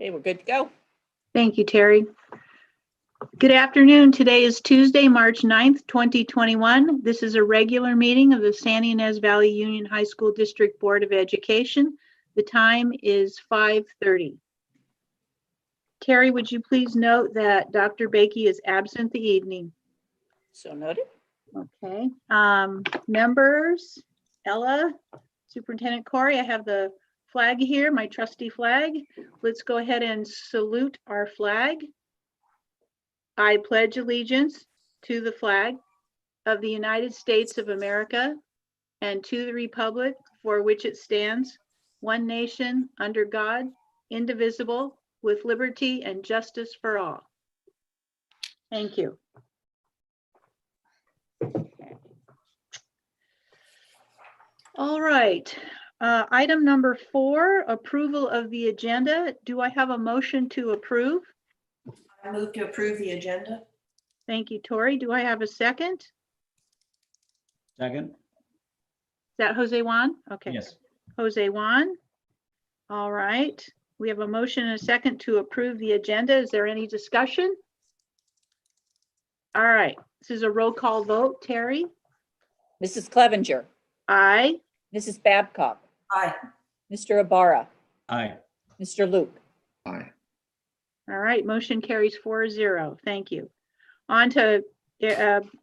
Okay, we're good to go. Thank you, Terry. Good afternoon. Today is Tuesday, March 9th, 2021. This is a regular meeting of the San Ynez Valley Union High School District Board of Education. The time is 5:30. Terry, would you please note that Dr. Bakey is absent the evening? So noted. Okay. Members, Ella, Superintendent Corey, I have the flag here, my trusty flag. Let's go ahead and salute our flag. I pledge allegiance to the flag of the United States of America and to the republic for which it stands, one nation, under God, indivisible, with liberty and justice for all. Thank you. All right. Item number 4, approval of the agenda. Do I have a motion to approve? I move to approve the agenda. Thank you, Tori. Do I have a second? Second. Is that Jose Juan? Okay. Yes. Jose Juan. All right. We have a motion and a second to approve the agenda. Is there any discussion? All right. This is a roll call vote. Terry? Mrs. Clevenger, Aye. Mrs. Babcock, Aye. Mr. Ibarra, Aye. Mr. Luke. Aye. All right. Motion carries 4-0. Thank you. On to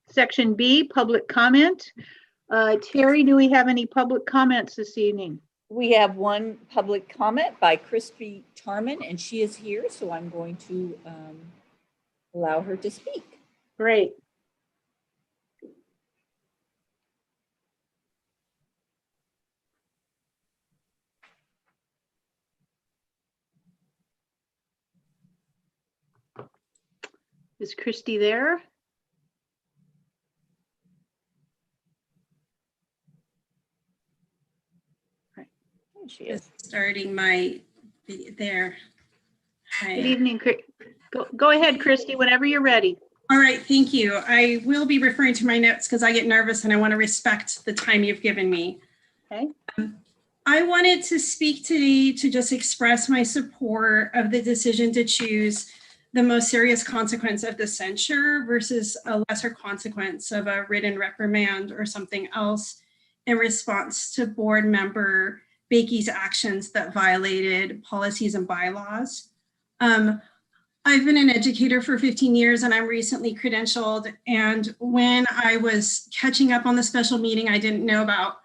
section B, public comment. Terry, do we have any public comments this evening? We have one public comment by Christy Tarman, and she is here, so I'm going to allow her to speak. Great. Is Christy there? There she is. Starting my there. Hi. Good evening. Go ahead, Christy, whenever you're ready. All right, thank you. I will be referring to my notes because I get nervous and I want to respect the time you've given me. Okay. I wanted to speak today to just express my support of the decision to choose the most serious consequence of the censure versus a lesser consequence of a written reprimand or something else in response to board member Bakey's actions that violated policies and bylaws. I've been an educator for 15 years and I'm recently credentialed. And when I was catching up on the special meeting I didn't know about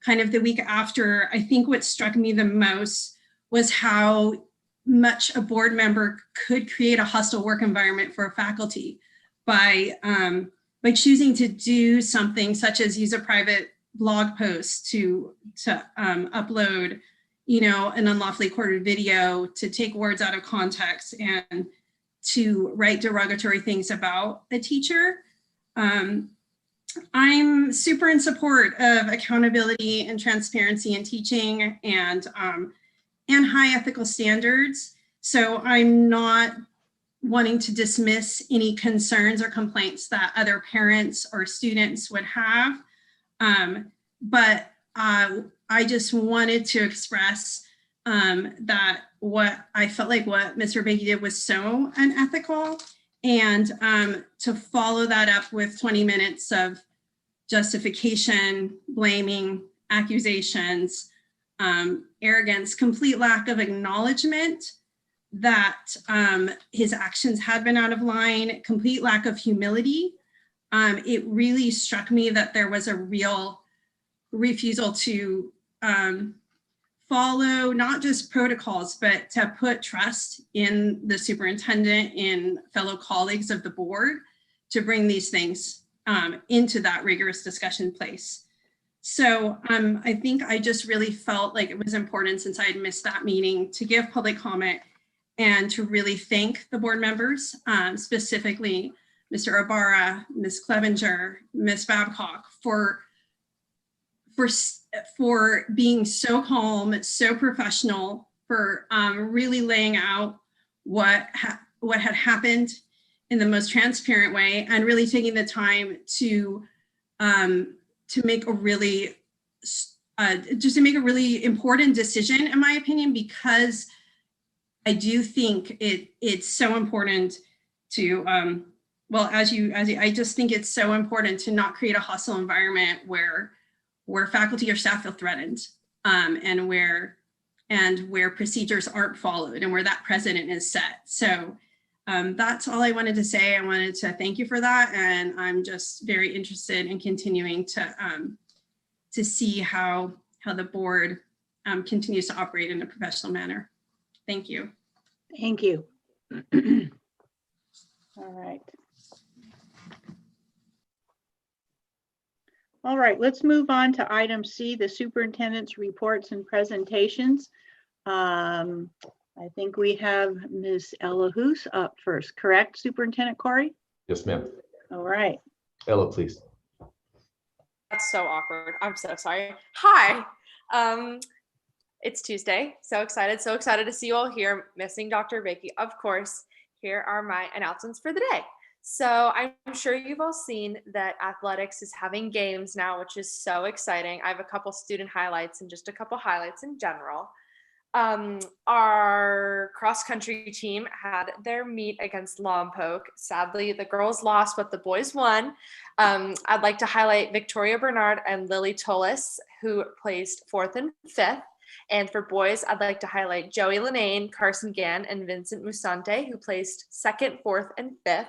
kind of the week after, I think what struck me the most was how much a board member could create a hostile work environment for faculty by choosing to do something such as use a private blog post to upload, an unlawfully recorded video, to take words out of context and to write derogatory things about a teacher. I'm super in support of accountability and transparency in teaching and high ethical standards. So I'm not wanting to dismiss any concerns or complaints that other parents or students would have. But I just wanted to express that what I felt like what Mr. Bakey did was so unethical, and to follow that up with 20 minutes of justification, blaming, accusations, arrogance, complete lack of acknowledgement that his actions had been out of line, complete lack of humility. It really struck me that there was a real refusal to follow not just protocols, but to put trust in the superintendent, in fellow colleagues of the board to bring these things into that rigorous discussion place. So I think I just really felt like it was important, since I had missed that meeting, to give public comment and to really thank the board members, specifically Mr. Ibarra, Ms. Clevenger, Ms. Babcock, for being so calm, so professional, for really laying out what had happened in the most transparent way, and really taking the time to make a really important decision, in my opinion, because I do think it's so important to, well, I just think it's so important to not create a hostile environment where faculty or staff feel threatened, and where procedures aren't followed and where that precedent is set. So that's all I wanted to say. I wanted to thank you for that. And I'm just very interested in continuing to see how the board continues to operate in a professional manner. Thank you. Thank you. All right. All right, let's move on to item C, the superintendent's reports and presentations. I think we have Ms. Ella Hoos up first, correct, Superintendent Corey? Yes, ma'am. All right. Ella, please. That's so awkward. I'm so sorry. Hi. It's Tuesday. So excited to see you all here. Missing Dr. Vicky, of course. Here are my announcements for the day. So I'm sure you've all seen that athletics is having games now, which is so exciting. I have a couple student highlights and just a couple highlights in general. Our cross-country team had their meet against Lompoc. Sadly, the girls lost, but the boys won. I'd like to highlight Victoria Bernard and Lily Tollis, who placed 4th and 5th. And for boys, I'd like to highlight Joey Linane, Carson Gann, and Vincent Musante, who placed 2nd, 4th, and 5th.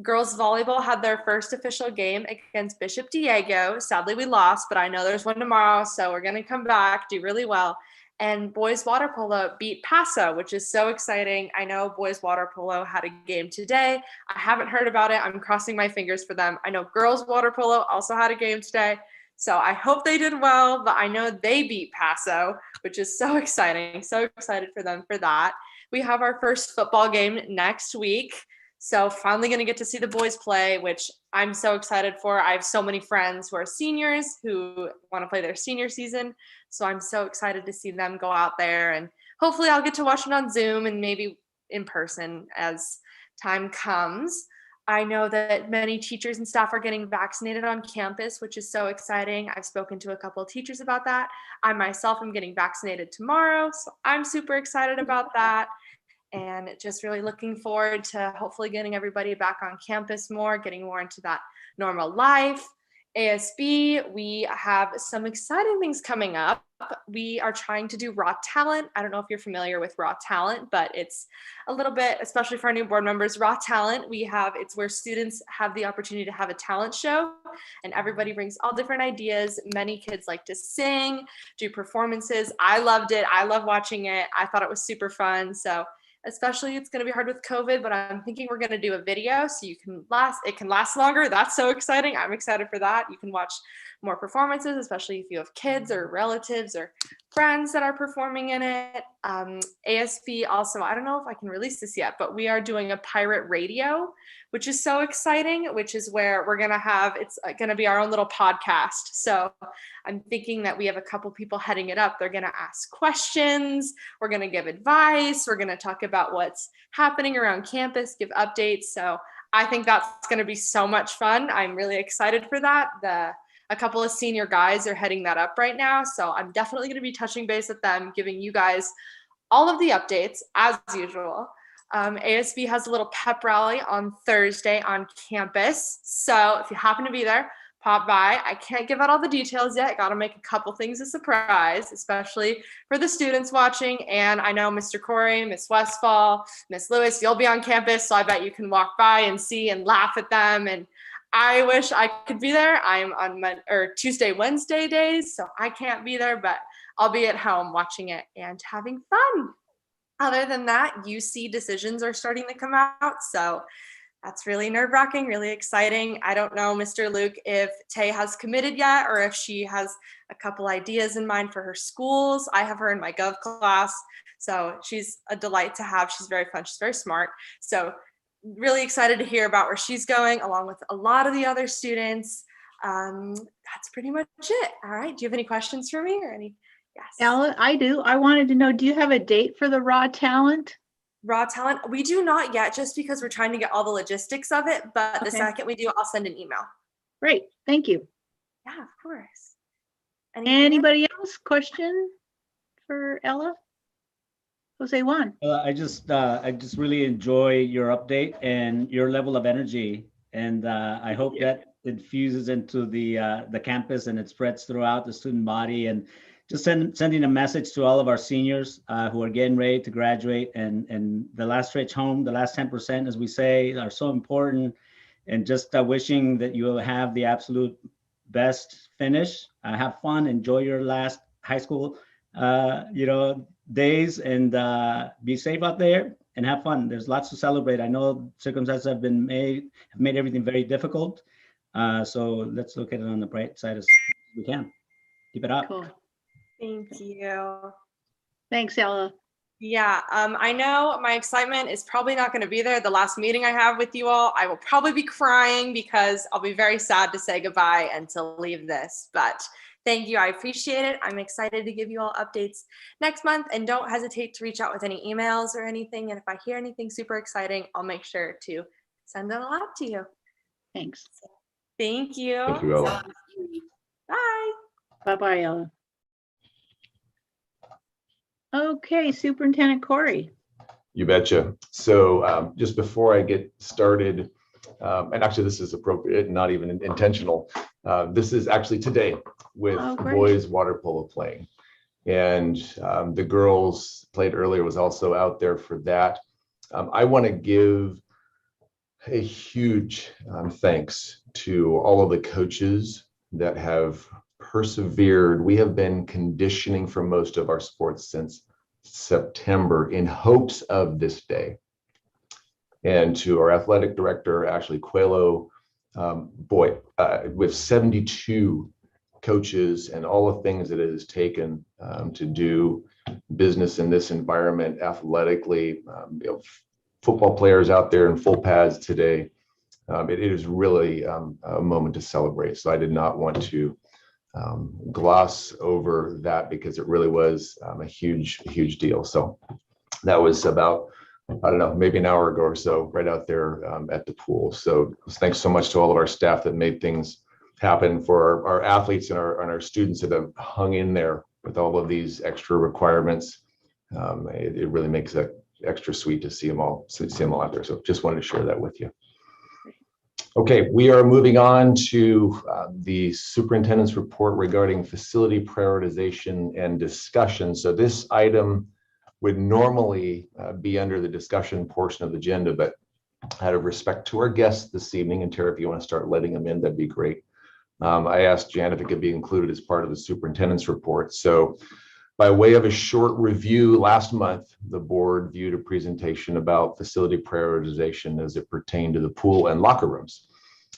Girls volleyball had their first official game against Bishop Diego. Sadly, we lost, but I know there's one tomorrow, so we're going to come back, do really well. And boys water polo beat Paso, which is so exciting. I know boys water polo had a game today. I haven't heard about it. I'm crossing my fingers for them. I know girls water polo also had a game today. So I hope they did well, but I know they beat Paso, which is so exciting. So excited for them for that. We have our first football game next week. So finally going to get to see the boys play, which I'm so excited for. I have so many friends who are seniors who want to play their senior season. So I'm so excited to see them go out there, and hopefully I'll get to watch it on Zoom and maybe in person as time comes. I know that many teachers and staff are getting vaccinated on campus, which is so exciting. I've spoken to a couple of teachers about that. I myself am getting vaccinated tomorrow, so I'm super excited about that. And just really looking forward to hopefully getting everybody back on campus more, getting more into that normal life. ASB, we have some exciting things coming up. We are trying to do Raw Talent. I don't know if you're familiar with Raw Talent, but it's a little bit, especially for our new board members, Raw Talent. It's where students have the opportunity to have a talent show, and everybody brings all different ideas. Many kids like to sing, do performances. I loved it. I love watching it. I thought it was super fun. So especially it's going to be hard with COVID, but I'm thinking we're going to do a video so it can last longer. That's so exciting. I'm excited for that. You can watch more performances, especially if you have kids or relatives or friends that are performing in it. ASB also, I don't know if I can release this yet, but we are doing a pirate radio, which is so exciting, which is where it's going to be our own little podcast. So I'm thinking that we have a couple people heading it up. They're going to ask questions. We're going to give advice. We're going to talk about what's happening around campus, give updates. So I think that's going to be so much fun. I'm really excited for that. A couple of senior guys are heading that up right now. So I'm definitely going to be touching base with them, giving you guys all of the updates as usual. ASB has a little pep rally on Thursday on campus. So if you happen to be there, pop by. I can't give out all the details yet. Got to make a couple things a surprise, especially for the students watching. And I know Mr. Corey, Miss Westfall, Miss Lewis, you'll be on campus. So I bet you can walk by and see and laugh at them. And I wish I could be there. I'm on Tuesday, Wednesday days, so I can't be there, but I'll be at home watching it and having fun. Other than that, UC decisions are starting to come out, so that's really nerve-wracking, really exciting. I don't know, Mr. Luke, if Tay has committed yet or if she has a couple ideas in mind for her schools. I have her in my Gov class, so she's a delight to have. She's very fun. She's very smart. So really excited to hear about where she's going, along with a lot of the other students. That's pretty much it. All right. Do you have any questions for me or any? Yes. Ella, I do. I wanted to know, do you have a date for the Raw Talent? Raw Talent? We do not yet, just because we're trying to get all the logistics of it. But the second we do, I'll send an email. Great. Thank you. Yeah, of course. Anybody else? Question for Ella Jose Juan. I just really enjoy your update and your level of energy, and I hope that it fuses into the campus and it spreads throughout the student body, and just sending a message to all of our seniors who are getting ready to graduate, and the last stretch home, the last 10%, as we say, are so important, and just wishing that you will have the absolute best finish. Have fun, enjoy your last high school, days, and be safe out there and have fun. There's lots to celebrate. I know circumstances have made everything very difficult. So let's look at it on the bright side as we can. Keep it up. Cool. Thank you. Thanks, Ella. Yeah, I know my excitement is probably not going to be there. The last meeting I have with you all, I will probably be crying because I'll be very sad to say goodbye and to leave this. But thank you. I appreciate it. I'm excited to give you all updates next month, and don't hesitate to reach out with any emails or anything. And if I hear anything super exciting, I'll make sure to send it all out to you. Thanks. Thank you. Thank you, Ella. Bye. Bye-bye, Ella. Okay, Superintendent Corey. You betcha. So just before I get started, and actually this is appropriate, not even intentional. This is actually today with great. boys water polo playing. And the girls played earlier, was also out there for that. I want to give a huge thanks to all of the coaches that have persevered. We have been conditioning for most of our sports since September in hopes of this day. And to our athletic director, Ashley Coelho, with 72 coaches and all the things that it has taken to do business in this environment athletically, football players out there in full pads today, it is really a moment to celebrate. So I did not want to gloss over that because it really was a huge deal. So that was about, I don't know, maybe an hour ago or so, right out there at the pool. So thanks so much to all of our staff that made things happen, for our athletes and our students that have hung in there with all of these extra requirements. It really makes it extra sweet to see them all out there. So just wanted to share that with you. Okay, we are moving on to the superintendent's report regarding facility prioritization and discussion. So this item would normally be under the discussion portion of the agenda, but out of respect to our guests this evening, and Tara, if you want to start letting them in, that'd be great. I asked Jan if it could be included as part of the superintendent's report. So by way of a short review, last month, the board viewed a presentation about facility prioritization as it pertained to the pool and locker rooms.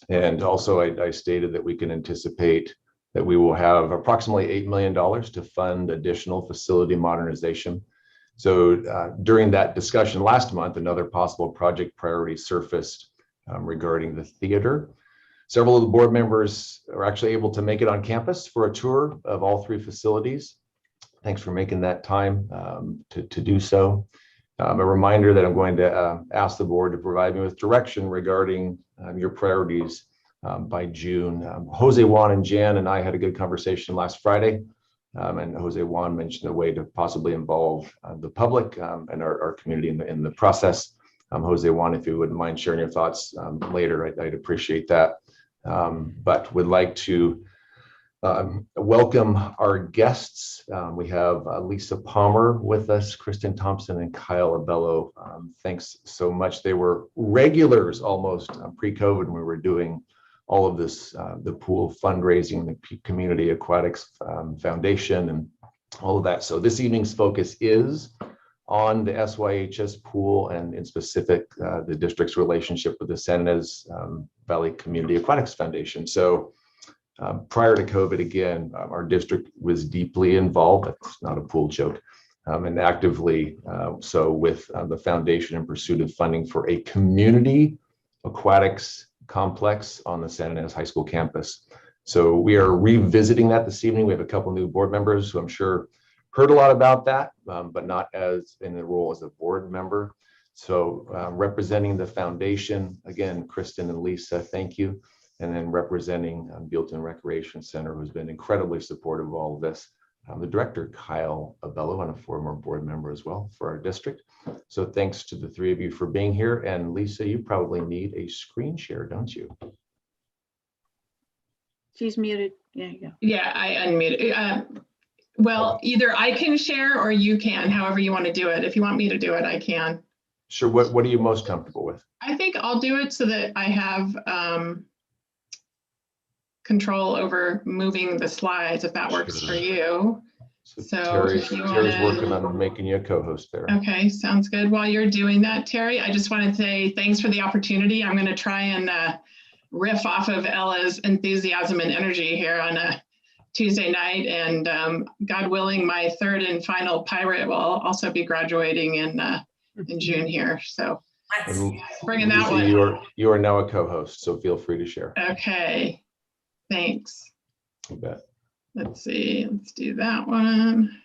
And also I stated that we can anticipate that we will have approximately $8 million to fund additional facility modernization. So during that discussion last month, another possible project priority surfaced regarding the theater. Several of the board members are actually able to make it on campus for a tour of all three facilities. Thanks for making that time to do so. A reminder that I'm going to ask the board to provide me with direction regarding your priorities by June. Jose Juan and Jan and I had a good conversation last Friday, and Jose Juan mentioned a way to possibly involve the public and our community in the process. Jose Juan, if you wouldn't mind sharing your thoughts later, I'd appreciate that. But would like to welcome our guests. We have Lisa Palmer with us, Kristen Thompson, and Kyle Abello. Thanks so much. They were regulars almost pre-COVID when we were doing all of this, the pool fundraising, the Community Aquatics Foundation, and all of that. So this evening's focus is on the SYHS pool, and in specific, the district's relationship with the San Ynez Valley Community Aquatics Foundation. So prior to COVID, again, our district was deeply involved, that's not a pool joke, and actively so with the foundation in pursuit of funding for a community aquatics complex on the San Ynez High School campus. So we are revisiting that this evening. We have a couple new board members who I'm sure heard a lot about that, but not as in the role as a board member. So representing the foundation, again, Kristen and Lisa, thank you. And then representing Buellton Recreation Center, who's been incredibly supportive of all of this, the director, Kyle Abello, and a former board member as well for our district. So thanks to the three of you for being here. And Lisa, you probably need a screen share, don't you? She's muted. There you go. Yeah, I unmuted. Well, either I can share or you can, however you want to do it. If you want me to do it, I can. Sure. What are you most comfortable with? I think I'll do it so that I have control over moving the slides, if that works for you. So Terry's if you wanna- working on making you a co-host there. Okay, sounds good. While you're doing that, Terry, I just want to say thanks for the opportunity. I'm going to try and riff off of Ella's enthusiasm and energy here on a Tuesday night. And God willing, my third and final pirate will also be graduating in June here. So And bringing that Lisa, one. you are now a co-host, so feel free to share. Okay, thanks. You bet. Let's see, let's do that one.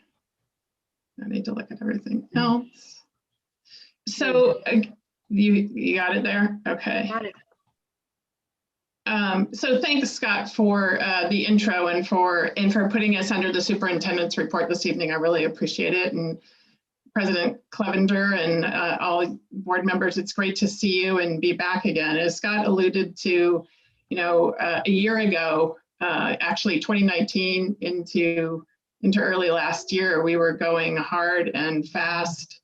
I need to look at everything else. So you got it there? Okay. Got it. So thanks, Scott, for the intro and for putting us under the superintendent's report this evening. I really appreciate it. And President Clevenger and all board members, it's great to see you and be back again. As Scott alluded to, a year ago, actually 2019 into early last year, we were going hard and fast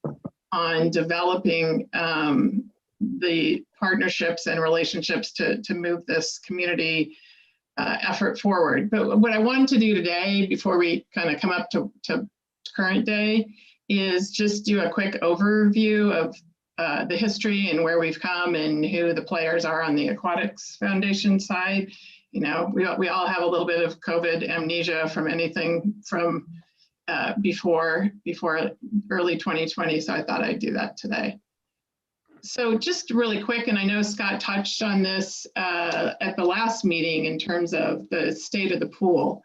on developing the partnerships and relationships to move this community effort forward. But what I wanted to do today, before we kind of come up to current day, is just do a quick overview of the history and where we've come and who the players are on the Aquatics Foundation side. We all have a little bit of COVID amnesia from anything from before early 2020, so I thought I'd do that today. So just really quick, and I know Scott touched on this at the last meeting in terms of the state of the pool,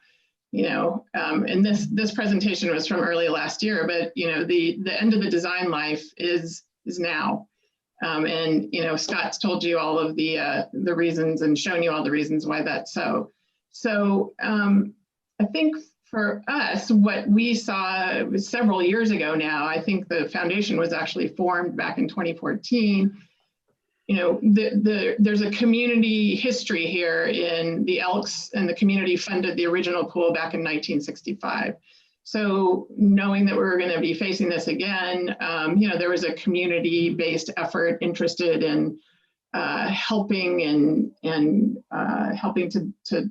and this presentation was from early last year, but the end of the design life is now. And Scott's told you all of the reasons and shown you all the reasons why that's so. So I think for us, what we saw was several years ago now. I think the foundation was actually formed back in 2014. There's a community history here in the Elks, and the community funded the original pool back in 1965. So knowing that we were going to be facing this again, there was a community-based effort interested in helping and helping to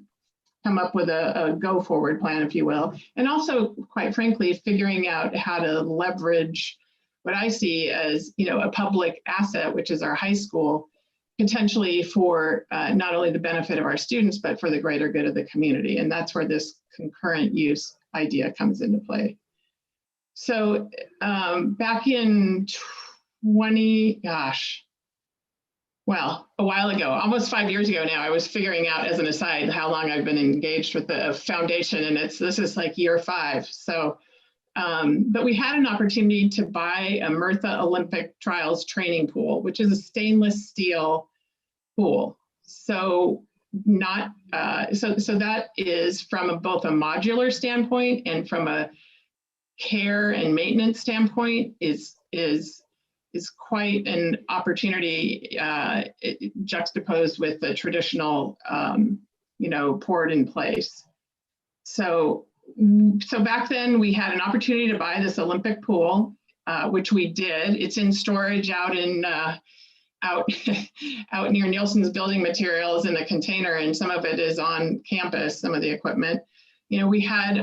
come up with a go-forward plan, if you will, and also, quite frankly, figuring out how to leverage what I see as a public asset, which is our high school, potentially for not only the benefit of our students, but for the greater good of the community. And that's where this concurrent use idea comes into play. So back in a while ago, almost 5 years ago now, I was figuring out, as an aside, how long I've been engaged with the foundation, and this is like year 5. So, but we had an opportunity to buy a Murtha Olympic Trials training pool, which is a stainless steel pool. So so that is from both a modular standpoint and from a care and maintenance standpoint is quite an opportunity juxtaposed with the traditional poured in place. So back then we had an opportunity to buy this Olympic pool, which we did. It's in storage out near Nielsen's Building Materials in a container, and some of it is on campus, some of the equipment. We had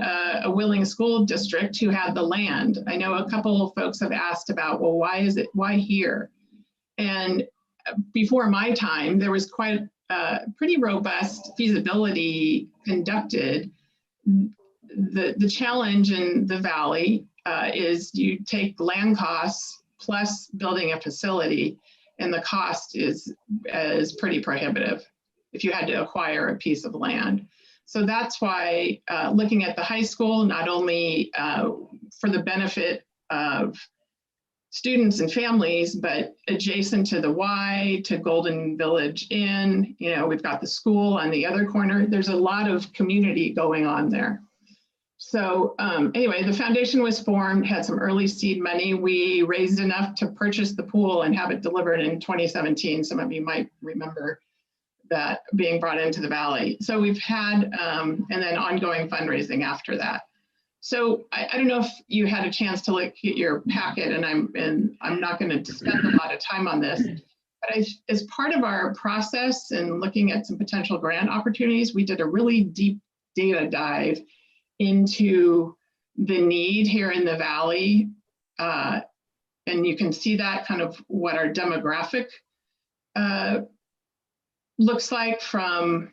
a willing school district who had the land. I know a couple of folks have asked about, well, why here? And before my time, there was quite a pretty robust feasibility conducted. The challenge in the Valley is you take land costs plus building a facility, and the cost is pretty prohibitive if you had to acquire a piece of land. So that's why looking at the high school, not only for the benefit of students and families, but adjacent to the Y, to Golden Village Inn, we've got the school on the other corner. There's a lot of community going on there. So anyway, the foundation was formed, had some early seed money. We raised enough to purchase the pool and have it delivered in 2017. Some of you might remember that being brought into the Valley. So we've had, and then ongoing fundraising after that. So I don't know if you had a chance to look at your packet, and I'm not going to spend a lot of time on this, but as part of our process and looking at some potential grant opportunities, we did a really deep data dive into the need here in the Valley. And you can see that kind of what our demographic looks like, from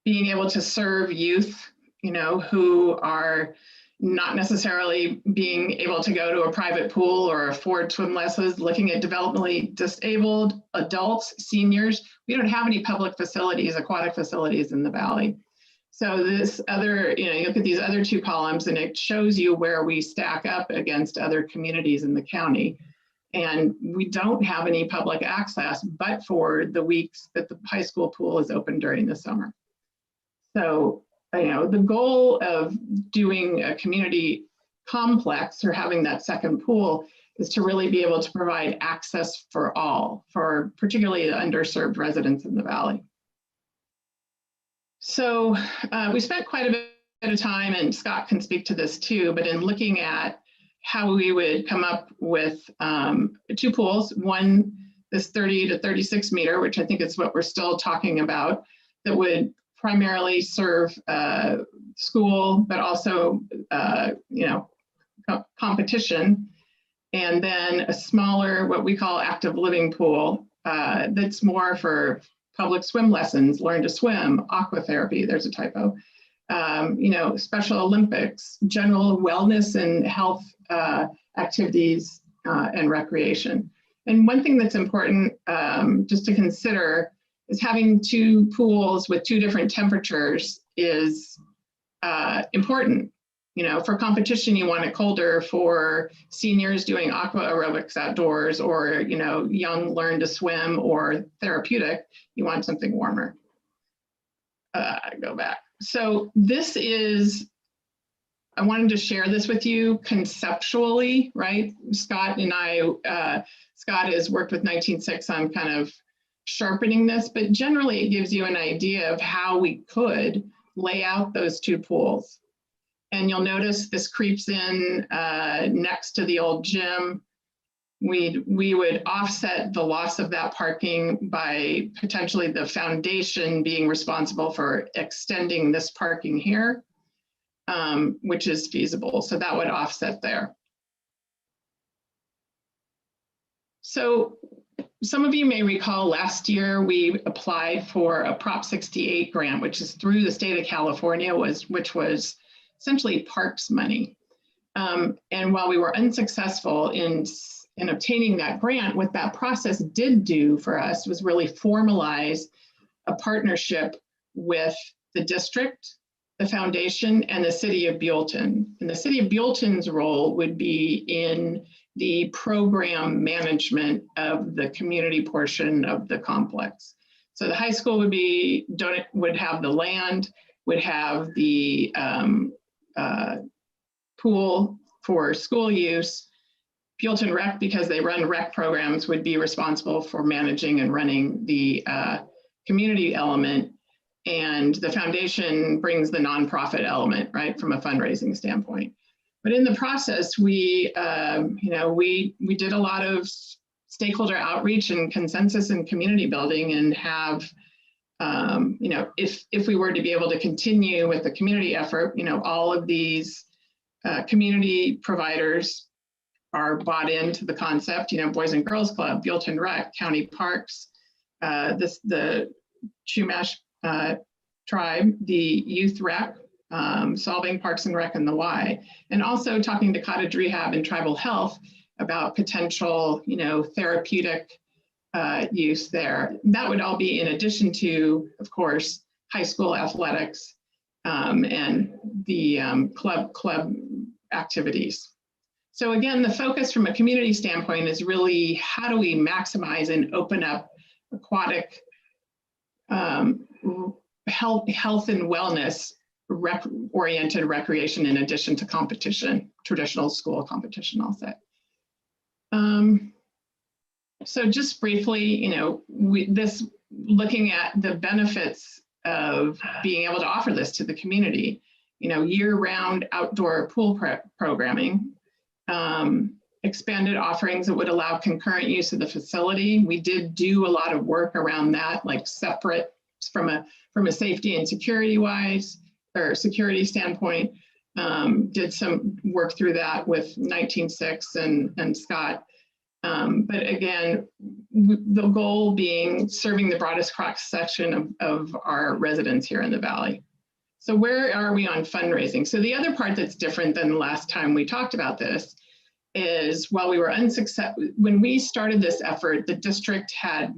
being able to serve youth, who are not necessarily being able to go to a private pool or afford swim lessons, looking at developmentally disabled adults, seniors. We don't have any public facilities, aquatic facilities in the Valley. So this other, you look at these other two columns and it shows you where we stack up against other communities in the county. And we don't have any public access, but for the weeks that the high school pool is open during the summer. So, the goal of doing a community complex or having that second pool is to really be able to provide access for all, for particularly the underserved residents in the Valley. So we spent quite a bit of time, and Scott can speak to this too, but in looking at how we would come up with two pools, one, this 30 to 36 meter, which I think is what we're still talking about, that would primarily serve school, but also, competition. And then a smaller, what we call active living pool, that's more for public swim lessons, learn to swim, aqua therapy, there's a typo, Special Olympics, general wellness and health activities and recreation. And one thing that's important just to consider is having two pools with two different temperatures is important. For competition, you want it colder. For seniors doing aqua aerobics outdoors, or, young learn to swim or therapeutic, you want something warmer. Go back. So this is, I wanted to share this with you conceptually, right? Scott and I, Scott has worked with 19.6 on kind of sharpening this, but generally it gives you an idea of how we could lay out those two pools. And you'll notice this creeps in next to the old gym. We would offset the loss of that parking by potentially the foundation being responsible for extending this parking here, which is feasible. So that would offset there. So some of you may recall last year we applied for a Prop 68 grant, which is through the state of California, which was essentially parks money. And while we were unsuccessful in obtaining that grant, what that process did do for us was really formalize a partnership with the district, the foundation, and the city of Buellton. And the city of Buellton's role would be in the program management of the community portion of the complex. So the high school would have the land, would have the pool for school use. Buellton Rec, because they run rec programs, would be responsible for managing and running the community element. And the foundation brings the nonprofit element, right, from a fundraising standpoint. But in the process, we did a lot of stakeholder outreach and consensus and community building, and have, if we were to be able to continue with the community effort, all of these community providers are bought into the concept, Boys and Girls Club, Buellton Rec, County Parks, the Chumash tribe, the Youth Rec, Solving Parks and Rec and the Y, and also talking to Cottage Rehab and Tribal Health about potential, therapeutic use there. That would all be in addition to, of course, high school athletics and the club activities. So again, the focus from a community standpoint is really how do we maximize and open up aquatic health and wellness oriented recreation in addition to competition, traditional school competition, I'll say. So just briefly, looking at the benefits of being able to offer this to the community, year-round outdoor pool programming, expanded offerings that would allow concurrent use of the facility. We did do a lot of work around that, like separate from a safety and security standpoint. Did some work through that with 19.6 and Scott. But again, the goal being serving the broadest cross section of our residents here in the Valley. So where are we on fundraising? So the other part that's different than the last time we talked about this is while we were unsuccessful, when we started this effort, the district had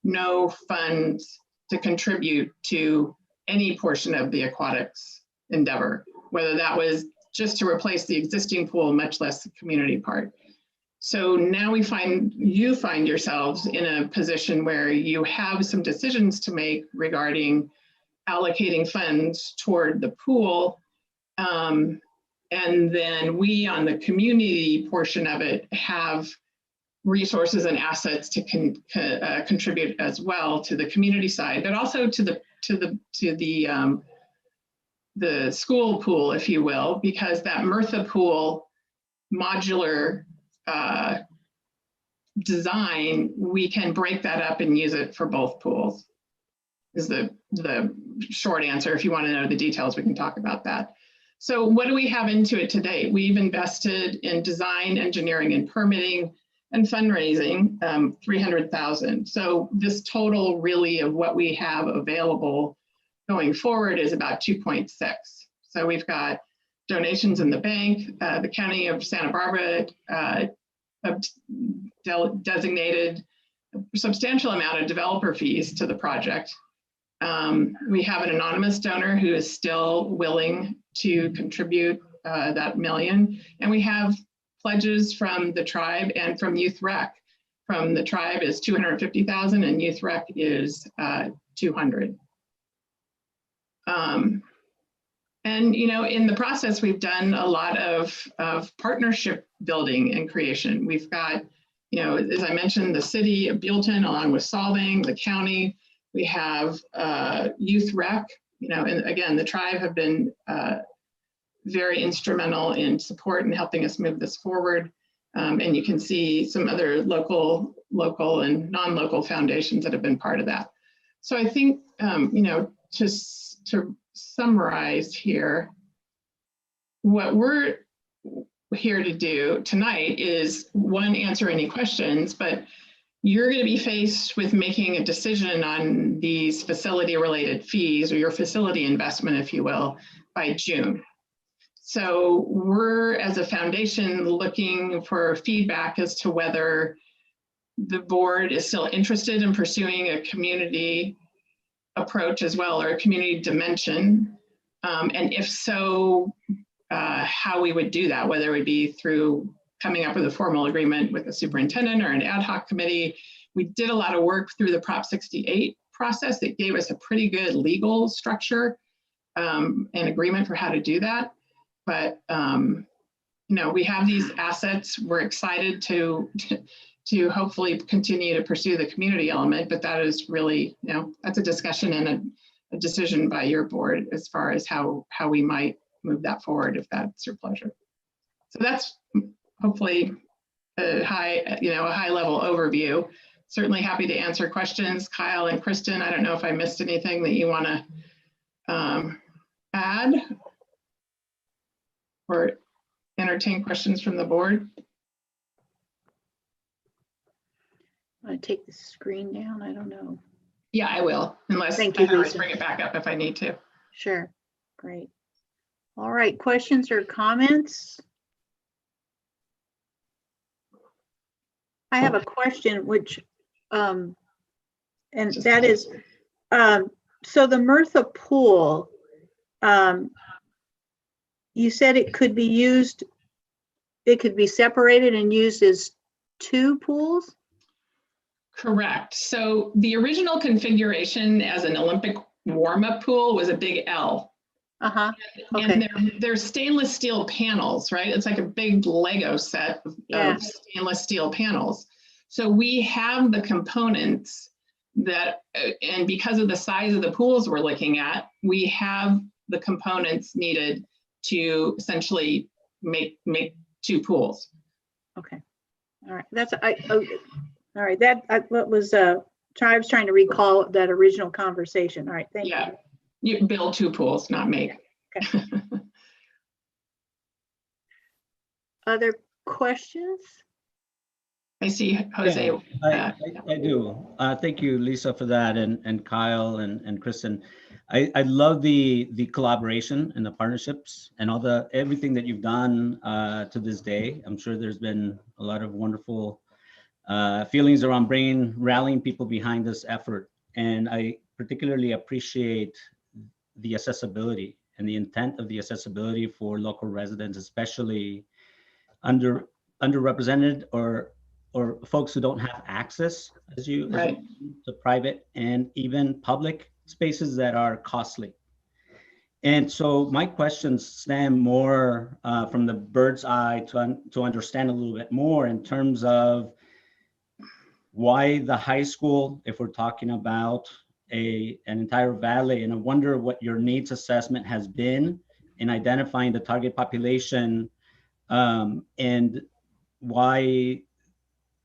no funds to contribute to any portion of the aquatics endeavor, whether that was just to replace the existing pool, much less the community part. So now you find yourselves in a position where you have some decisions to make regarding allocating funds toward the pool. And then we on the community portion of it have resources and assets to contribute as well to the community side, but also to the school pool, if you will, because that Murtha pool modular design, we can break that up and use it for both pools, is the short answer. If you want to know the details, we can talk about that. So what do we have into it today? We've invested in design, engineering, and permitting and fundraising, $300,000. So this total really of what we have available going forward is about 2.6. So we've got donations in the bank. The County of Santa Barbara designated a substantial amount of developer fees to the project. We have an anonymous donor who is still willing to contribute that $1 million. And we have pledges from the tribe and from Youth Rec. From the tribe is 250,000 and Youth Rec is 200. And in the process, we've done a lot of partnership building and creation. We've got, as I mentioned, the city of Buellton, along with Solvang, the county. We have Youth Rec, and again, the tribe have been very instrumental in support and helping us move this forward. And you can see some other local and non-local foundations that have been part of that. So I think, just to summarize here, what we're here to do tonight is, one, answer any questions, but you're going to be faced with making a decision on these facility related fees, or your facility investment, if you will, by June. So we're, as a foundation, looking for feedback as to whether the board is still interested in pursuing a community approach as well, or a community dimension. And if so, how we would do that, whether it would be through coming up with a formal agreement with a superintendent or an ad hoc committee. We did a lot of work through the Prop 68 process. It gave us a pretty good legal structure and agreement for how to do that. But we have these assets. We're excited to hopefully continue to pursue the community element, but that is really, that's a discussion and a decision by your board as far as how we might move that forward, if that's your pleasure. So that's hopefully a high level overview. Certainly happy to answer questions. Kyle and Kristen, I don't know if I missed anything that you want to add or entertain questions from the board. Want to take the screen down? I don't know. Yeah, I will, unless I can always bring it back up if I need to. Sure, great. All right, questions or comments? I have a question, which, and that is, so the Murtha pool, you said it could be used, it could be separated and used as two pools? Correct. So the original configuration as an Olympic warm-up pool was a big L. Uh-huh. And Okay. they're stainless steel panels, right? It's like a big Lego set Yeah. of stainless steel panels. So we have the components that, and because of the size of the pools we're looking at, we have the components needed to essentially make 2 pools. Okay. All right. All right. What was, I was trying to recall that original conversation. All right. Thank Yeah, you. you build 2 pools, not make. Okay. Other questions? I see Jose. Yeah, I do. Thank you, Lisa, for that, and Kyle and Kristen. I love the collaboration and the partnerships and everything that you've done to this day. I'm sure there's been a lot of wonderful feelings around rallying people behind this effort. And I particularly appreciate the accessibility and the intent of the accessibility for local residents, especially underrepresented or folks who don't have access Right. to private and even public spaces that are costly. And so my questions stem more from the bird's eye to understand a little bit more in terms of why the high school, if we're talking about an entire valley. And I wonder what your needs assessment has been in identifying the target population, and why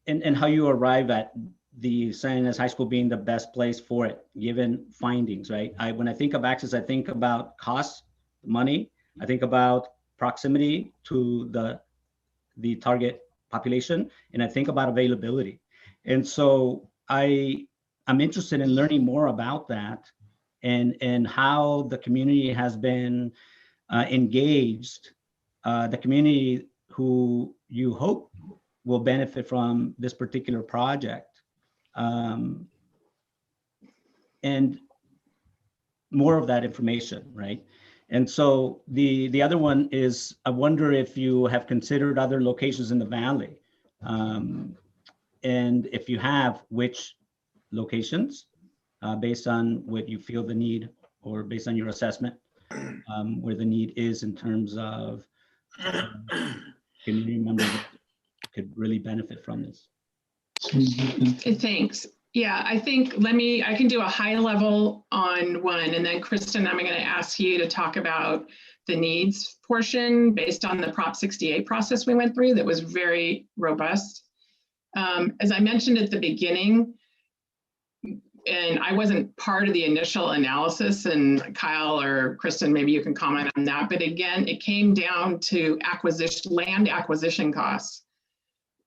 and how you arrive at the San Ynez High School being the best place for it, given findings, right? When I think of access, I think about cost, money. I think about proximity to the target population, and I think about availability. And so I'm interested in learning more about that and how the community has been engaged, the community who you hope will benefit from this particular project, and more of that information, right? And so the other one is, I wonder if you have considered other locations in the valley, and if you have, which locations, based on what you feel the need, or based on your assessment, where the need is in terms of community members that could really benefit from this. Thanks. Yeah, I think I can do a high level on one, and then Kristen, I'm going to ask you to talk about the needs portion based on the Prop 68 process we went through that was very robust. As I mentioned at the beginning, and I wasn't part of the initial analysis, and Kyle or Kristen, maybe you can comment on that, but again, it came down to land acquisition costs.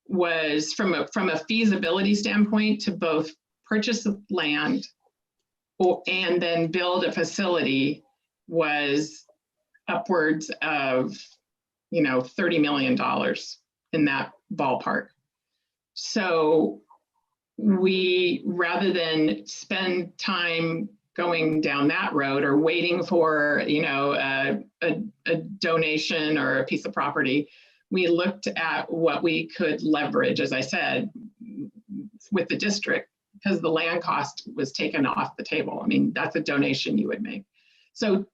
Was from a feasibility standpoint to both purchase the land and then build a facility was upwards of $30 million in that ballpark. So we, rather than spend time going down that road or waiting for a donation or a piece of property, we looked at what we could leverage, as I said, with the district, because the land cost was taken off the table. I mean, that's a donation you would make. So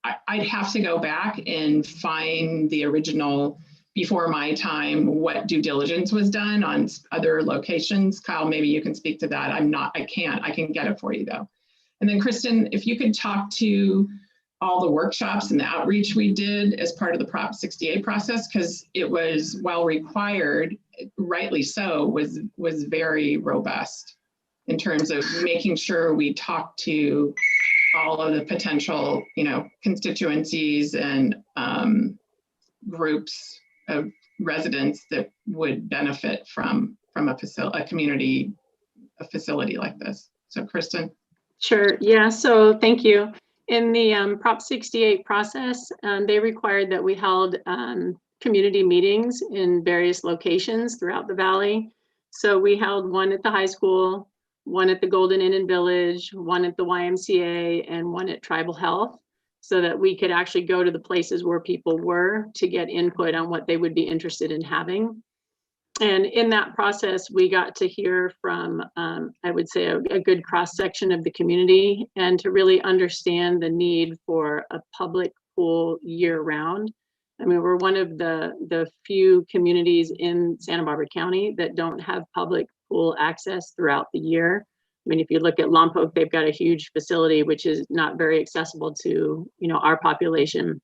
I'd have to go back and find the original, before my time, what due diligence was done on other locations. Kyle, maybe you can speak to that. I can get it for you though. And then Kristen, if you could talk to all the workshops and the outreach we did as part of the Prop 68 process, because it was, while required, rightly so, was very robust in terms of making sure we talked to all of the potential, constituencies and groups of residents that would benefit from a community, a facility like this. So Kristen. Sure, yeah, so thank you. In the Prop 68 process, they required that we held community meetings in various locations throughout the valley. So we held one at the high school, one at the Golden Inn and Village, one at the YMCA, and one at Tribal Health, so that we could actually go to the places where people were to get input on what they would be interested in having. And in that process, we got to hear from, I would say, a good cross-section of the community, and to really understand the need for a public pool year-round. I mean, we're one of the few communities in Santa Barbara County that don't have public pool access throughout the year. I mean, if you look at Lompoc, they've got a huge facility, which is not very accessible to, our population.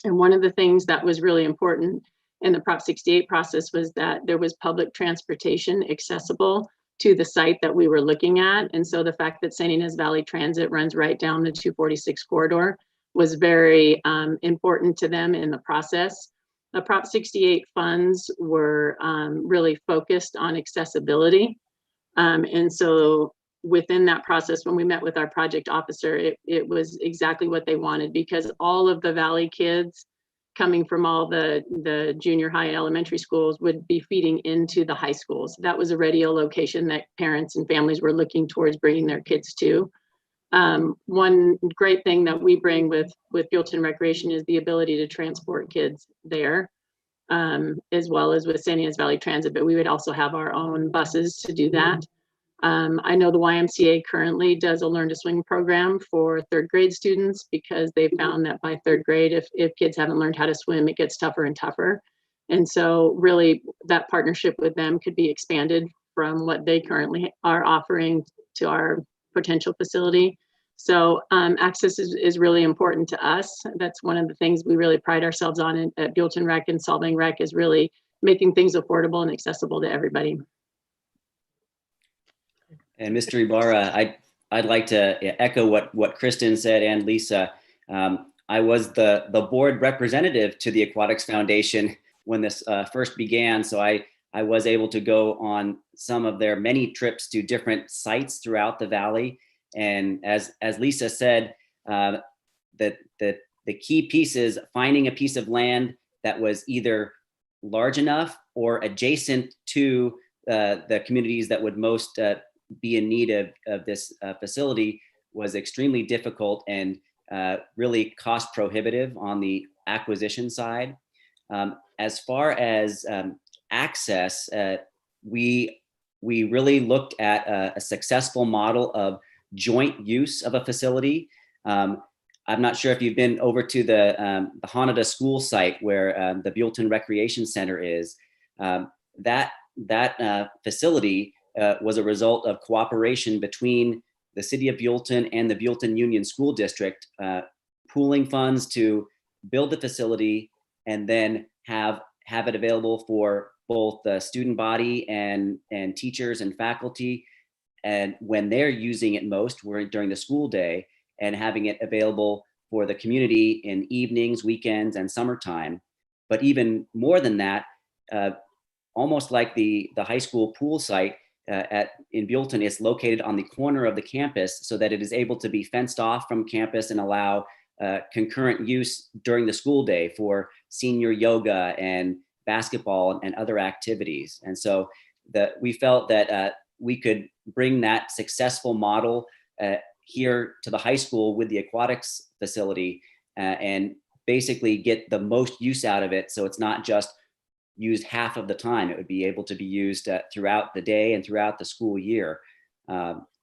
And one of the things that was really important in the Prop 68 process was that there was public transportation accessible to the site that we were looking at. And so the fact that San Ynez Valley Transit runs right down the 246 corridor was very important to them in the process. The Prop 68 funds were really focused on accessibility. And so within that process, when we met with our project officer, it was exactly what they wanted, because all of the Valley kids coming from all the junior high and elementary schools would be feeding into the high schools. That was already a location that parents and families were looking towards bringing their kids to. One great thing that we bring with Buellton Recreation is the ability to transport kids there, as well as with San Ynez Valley Transit, but we would also have our own buses to do that. I know the YMCA currently does a Learn to Swim program for third grade students, because they found that by third grade, if kids haven't learned how to swim, it gets tougher and tougher. And so really that partnership with them could be expanded from what they currently are offering to our potential facility. So access is really important to us. That's one of the things we really pride ourselves on at Buellton Rec and Solving Rec, is really making things affordable and accessible to everybody. And Mr. Ibarra, I'd like to echo what Kristen said and Lisa. I was the board representative to the Aquatics Foundation when this first began, so I was able to go on some of their many trips to different sites throughout the valley. And as Lisa said, that the key piece is finding a piece of land that was either large enough or adjacent to the communities that would most be in need of this facility was extremely difficult and really cost prohibitive on the acquisition side. As far as access, we really looked at a successful model of joint use of a facility. I'm not sure if you've been over to the Hanada school site where the Buellton Recreation Center is. That facility was a result of cooperation between the city of Buellton and the Buellton Union School District, pooling funds to build the facility and then have it available for both the student body and teachers and faculty. And when they're using it most, during the school day, and having it available for the community in evenings, weekends, and summertime. But even more than that, almost like the high school pool site, in Buellton, it's located on the corner of the campus so that it is able to be fenced off from campus and allow concurrent use during the school day for senior yoga and basketball and other activities. And so we felt that we could bring that successful model here to the high school with the aquatics facility and basically get the most use out of it. So it's not just used half of the time. It would be able to be used throughout the day and throughout the school year.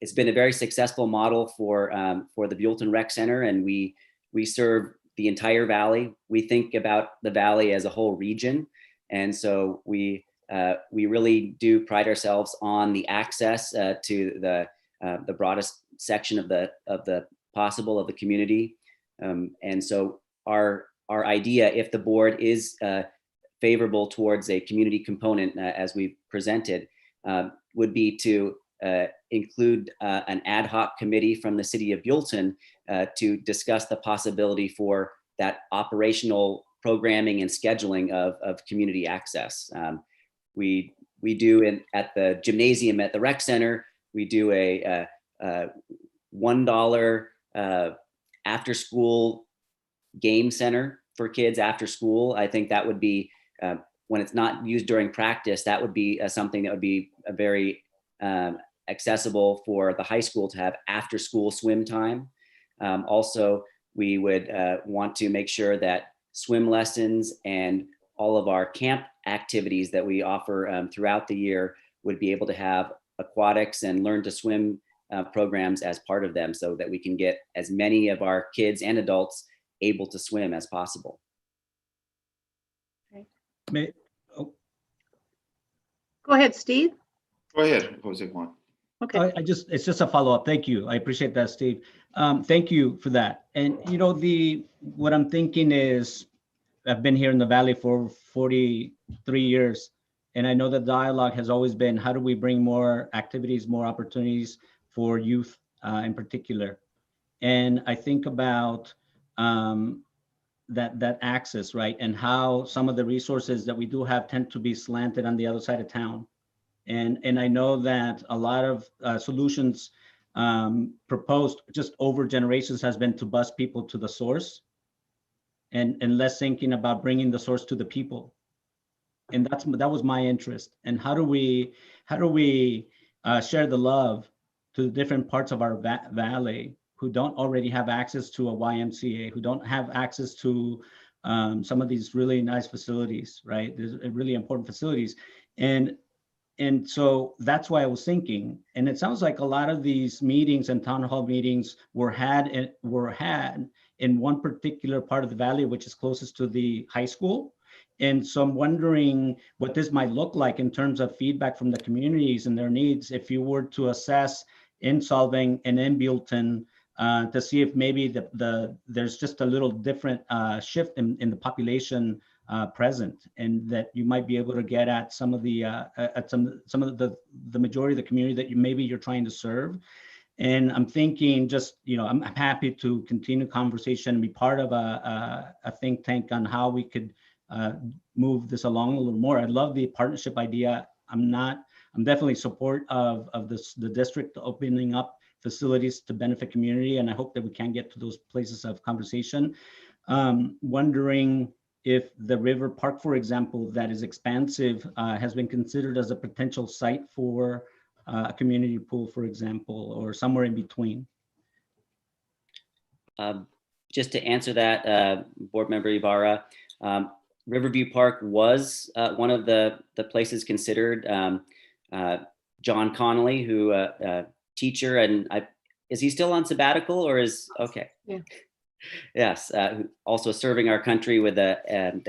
It's been a very successful model for the Buellton Rec Center, and we serve the entire valley. We think about the valley as a whole region, and so we really do pride ourselves on the access to the broadest section of the possible of the community. And so our idea, if the board is favorable towards a community component as we presented, would be to include an ad hoc committee from the city of Buellton to discuss the possibility for that operational programming and scheduling of community access. We do at the gymnasium at the rec center, we do a $1 after school game center for kids after school. I think that would be, when it's not used during practice, that would be something that would be a very accessible for the high school to have after school swim time. Also, we would want to make sure that swim lessons and all of our camp activities that we offer throughout the year would be able to have aquatics and learn to swim programs as part of them, so that we can get as many of our kids and adults able to swim as possible. May, oh, Go ahead, Steve. Go ahead, Jose Juan. Okay. it's just a follow-up. Thank you. I appreciate that, Steve. Thank you for that. And you know, what I'm thinking is, I've been here in the Valley for 43 years, and I know the dialogue has always been, how do we bring more activities, more opportunities for youth in particular? And I think about that access, right? And how some of the resources that we do have tend to be slanted on the other side of town. And I know that a lot of solutions proposed just over generations has been to bus people to the source, and less thinking about bringing the source to the people. And that was my interest. And how do we share the love to the different parts of our valley who don't already have access to a YMCA, who don't have access to some of these really nice facilities, right? There's really important facilities. And so that's why I was thinking, and it sounds like a lot of these meetings and town hall meetings were had in one particular part of the valley, which is closest to the high school. And so I'm wondering what this might look like in terms of feedback from the communities and their needs, if you were to assess in Solvang and in Buellton, to see if maybe there's just a little different shift in the population present, and that you might be able to get at some of the the majority of the community that you're trying to serve. And I'm thinking, just, you know, I'm happy to continue conversation and be part of a think tank on how we could move this along a little more. I love the partnership idea. I'm definitely support of the district opening up facilities to benefit community, and I hope that we can get to those places of conversation. Wondering if the River Park, for example, that is expansive, has been considered as a potential site for a community pool, for example, or somewhere in between. Just to answer that, Board Member Ibarra, Riverview Park was one of the places considered. John Connolly, who teacher, and is he still on sabbatical, or is okay? Yeah. Yes, also serving our country with the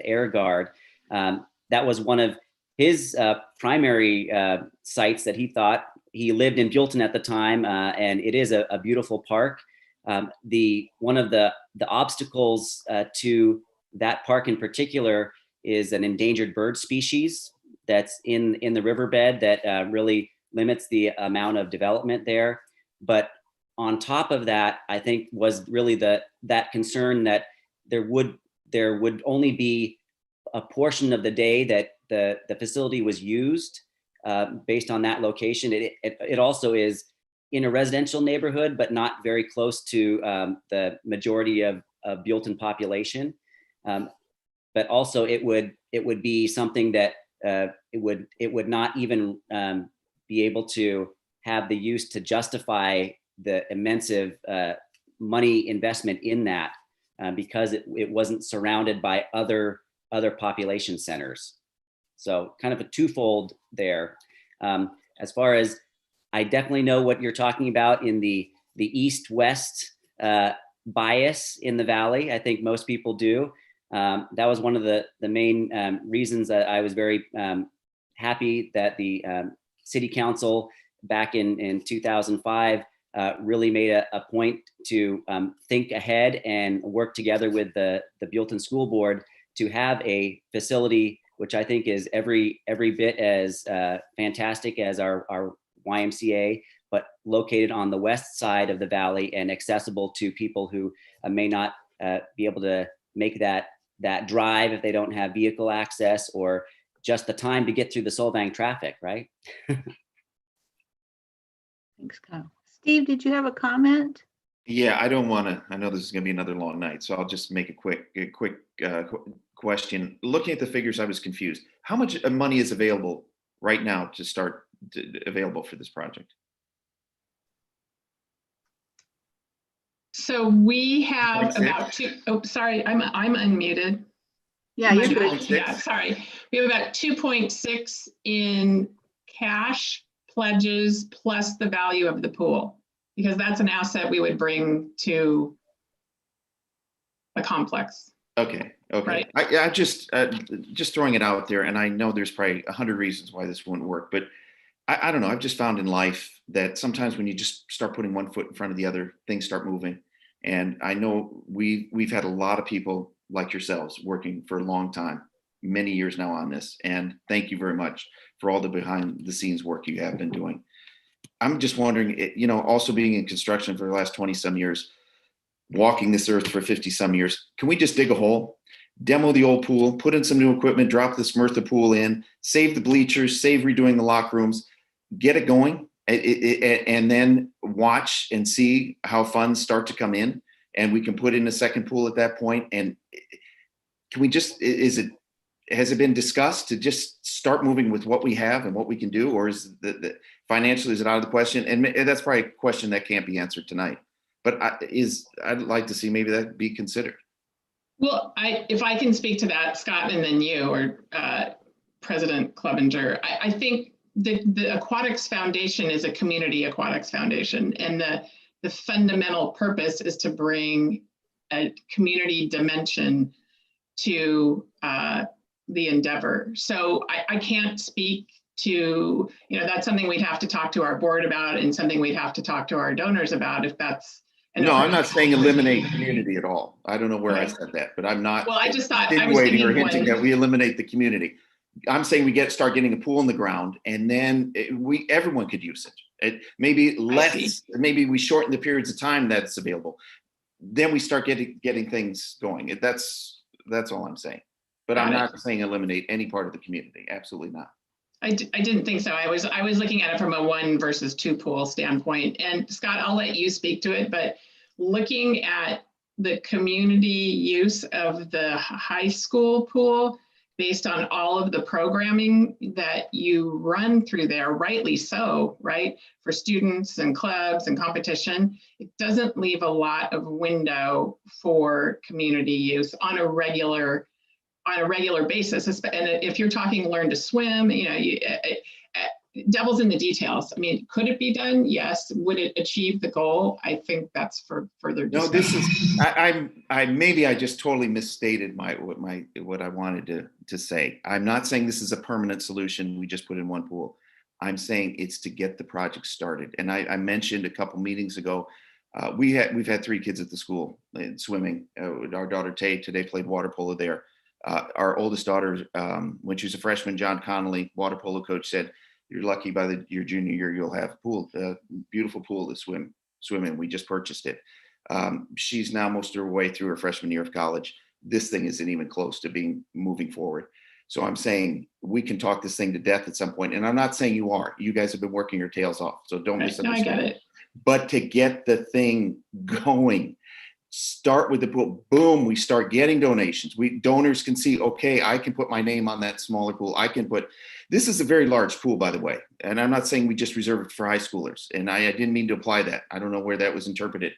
Air Guard. That was one of his primary sites that he thought. He lived in Buellton at the time, and it is a beautiful park. One of the obstacles to that park in particular is an endangered bird species that's in the riverbed that really limits the amount of development there. But on top of that, I think was really that concern that there would only be a portion of the day that the facility was used based on that location. It also is in a residential neighborhood, but not very close to the majority of Buellton population. But also it would be something that it would not even be able to have the use to justify the immense money investment in that because it wasn't surrounded by other population centers. So kind of a twofold there. As far as, I definitely know what you're talking about in the east-west bias in the Valley. I think most people do. That was one of the main reasons that I was very happy that the City Council back in 2005 really made a point to think ahead and work together with the Buellton School Board to have a facility which I think is every bit as fantastic as our YMCA, but located on the west side of the Valley and accessible to people who may not be able to make that drive if they don't have vehicle access or just the time to get through the Solvang traffic, right? Thanks, Kyle. Steve, did you have a comment? Yeah, I don't want to, I know this is going to be another long night, so I'll just make a quick question. Looking at the figures, I was confused. How much money is available right now to start available for this project? So we have about two, oh, sorry, I'm unmuted. Yeah, you're good. 2.6? Yeah, sorry. We have about 2.6 in cash pledges plus the value of the pool, because that's an asset we would bring to a complex. Okay, okay. Right. I just throwing it out there, and I know there's probably 100 reasons why this wouldn't work, but I don't know. I've just found in life that sometimes when you just start putting one foot in front of the other, things start moving. And I know we've had a lot of people like yourselves working for a long time, many years now on this. And thank you very much for all the behind the scenes work you have been doing. I'm just wondering, you know, also being in construction for the last 20 some years, walking this earth for 50 some years, can we just dig a hole, demo the old pool, put in some new equipment, drop the Smurtha pool in, save the bleachers, save redoing the locker rooms, get it going, and then watch and see how funds start to come in, and we can put in a second pool at that point. And can we just, has it been discussed to just start moving with what we have and what we can do, or is the financially, is it out of the question? And that's probably a question that can't be answered tonight, but I'd like to see maybe that be considered. Well, if I can speak to that, Scott, and then you, or President Clevenger, I think the Aquatics Foundation is a community aquatics foundation, and the fundamental purpose is to bring a community dimension to the endeavor. So I can't speak to, you know, that's something we'd have to talk to our board about, and something we'd have to talk to our donors about if that's. No, I'm not saying eliminate community at all. I don't know where I said that, but I'm not. Well, I just thought insinuating or hinting that we eliminate the community. I'm saying we start getting a pool in the ground, and then everyone could use it. Maybe less. Maybe we shorten the periods of time that's available. Then we start getting things going. That's all I'm saying. But I'm not saying eliminate any part of the community. Absolutely not. I didn't think so. I was looking at it from a 1 versus 2 pool standpoint. And Scott, I'll let you speak to it, but looking at the community use of the high school pool based on all of the programming that you run through there, rightly so, right? For students and clubs and competition, it doesn't leave a lot of window for community use on a regular basis. And if you're talking learn to swim, you know, devil's in the details. I mean, could it be done? Yes. Would it achieve the goal? I think that's for further discussion. No, this is, maybe I just totally misstated what I wanted to say. I'm not saying this is a permanent solution. We just put in one pool. I'm saying it's to get the project started. And I mentioned a couple meetings ago, we've had 3 kids at the school in swimming. Our daughter Tay today played water polo there. Our oldest daughter, when she was a freshman, John Connolly, water polo coach, said, "You're lucky by your junior year, you'll have a pool, beautiful pool to swim in. We just purchased it." She's now most of her way through her freshman year of college. This thing isn't even close to moving forward. So I'm saying we can talk this thing to death at some point. And I'm not saying you are. You guys have been working your tails off. So don't misunderstand. No, I get it. But to get the thing going, start with the pool. Boom, we start getting donations. Donors can see, okay, I can put my name on that smaller pool. This is a very large pool, by the way. And I'm not saying we just reserve it for high schoolers. And I didn't mean to apply that. I don't know where that was interpreted.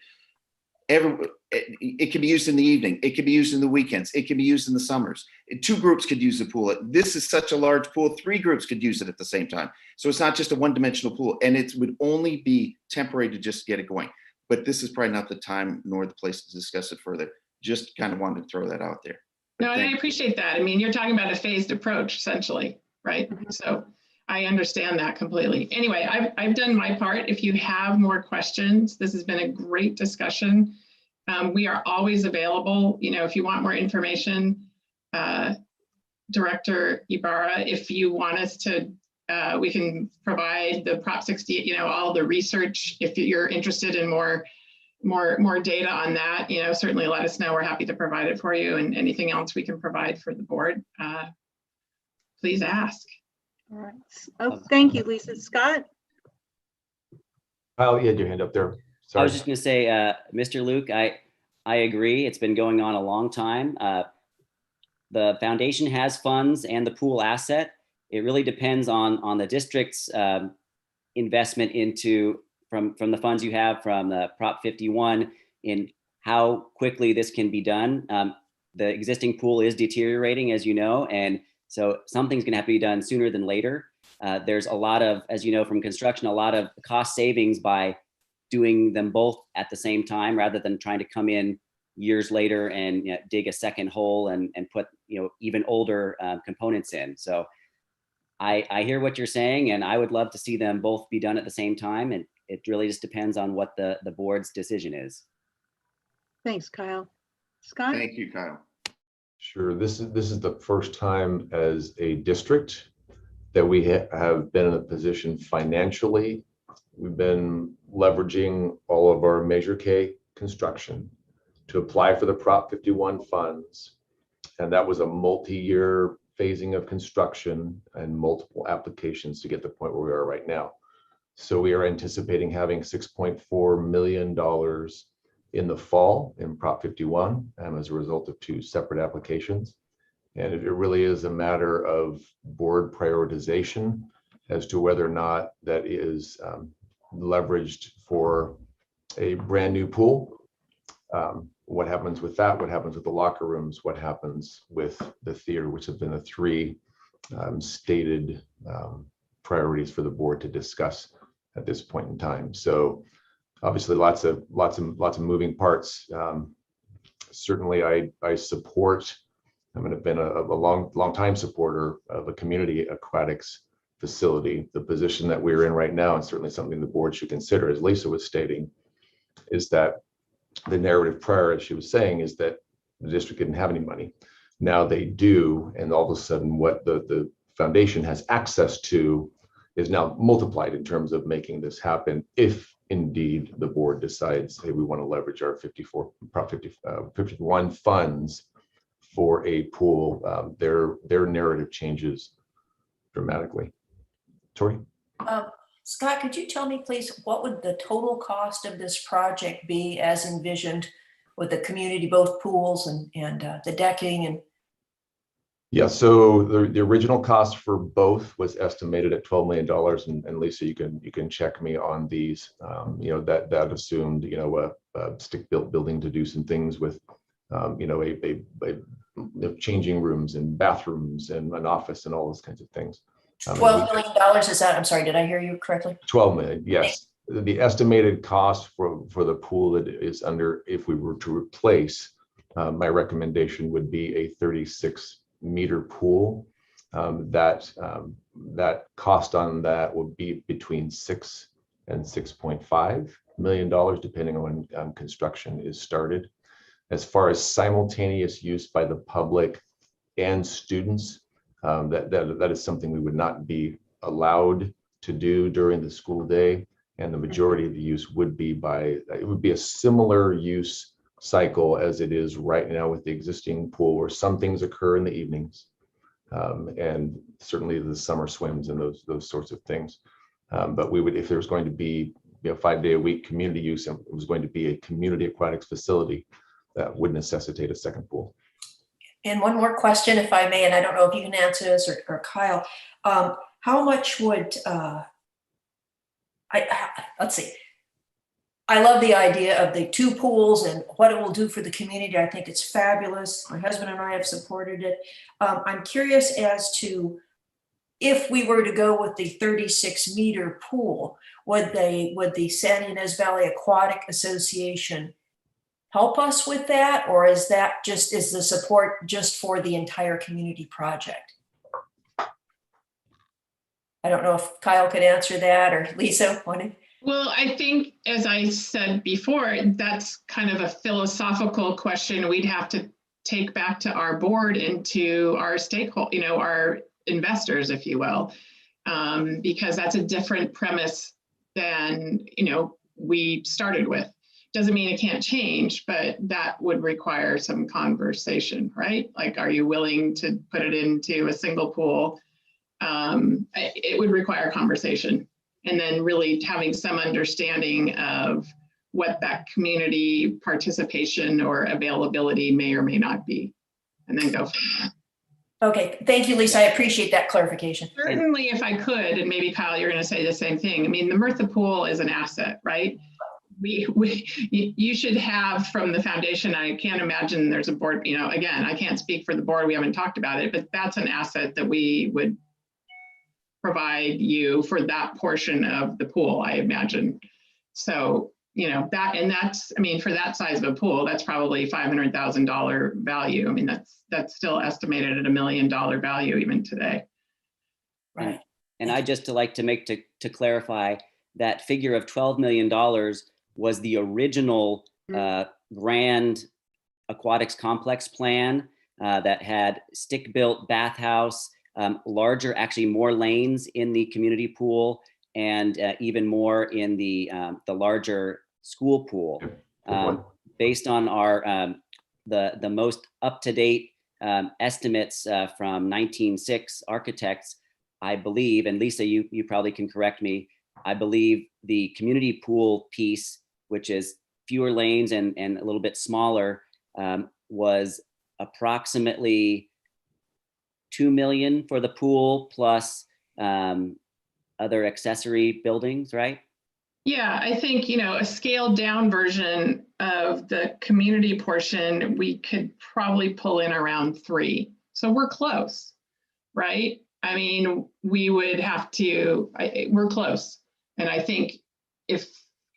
It can be used in the evening. It can be used in the weekends. It can be used in the summers. 2 groups could use the pool. This is such a large pool. 3 groups could use it at the same time. So it's not just a one-dimensional pool, and it would only be temporary to just get it going. But this is probably not the time nor the place to discuss it further. Just kind of wanted to throw that out there. No, and I appreciate that. I mean, you're talking about a phased approach, essentially, right? So I understand that completely. Anyway, I've done my part. If you have more questions, this has been a great discussion. We are always available. You know, if you want more information, Director Ibarra, if you want us to, we can provide the Prop 68, you know, all the research. If you're interested in more data on that, you know, certainly let us know. We're happy to provide it for you, and anything else we can provide for the board, please ask. All right. Oh, thank you, Lisa. Scott? Kyle, you had your hand up there. Sorry. I was just going to say, Mr. Luke, I agree. It's been going on a long time. The foundation has funds and the pool asset. It really depends on the district's investment from the funds you have from the Prop 51 in how quickly this can be done. the existing pool is deteriorating, as you know, and so something's going to have to be done sooner than later. There's a lot of, as you know, from construction, a lot of cost savings by doing them both at the same time, rather than trying to come in years later and dig a second hole and put even older components in. So I hear what you're saying, and I would love to see them both be done at the same time. And it really just depends on what the board's decision is. Thanks, Kyle. Scott? Thank you, Kyle. Sure. This is the first time as a district that we have been in a position financially. We've been leveraging all of our Measure K construction to apply for the Prop 51 funds. And that was a multi-year phasing of construction and multiple applications to get to the point where we are right now. So we are anticipating having $6.4 million in the fall in Prop 51 as a result of 2 separate applications. And it really is a matter of board prioritization as to whether or not that is leveraged for a brand new pool. What happens with that? What happens with the locker rooms? What happens with the theater, which have been the 3 stated priorities for the board to discuss at this point in time. So obviously lots of moving parts. Certainly I support, I've been a long time supporter of a community aquatics facility. The position that we're in right now, and certainly something the board should consider, as Lisa was stating, is that the narrative prior, as she was saying, is that the district didn't have any money. Now they do, and all of a sudden what the foundation has access to is now multiplied in terms of making this happen, if indeed the board decides, hey, we want to leverage our Prop 51 funds for a pool. Their narrative changes dramatically. Tori? Scott, could you tell me, please, what would the total cost of this project be as envisioned with the community, both pools and the decking? And Yeah, so the original cost for both was estimated at $12 million. And Lisa, you can check me on these. That assumed a stick-built building to do some things with changing rooms and bathrooms and an office and all those kinds of things. $12 million is that? I'm sorry, did I hear you correctly? 12 million, yes. The estimated cost for the pool that is under, if we were to replace, my recommendation would be a 36-meter pool. That cost on that would be between $6 and $6.5 million, depending on when construction is started. As far as simultaneous use by the public and students, that is something we would not be allowed to do during the school day, and the majority of the use would be a similar use cycle as it is right now with the existing pool, where some things occur in the evenings, and certainly the summer swims and those sorts of things. But we would, if there's going to be 5-day-a-week community use, and it was going to be a community aquatics facility, that would necessitate a second pool. And one more question, if I may, and I don't know if you can answer this or Kyle. How much would, let's see. I love the idea of the 2 pools and what it will do for the community. I think it's fabulous. My husband and I have supported it. I'm curious as to if we were to go with the 36-meter pool, would the San Ynez Valley Aquatic Association help us with that, or is the support just for the entire community project? I don't know if Kyle could answer that, or Lisa wanted. Well, I think, as I said before, that's kind of a philosophical question we'd have to take back to our board and to our stakeholders, our investors, if you will, because that's a different premise than, we started with. Doesn't mean it can't change, but that would require some conversation, right? Like, are you willing to put it into a single pool? It would require conversation, and then really having some understanding of what that community participation or availability may or may not be, and then go from there. Okay, thank you, Lisa. I appreciate that clarification. Certainly, if I could, and maybe Kyle, you're going to say the same thing. I mean, the Mirtha pool is an asset, right? you should have from the foundation. I can't imagine there's a board, again, I can't speak for the board. We haven't talked about it, but that's an asset that we would provide you for that portion of the pool, I imagine. So, that's, for that size of a pool, that's probably $500,000 value. That's still estimated at $1 million value even today. Right. And I just like to clarify that figure of $12 million was the original grand aquatics complex plan that had stick-built bathhouse, larger, actually more lanes in the community pool, and even more in the larger school pool. Based on our the most up-to-date estimates from 1906 architects, I believe, and Lisa, you probably can correct me, I believe the community pool piece, which is fewer lanes and a little bit smaller, was approximately $2 million for the pool plus other accessory buildings, right? Yeah, I think, a scaled down version of the community portion, we could probably pull in around 3. So we're close, right? We would have to, we're close. And I think if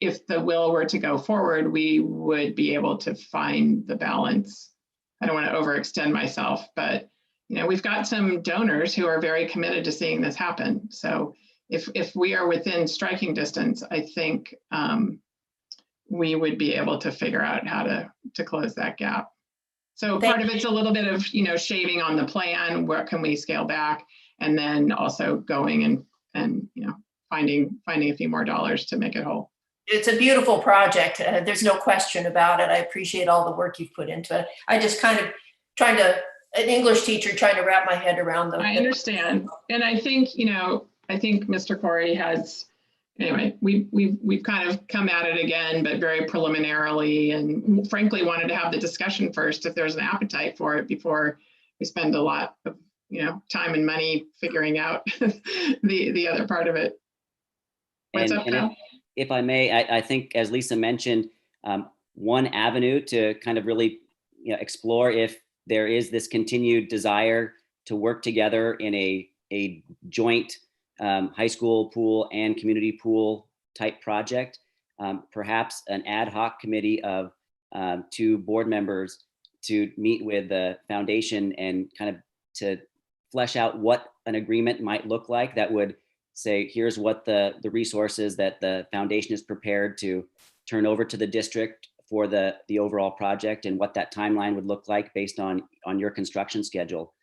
the will were to go forward, we would be able to find the balance. I don't want to overextend myself, but we've got some donors who are very committed to seeing this happen. So if we are within striking distance, I think we would be able to figure out how to close that gap. So part of it's a little bit of, shaving on the plan, where can we scale back, and then also going and finding a few more dollars to make it whole. It's a beautiful project. There's no question about it. I appreciate all the work you've put into it. I just kind of an English teacher trying to wrap my head around I understand. And I think, Mr. Corey has, anyway, we've kind of come at it again, but very preliminarily, and frankly wanted to have the discussion first if there's an appetite for it before we spend a lot of time and money figuring out the other part of it. What's up, Phil? If I may, I think, as Lisa mentioned, one avenue to kind of really explore if there is this continued desire to work together in a joint high school pool and community pool type project, perhaps an ad hoc committee of 2 board members to meet with the foundation and kind of to flesh out what an agreement might look like that would say, here's what the resources that the foundation is prepared to turn over to the district for the overall project, and what that timeline would look like based on your construction schedule.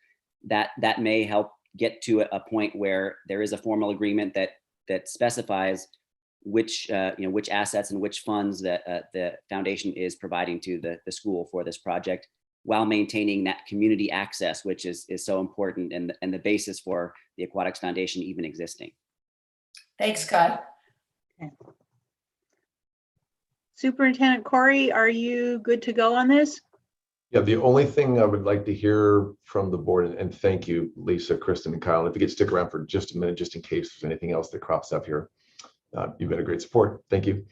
That may help get to a point where there is a formal agreement that specifies which assets and which funds that the foundation is providing to the school for this project, while maintaining that community access, which is so important and the basis for the Aquatics Foundation even existing. Thanks, Scott. Okay. Superintendent Corey, are you good to go on this? Yeah, the only thing I would like to hear from the board, and thank you, Lisa, Kristen, and Kyle, if you could stick around for just a minute, just in case there's anything else that crops up here. You've been a great support. Thank you.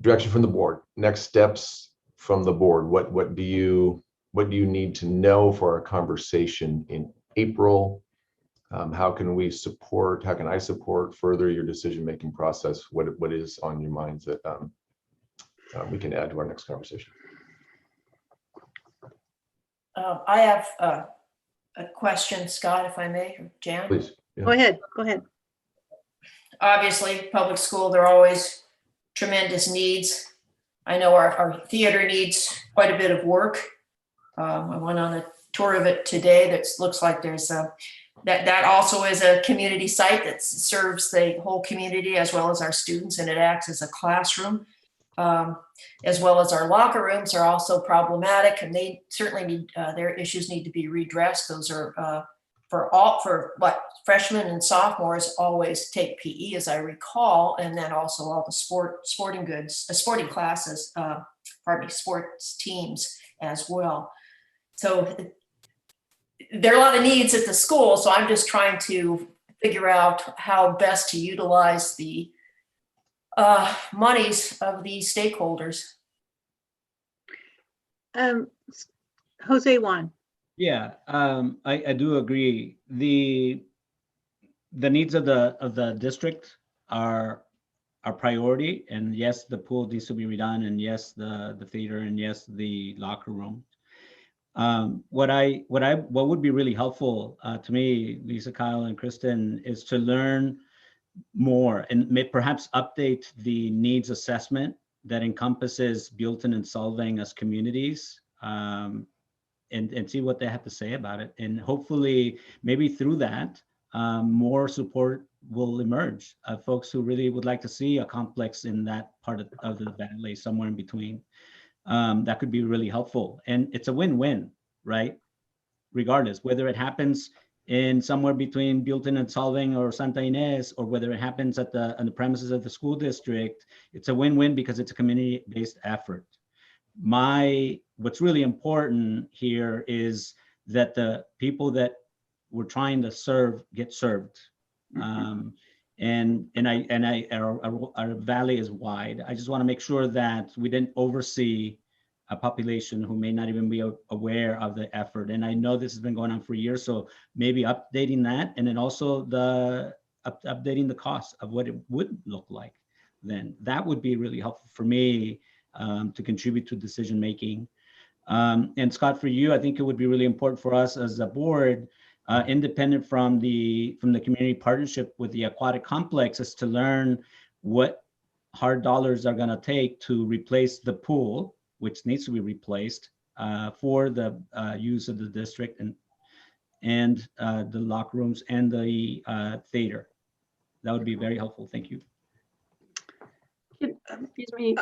Direction from the board. Next steps from the board. What do you need to know for our conversation in April? How can I support further your decision-making process? What is on your minds that we can add to our next conversation? I have a question, Scott, if I may, or Jan. Please. Yeah. Go ahead. Obviously, public school, there are always tremendous needs. I know our theater needs quite a bit of work. I went on a tour of it today. That looks like there's that also is a community site that serves the whole community as well as our students, and it acts as a classroom. As well as our locker rooms are also problematic, and they certainly need their issues need to be redressed. Those are for what freshmen and sophomores always take PE, as I recall, and then also all the sporting classes, sports teams as well. So there are a lot of needs at the school. So I'm just trying to figure out how best to utilize the monies of the stakeholders. Jose Juan. Yeah, I do agree. The needs of the district are our priority, and yes, the pool needs to be redone, and yes, the theater, and yes, the locker room. What would be really helpful to me, Lisa, Kyle, and Kristen, is to learn more and perhaps update the needs assessment that encompasses Buellton and Solvang as communities, and see what they have to say about it. And hopefully, maybe through that, more support will emerge of folks who really would like to see a complex in that part of the valley, somewhere in between. That could be really helpful. And it's a win-win, right? Regardless, whether it happens in somewhere between Buellton and Solvang or Santa Ynez, or whether it happens on the premises of the school district, it's a win-win because it's a community-based effort. What's really important here is that the people that we're trying to serve get served. Our valley is wide. I just want to make sure that we didn't oversee a population who may not even be aware of the effort. And I know this has been going on for years, so maybe updating that, and then also updating the cost of what it would look like. Then that would be really helpful for me to contribute to decision making. And Scott, for you, I think it would be really important for us as a board, independent from the community partnership with the aquatic complex, is to learn what hard dollars are going to take to replace the pool, which needs to be replaced for the use of the district, and the locker rooms and the theater. That would be very helpful. Thank you. Excuse me.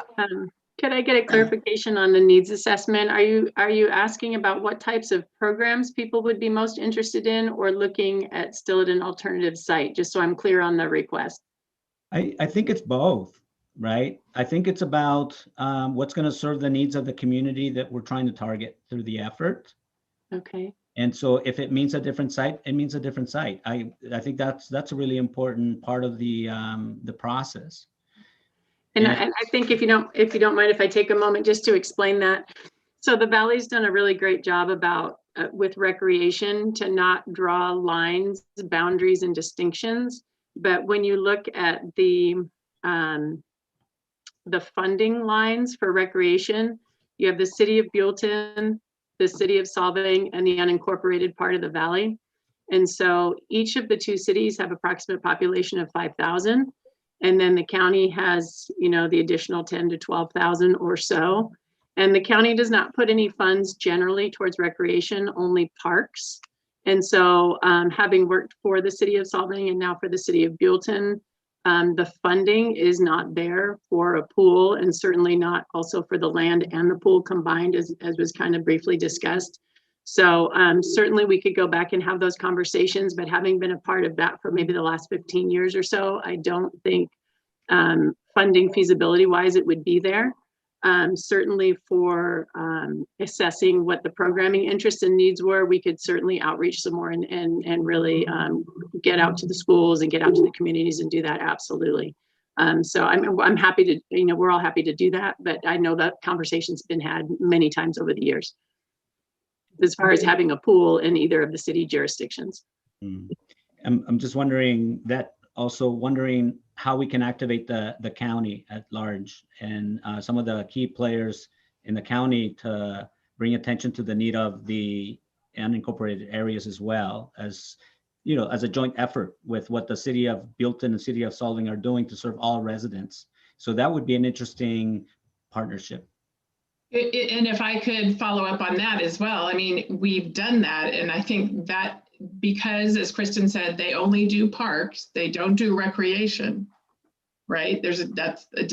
Could I get a clarification on the needs assessment? Are you asking about what types of programs people would be most interested in, or looking at still at an alternative site? Just so I'm clear on the request. I think it's both, right? I think it's about what's going to serve the needs of the community that we're trying to target through the effort. Okay. And so if it means a different site, it means a different site. I think that's a really important part of the process. And I think if you don't mind, if I take a moment just to explain that. So the Valley's done a really great job about with recreation to not draw lines, boundaries, and distinctions. But when you look at the funding lines for recreation, you have the city of Buellton, the city of Solvang, and the unincorporated part of the Valley. And so each of the two cities have approximate population of 5,000. And then the county has, the additional 10 to 12,000 or so. And the county does not put any funds generally towards recreation, only parks. And so having worked for the city of Solvang and now for the city of Buellton, the funding is not there for a pool, and certainly not also for the land and the pool combined, as was kind of briefly discussed. So certainly we could go back and have those conversations, but having been a part of that for maybe the last 15 years or so, I don't think funding feasibility wise it would be there. Certainly for assessing what the programming interests and needs were, we could certainly outreach some more and really get out to the schools and get out to the communities and do that, absolutely. So I'm happy to, we're all happy to do that, but I know that conversation's been had many times over the years as far as having a pool in either of the city jurisdictions. I'm just wondering how we can activate the county at large and some of the key players in the county to bring attention to the need of the unincorporated areas, as well as, as a joint effort with what the city of Buellton and city of Solvang are doing to serve all residents. So that would be an interesting partnership. And if I could follow up on that as well, I mean, we've done that. And I think that because, as Kristen said, they only do parks, they don't do recreation, right? That's a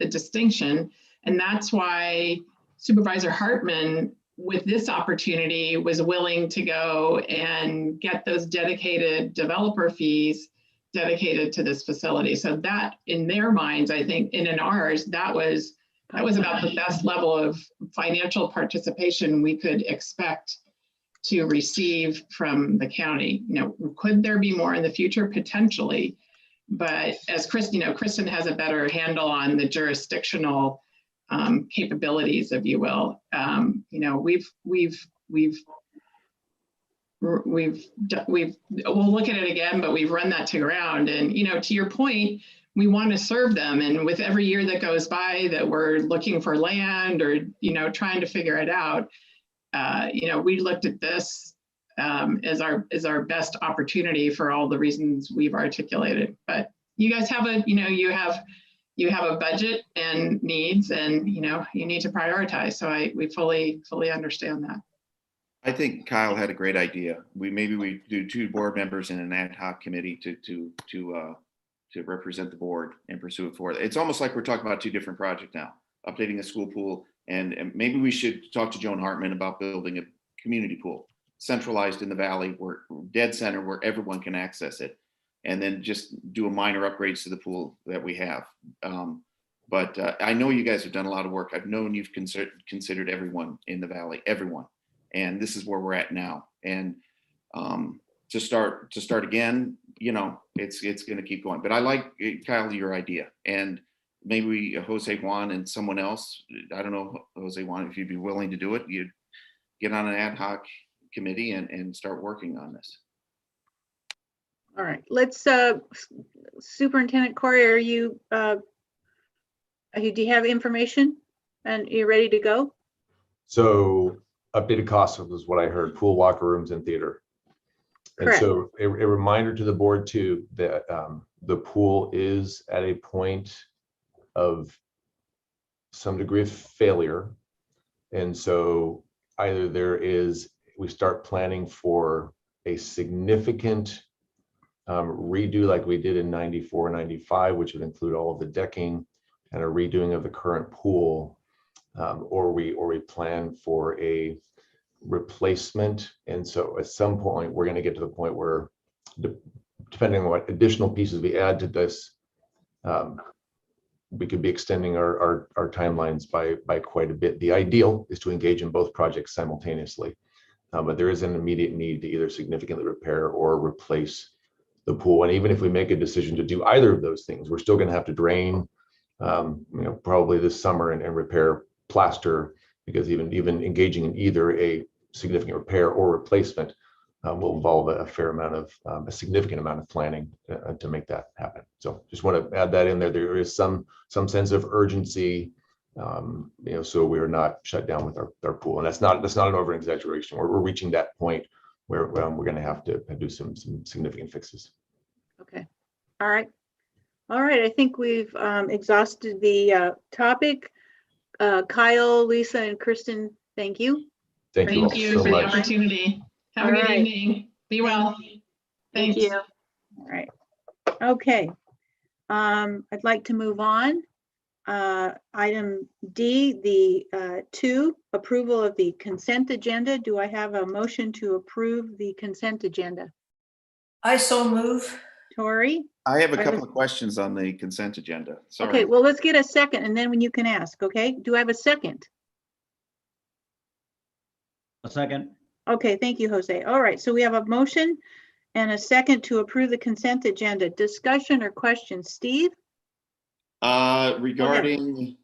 distinction. And that's why Supervisor Hartman, with this opportunity, was willing to go and get those dedicated developer fees dedicated to this facility. So that, in their minds, I think, and in ours, that was about the best level of financial participation we could expect to receive from the county. Could there be more in the future? Potentially, But as Kristen has a better handle on the jurisdictional capabilities, if you will. We'll look at it again, but we've run that to ground. And, to your point, we want to serve them. And with every year that goes by that we're looking for land or, trying to figure it out, we looked at this as our best opportunity for all the reasons we've articulated. But you guys have you have a budget and needs, and you need to prioritize. So we fully understand that. I think Kyle had a great idea. Maybe we do 2 board members in an ad hoc committee to represent the board and pursue it forward. It's almost like we're talking about 2 different projects now, updating the school pool, and maybe we should talk to Joan Hartman about building a community pool, centralized in the valley, where dead center, where everyone can access it, and then just do a minor upgrades to the pool that we have. But I know you guys have done a lot of work. I've known you've considered everyone in the valley, everyone. And this is where we're at now. And to start again, it's going to keep going. But I like, Kyle, your idea. And maybe Jose Juan and someone else, I don't know, Jose Juan, if you'd be willing to do it, you'd get on an ad hoc committee and start working on this. All right, let's, Superintendent Corey, do you have information and you're ready to go? So updated costs was what I heard, pool, locker rooms, and theater. Correct. And so a reminder to the board too, that the pool is at a point of some degree of failure. And so either we start planning for a significant redo like we did in 94, 95, which would include all of the decking and a redoing of the current pool, or we plan for a replacement. And so at some point, we're going to get to the point where, depending on what additional pieces we add to this, we could be extending our timelines by quite a bit. The ideal is to engage in both projects simultaneously, but there is an immediate need to either significantly repair or replace the pool. And even if we make a decision to do either of those things, we're still going to have to drain, probably this summer and repair, plaster, because even engaging in either a significant repair or replacement will involve a significant amount of planning to make that happen. So just want to add that in there. There is some sense of urgency, so we are not shut down with our pool. And that's not an over exaggeration. We're reaching that point where we're going to have to do some significant fixes. Okay. All right. I think we've exhausted the topic. Kyle, Lisa, and Kristen, thank you. Thank you all Thank you so for the much. opportunity. Have a good evening. Be well. Thank Thanks. you. All right. Okay. I'd like to move on. Item D, the 2, approval of the consent agenda. Do I have a motion to approve the consent agenda? I so move. Tori? I have a couple of questions on the consent agenda. Sorry. Okay, well, let's get a second and then when you can ask, okay? Do I have a second? A second. Okay, thank you, Jose. All right, so we have a motion and a second to approve the consent agenda. Discussion or questions? Steve? Regarding,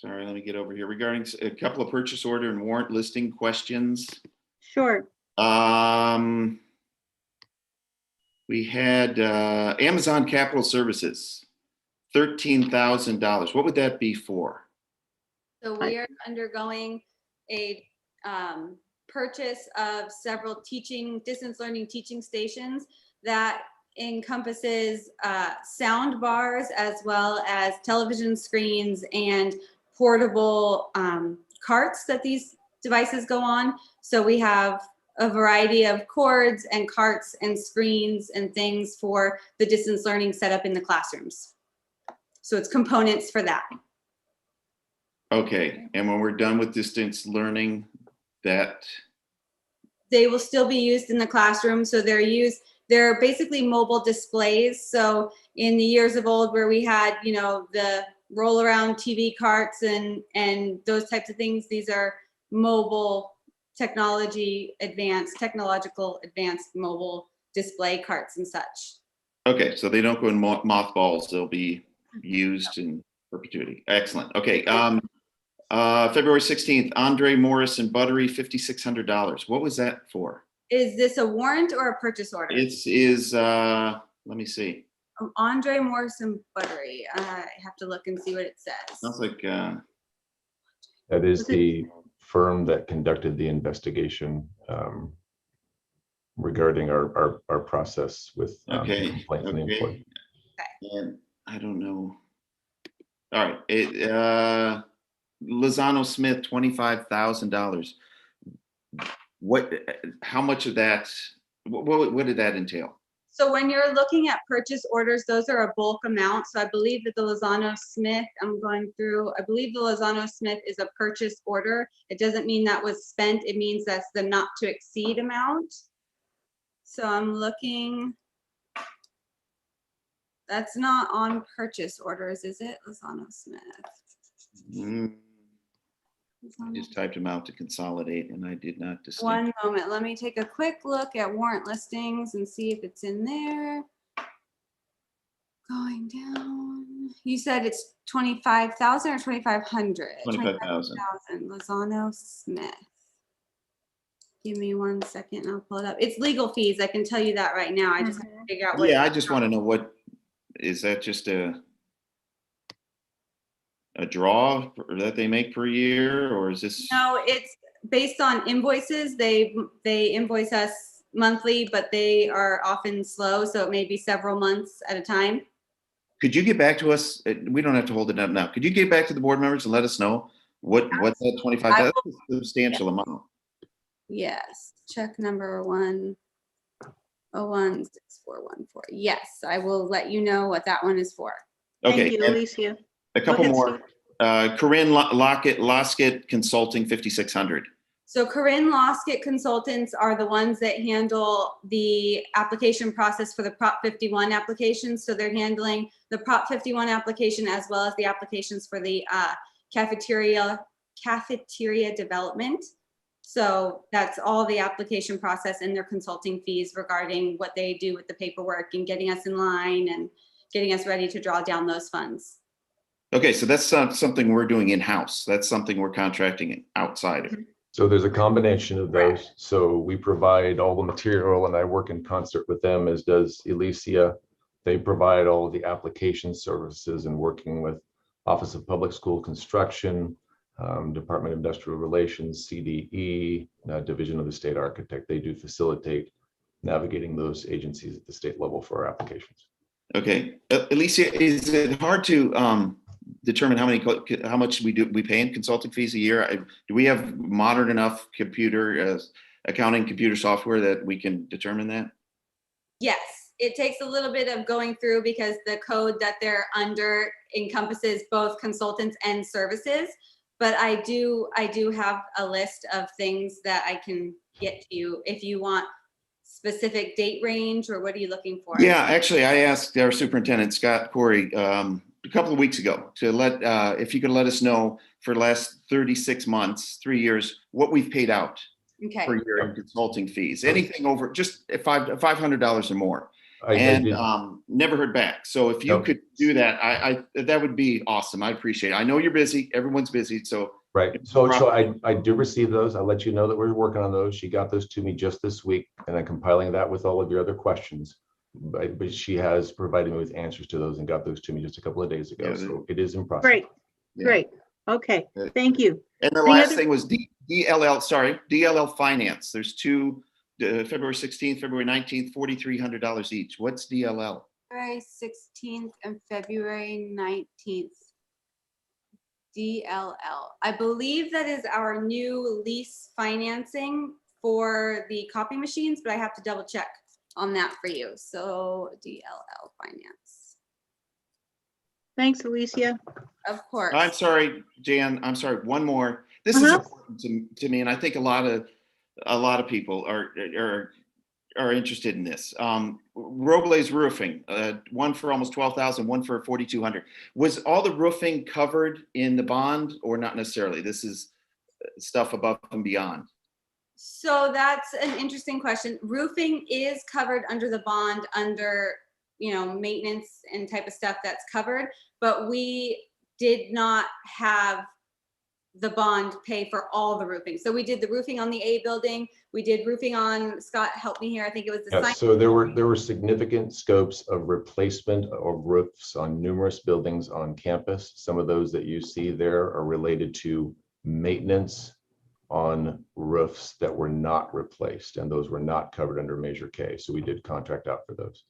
sorry, let me get over here. Regarding a couple of purchase order and warrant listing questions. Sure. We had Amazon Capital Services, $13,000. What would that be for? So we are undergoing a purchase of several distance learning teaching stations that encompasses sound bars as well as television screens and portable carts that these devices go on. So we have a variety of cords and carts and screens and things for the distance learning set up in the classrooms. So it's components for that. Okay, and when we're done with distance learning, they will still be used in the classroom. So they're basically mobile displays. So in the years of old where we had, the roll around TV carts and those types of things, these are mobile technological advanced mobile display carts and such. Okay, so they don't go in mothballs, they'll be used in perpetuity. Excellent. Okay, February 16th, Andre Morris and Buttery, $5,600. What was that for? Is this a warrant or a purchase order? Let me see. Andre Morrison Buttery. I have to look and see what it says. Sounds like, That is the firm that conducted the investigation regarding our process with okay, complaint from the employee. and I don't know. All right, Lozano Smith, $25,000. How much of that, what did that entail? So when you're looking at purchase orders, those are a bulk amount. So I believe that the Lozano Smith, I believe the Lozano Smith is a purchase order. It doesn't mean that was spent. It means that's the not to exceed amount. So I'm looking, that's not on purchase orders, is it? Lozano Smith. I just typed them out to consolidate and I did not distinguish. One moment, let me take a quick look at warrant listings and see if it's in there. Going down, you said it's 25,000 or 2,500? 25,000. Lozano Smith. Give me 1 second, I'll pull it up. It's legal fees, I can tell you that right now. I just have to figure out what. Yeah, I just want to know is that just a draw that they make per year, or is this? No, it's based on invoices. They invoice us monthly, but they are often slow, so it may be several months at a time. Could you get back to us? We don't have to hold it up now. Could you get back to the board members and let us know what that 25, that's a substantial amount. Yes, check number 1016414. Yes, I will let you know what that one is for. Okay. Thank you, Alicia. A couple ahead, more. Corinne Loskett Consulting, 5,600. So Corinne Loskett Consultants are the ones that handle the application process for the Prop 51 applications. So they're handling the Prop 51 application as well as the applications for the cafeteria development. So that's all the application process and their consulting fees regarding what they do with the paperwork and getting us in line and getting us ready to draw down those funds. Okay, so that's something we're doing in-house. That's something we're contracting outside of. So there's a combination of those. So we provide all the material and I work in concert with them, as does Alicia. They provide all of the application services and working with Office of Public School Construction, Department of Industrial Relations, CDE, Division of the State Architect. They do facilitate navigating those agencies at the state level for our applications. Okay, Alicia, is it hard to determine how much we pay in consulting fees a year? Do we have modern enough accounting computer software that we can determine that? Yes, it takes a little bit of going through because the code that they're under encompasses both consultants and services. But I do have a list of things that I can get to you if you want specific date range, or what are you looking for? Yeah, actually, I asked our superintendent, Scott Corey, a couple of weeks ago to if you could let us know for the last 36 months, 3 years, what we've paid out per year in consulting fees. Anything over just $500 or more. Never heard back. So if you could do that, that would be awesome. I appreciate it. I know you're busy. Everyone's busy. So right. So I do receive those. I'll let you know that we're working on those. She got those to me just this week, and I'm compiling that with all of your other questions. But she has provided me with answers to those and got those to me just a couple of days ago. So it is in process. Great. Great. Okay. Thank you. And the last thing was DLL Finance. There's two. February 16th, February 19th, $4,300 each. What's DLL? February 16th and February 19th. DLL. I believe that is our new lease financing for the copy machines, but I have to double check on that for you. So DLL Finance. Thanks, Alicia. Of course. I'm sorry, Jan. I'm sorry. One more. This is important to me, and I think a lot of people are interested in this. Robles Roofing, one for almost $12,000, one for $4,200. Was all the roofing covered in the bond, or not necessarily? This is stuff above and beyond. So that's an interesting question. Roofing is covered under the bond under maintenance and type of stuff that's covered, but we did not have the bond pay for all the roofing. So we did the roofing on the A building. We did roofing on, Scott, help me here. I think it was the Yeah, so there were significant scopes of replacement of roofs on numerous buildings on campus. Some of those that you see there are related to maintenance on roofs that were not replaced, and those were not covered under Measure K. So we did contract out for those.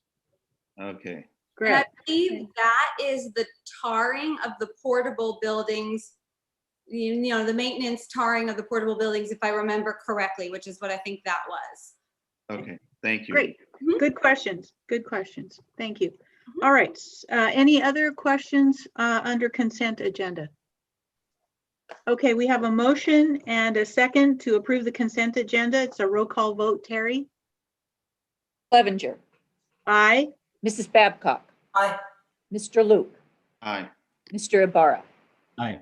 Okay. And I Great. believe that is the tarring of the portable buildings, the maintenance tarring of the portable buildings, if I remember correctly, which is what I think that was. Okay. Thank you. Great. Mhm. Good questions. Good questions. Thank you. All right. Any other questions under consent agenda? Okay, we have a motion and a second to approve the consent agenda. It's a roll call vote. Terry? Clevenger, Aye. Mrs. Babcock, Aye. Mr. Luke, Aye. Mr. Ibarra. Aye.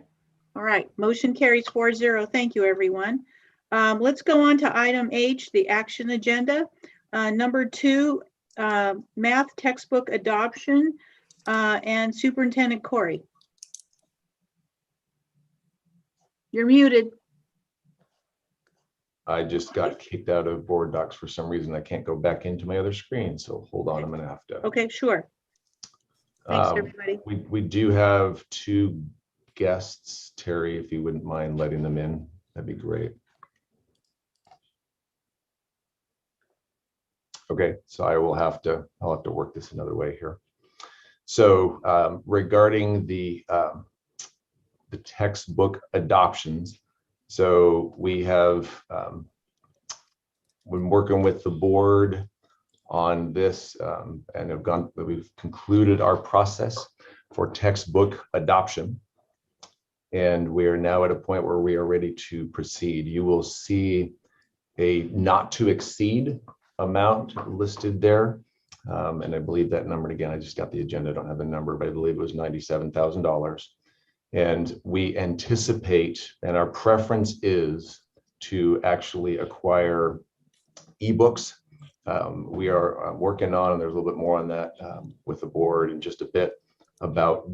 All right, motion carries 4-0. Thank you, everyone. Let's go on to item H, the action agenda. Number 2, math textbook adoption, and Superintendent Corey. You're muted. I just got kicked out of board docs for some reason. I can't go back into my other screen. So hold on, I'm gonna have to. Okay, sure. Thanks, Um, everybody. We do have 2 guests. Terry, if you wouldn't mind letting them in, that'd be great. Okay, so I'll have to work this another way here. So regarding the textbook adoptions, so we have been working with the board on this and we've concluded our process for textbook adoption. And we are now at a point where we are ready to proceed. You will see a not to exceed amount listed there. And I believe that number, again, I just got the agenda, I don't have the number, but I believe it was $97,000. And we anticipate, and our preference is to actually acquire ebooks. We are working on, and there's a little bit more on that with the board in just a bit, about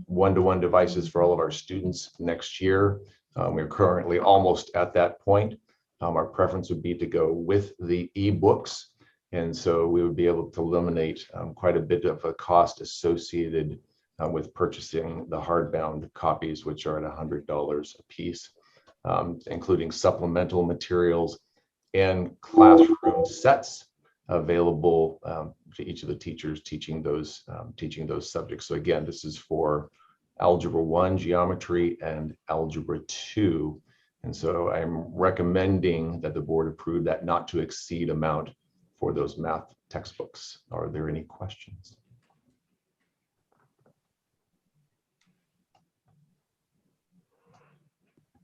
one-to-one devices for all of our students next year. We're currently almost at that point. Our preference would be to go with the ebooks. And so we would be able to eliminate quite a bit of a cost associated with purchasing the hardbound copies, which are at $100 a piece, including supplemental materials and classroom sets available to each of the teachers teaching those subjects. So again, this is for Algebra 1, Geometry, and Algebra 2. And so I'm recommending that the board approve that not to exceed amount for those math textbooks. Are there any questions?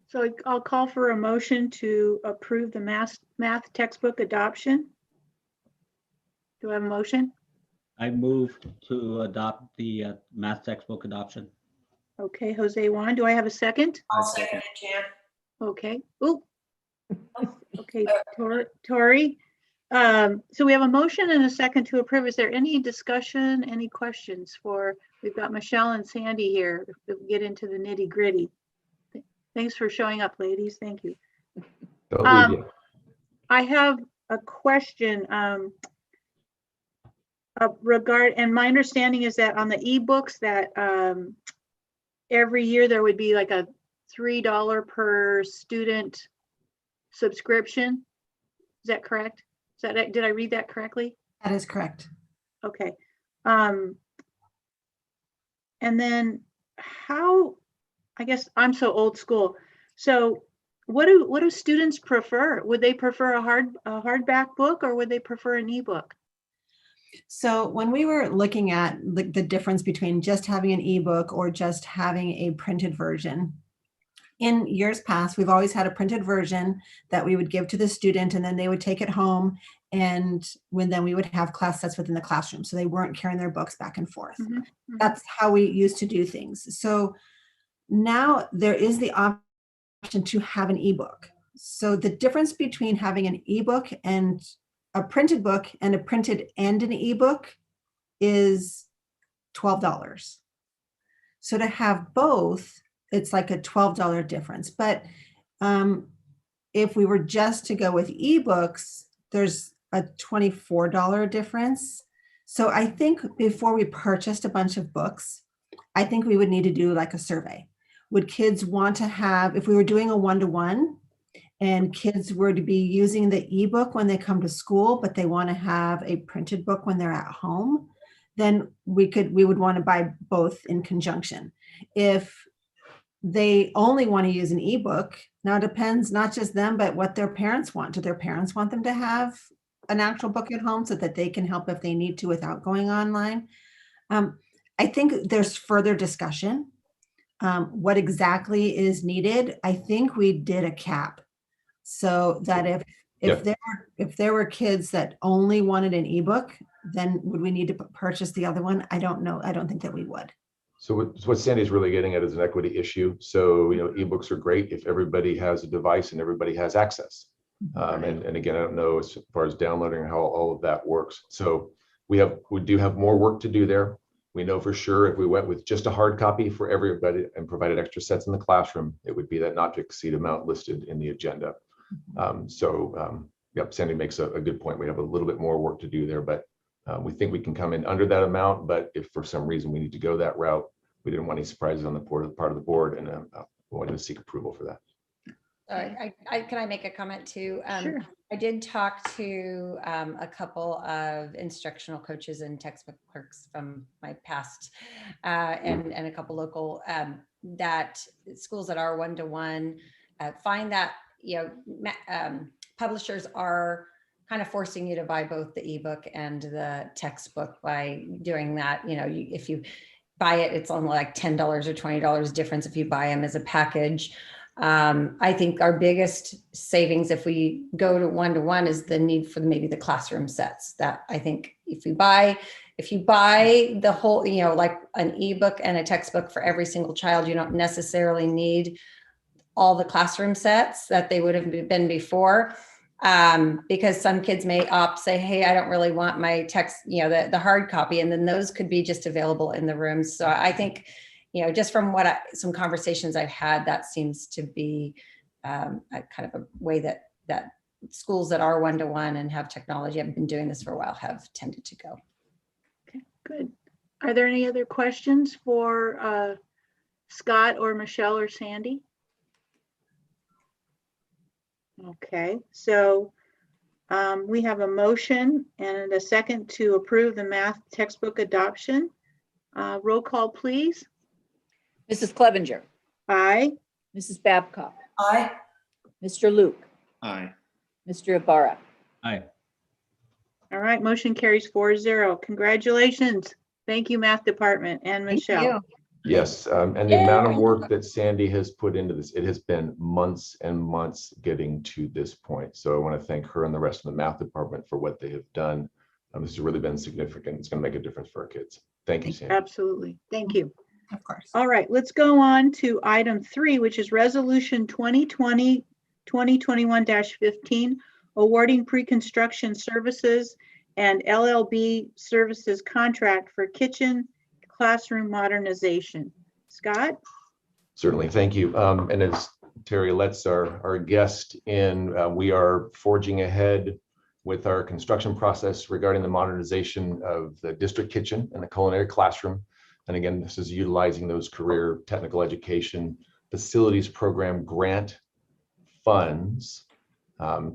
So I'll call for a motion to approve the math textbook adoption. Do I have a motion? I move to adopt the math textbook adoption. Okay, Jose Juan, do I have a second? I'll second it, Jan. Okay. Ooh. Okay, Tori. So we have a motion and a second to approve. Is there any discussion, any questions we've got Michelle and Sandy here. We'll get into the nitty gritty. Thanks for showing up, ladies. Thank you. Don't leave yet. I have a question and my understanding is that on the ebooks that every year there would be like a $3 per student subscription. Is that correct? Did I read that correctly? That is correct. Okay. And then I guess I'm so old school. So what do students prefer? Would they prefer a hardback book or would they prefer an ebook? So when we were looking at the difference between just having an ebook or just having a printed version, in years past, we've always had a printed version that we would give to the student and then they would take it home, and then we would have class sets within the classroom. So they weren't carrying their books back and forth. Mm-hmm, mm-hmm. That's how we used to do things. So now there is the option to have an ebook. So the difference between having an ebook and a printed book and a printed and an ebook is $12. So to have both, it's like a $12 difference. But if we were just to go with ebooks, there's a $24 difference. So I think before we purchased a bunch of books, I think we would need to do like a survey. Would kids want to have, if we were doing a one-to-one and kids were to be using the ebook when they come to school, but they want to have a printed book when they're at home, then we would want to buy both in conjunction. If they only want to use an ebook, now it depends not just them, but what their parents want. Do their parents want them to have an actual book at home so that they can help if they need to without going online? I think there's further discussion. What exactly is needed? I think we did a cap so that if there were kids that only wanted an ebook, then would we need to purchase the other one? I don't know. I don't think that we would. So what Sandy's really getting at is an equity issue. So, ebooks are great if everybody has a device and everybody has access. And again, I don't know as far as downloading how all of that works. So we do have more work to do there. We know for sure if we went with just a hard copy for everybody and provided extra sets in the classroom, it would be that not to exceed amount listed in the agenda. Yep, Sandy makes a good point. We have a little bit more work to do there, but we think we can come in under that amount. But if for some reason we need to go that route, we didn't want any surprises on the part of the board, and we wanted to seek approval for that. Can I make a comment too? Sure. I did talk to a couple of instructional coaches and textbook clerks from my past and a couple local that schools that are one-to-one find that, publishers are kind of forcing you to buy both the ebook and the textbook by doing that. If you buy it, it's only like $10 or $20 difference if you buy them as a package. I think our biggest savings if we go to one-to-one is the need for maybe the classroom sets. That I think if you buy the whole, like an ebook and a textbook for every single child, you don't necessarily need all the classroom sets that they would have been before. Because some kids may say, hey, I don't really want my text, the hard copy, and then those could be just available in the rooms. So I think, just from some conversations I've had, that seems to be a kind of a way that schools that are one-to-one and have technology, have been doing this for a while, have tended to go. Okay, good. Are there any other questions for Scott or Michelle or Sandy? Okay, so we have a motion and a second to approve the math textbook adoption. Roll call, please. Mrs. Clevenger. Aye. Mrs. Babcock. Aye. Mr. Luke. Aye. Mr. Ibarra. Aye. All right, motion carries 4-0. Congratulations. Thank you, math department and Michelle. Yes, and the amount of work that Sandy has put into this, it has been months and months getting to this point. So I want to thank her and the rest of the math department for what they have done. This has really been significant. It's going to make a difference for our kids. Thank you, Sandy. Absolutely. Thank you. Of course. All right, let's go on to item 3, which is resolution 2020-2021-15, awarding pre-construction services and LLB services contract for kitchen classroom modernization. Scott? Certainly, thank you. And as Terry lets our guest in, we are forging ahead with our construction process regarding the modernization of the district kitchen and the culinary classroom. And again, this is utilizing those career technical education facilities program grant funds.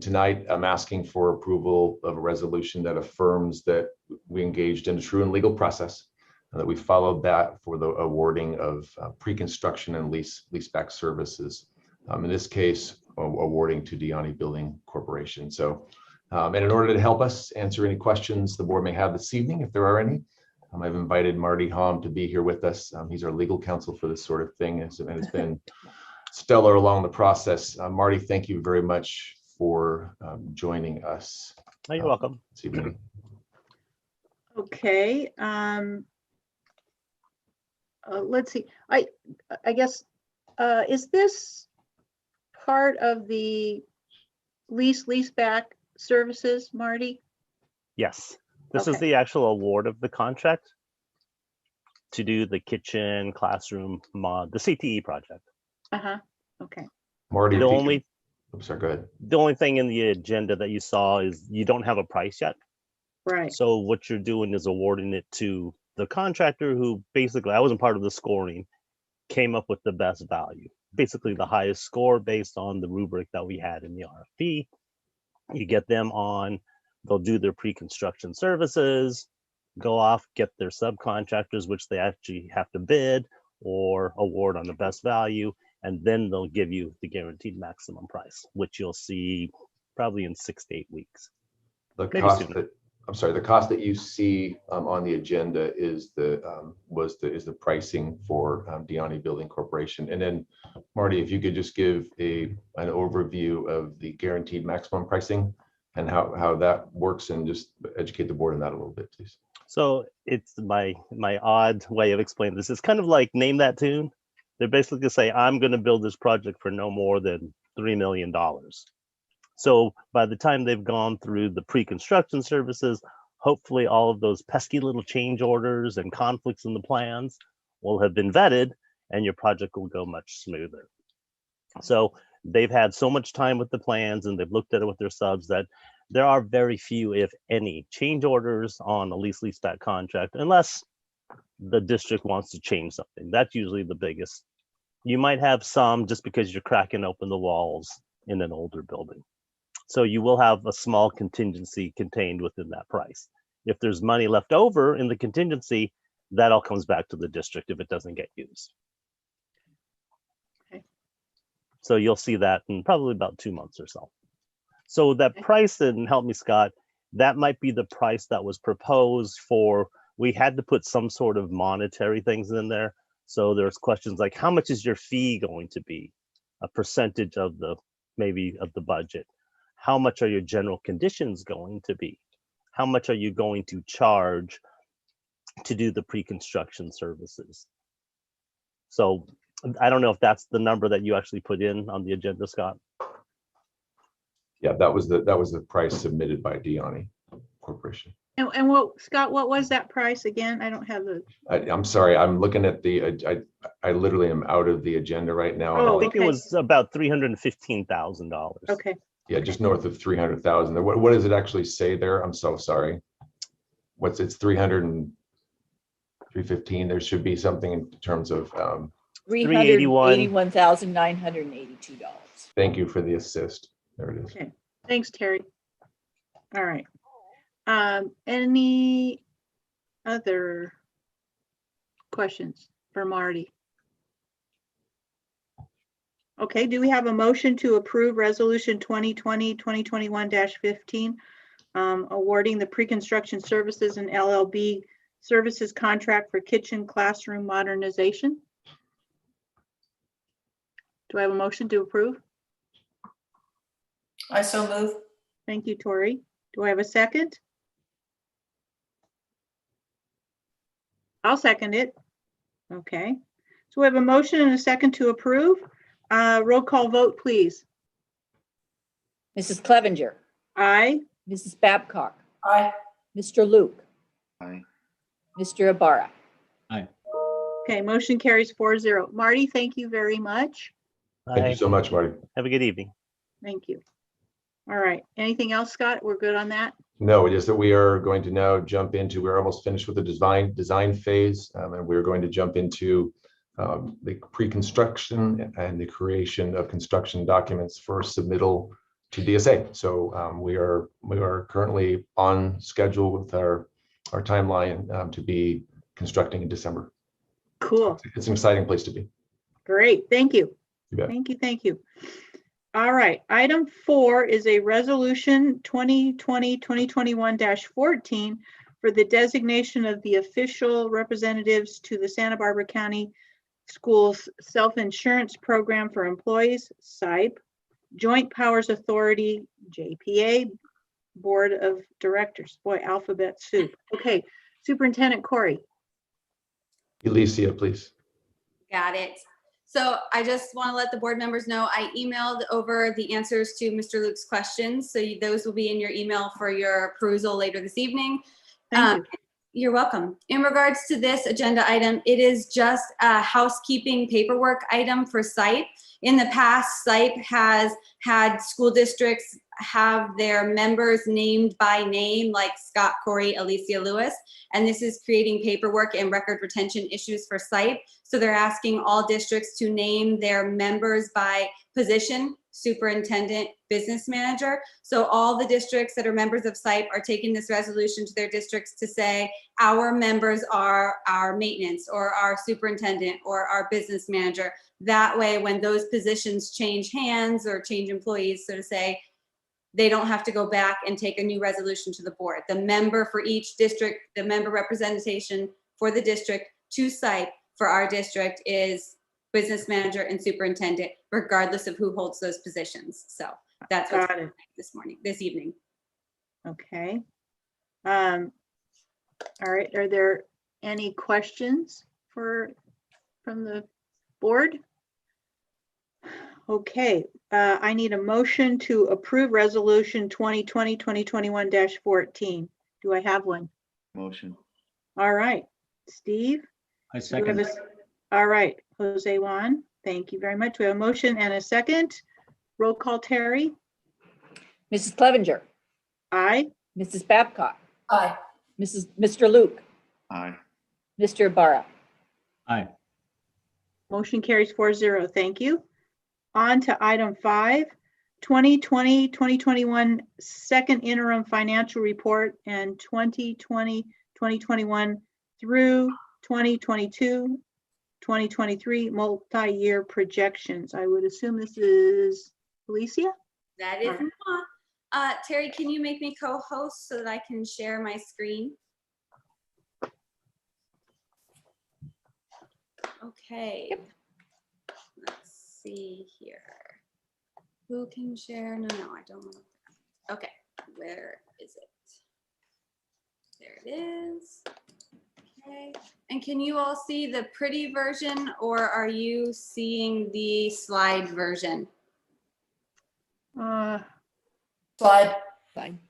Tonight, I'm asking for approval of a resolution that affirms that we engaged in a true and legal process, and that we followed that for the awarding of pre-construction and leaseback services. In this case, awarding to Diani Building Corporation. So, and in order to help us answer any questions the board may have this evening, if there are any, I've invited Marty Hom to be here with us. He's our legal counsel for this sort of thing, and it's been stellar along the process. Marty, thank you very much for joining us. Oh, you're welcome. This evening. Okay. Let's see. I guess, is this part of the leaseback services, Marty? Yes. This is Okay. the actual award of the contract to do the kitchen, classroom mod, the CTE project. Uh-huh, okay. Marty, The if you only, could, I'm sorry, go ahead. the only thing in the agenda that you saw is you don't have a price yet. Right. So what you're doing is awarding it to the contractor who basically, I wasn't part of the scoring, came up with the best value. Basically the highest score based on the rubric that we had in the RFP. You get them on, they'll do their pre-construction services, go off, get their subcontractors, which they actually have to bid or award on the best value, and then they'll give you the guaranteed maximum price, which you'll see probably in 6 to 8 weeks. The Maybe cost sooner. that, I'm sorry, the cost that you see on the agenda is the pricing for Deani Building Corporation. And then Marty, if you could just give an overview of the guaranteed maximum pricing and how that works, and just educate the board on that a little bit, please. So it's my odd way of explaining this. It's kind of like name that tune. They're basically gonna say, I'm going to build this project for no more than $3 million. So by the time they've gone through the pre-construction services, hopefully all of those pesky little change orders and conflicts in the plans will have been vetted, and your project will go much smoother. So they've had so much time with the plans, and they've looked at it with their subs, that there are very few, if any, change orders on a lease-back contract, unless the district wants to change something. That's usually the biggest. You might have some just because you're cracking open the walls in an older building. So you will have a small contingency contained within that price. If there's money left over in the contingency, that all comes back to the district if it doesn't get used. Okay. So you'll see that in probably about 2 months or so. So that price, and help me, Scott, that might be the price that was proposed for, we had to put some sort of monetary things in there. So there's questions like, how much is your fee going to be? A percentage of the, maybe of the budget. How much are your general conditions going to be? How much are you going to charge to do the pre-construction services? So I don't know if that's the number that you actually put in on the agenda, Scott. Yeah, that was the price submitted by Deani Corporation. And what, Scott, what was that price again? I don't have the. I'm sorry, I'm looking at I literally am out of the agenda right now. Oh, I think it was about $315,000. Okay. Yeah, just north of 300,000. What does it actually say there? I'm so sorry. It's 300 and 315. There should be something in terms of $381,982. Thank you for the assist. There it is. Okay, thanks, Terry. All right. Any other questions for Marty? Okay, do we have a motion to approve resolution 2020-2021-15, awarding the pre-construction services and LLB services contract for kitchen classroom modernization? Do I have a motion to approve? I so move. Thank you, Tori. Do I have a second? I'll second it. Okay. So we have a motion and a second to approve. Roll call vote, please. Mrs. Clevenger. Aye. Mrs. Babcock. Aye. Mr. Luke. Aye. Mr. Ibarra. Okay, motion carries 4-0. Marty, thank you very much. Thank you so much, Marty. Have a good evening. Thank you. All right. Anything else, Scott? We're good on that? No, it is that we are going to now jump into, we're almost finished with the design phase, and we're going to jump into the pre-construction and the creation of construction documents for submittal to DSA. So we are currently on schedule with our timeline to be constructing in December. Cool. It's an exciting place to be. Great. Thank you. You bet. Thank you. Thank you. All right. Item 4 is a resolution 2020-2021-14 for the designation of the official representatives to the Santa Barbara County Schools Self-Insurance Program for Employees, SIPE, Joint Powers Authority, JPA, Board of Directors. Boy, alphabet soup. Okay, Superintendent Corey. Alicia, please. Got it. So I just want to let the board members know I emailed over the answers to Mr. Luke's questions. So those will be in your email for your perusal later this evening. Thank you. You're welcome. In regards to this agenda item, it is just a housekeeping paperwork item for SIPE. In the past, SIPE has had school districts have their members named by name, like Scott, Corey, Alicia, Lewis, and this is creating paperwork and record retention issues for SIPE. So they're asking all districts to name their members by position, superintendent, business manager. So all the districts that are members of SIPE are taking this resolution to their districts to say, our members are our maintenance or our superintendent or our business manager. That way, when those positions change hands or change employees, so to say, they don't have to go back and take a new resolution to the board. The member for each district, the member representation for the district to SIPE for our district is business manager and superintendent, regardless of who holds those positions. So that's what's happening this evening. Okay. All right. Are there any questions from the board? Okay. I need a motion to approve resolution 2020-2021-14. Do I have one? Motion. All right. Steve? I Do we have second. all right. Jose Juan, thank you very much. We have a motion and a second. Roll call, Terry? Mrs. Clevenger, Aye. Mrs. Babcock, Aye. Mr. Luke, Aye. Mr. Ibarra. Aye. Motion carries 4-0. Thank you. On to item 5, 2020-2021 second interim financial report and 2020-2021 through 2022-2023 multi-year projections. I would assume this is Alicia? That is not. Terry, can you make me co-host so that I can share my screen? Okay. Yep. Let's see here. Who can share? No, I don't want to. Okay, where is it? There it is. Okay. And can you all see the pretty version, or are you seeing the slide version? Slide.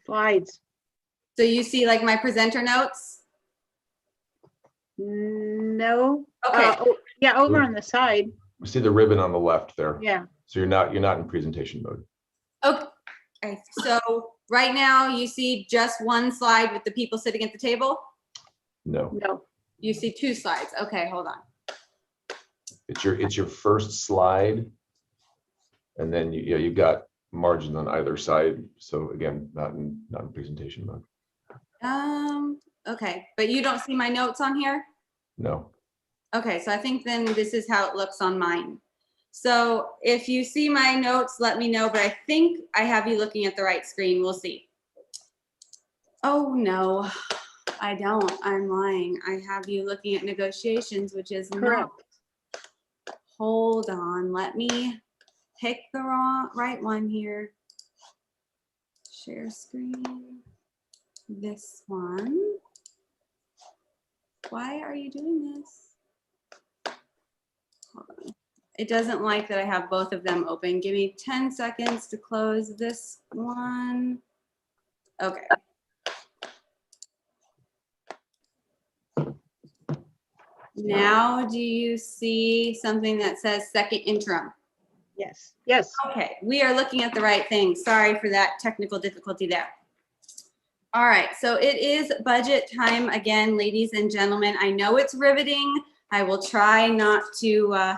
Slides. So you see like my presenter notes? No. Okay. Yeah, over on the side. We see the ribbon on the left there. Yeah. So you're not in presentation mode. Okay. So right now you see just one slide with the people sitting at the table? No, No. You see two slides. Okay, hold on. it's your first slide. And then you've got margins on either side. So again, not in presentation mode. Okay, but you don't see my notes on here? No. Okay, so I think then this is how it looks on mine. So if you see my notes, let me know, but I think I have you looking at the right screen. We'll see. Oh, no, I don't. I'm lying. I have you looking at negotiations, which is Correct. not. Hold on, let me pick the right one here. Share screen. This one. Why are you doing this? Hold on. It doesn't like that I have both of them open. Give me 10 seconds to close this one. Okay. Now, do you see something that says second interim? Yes. Yes. Okay, we are looking at the right thing. Sorry for that technical difficulty there. All right, so it is budget time again, ladies and gentlemen. I know it's riveting. I will try not to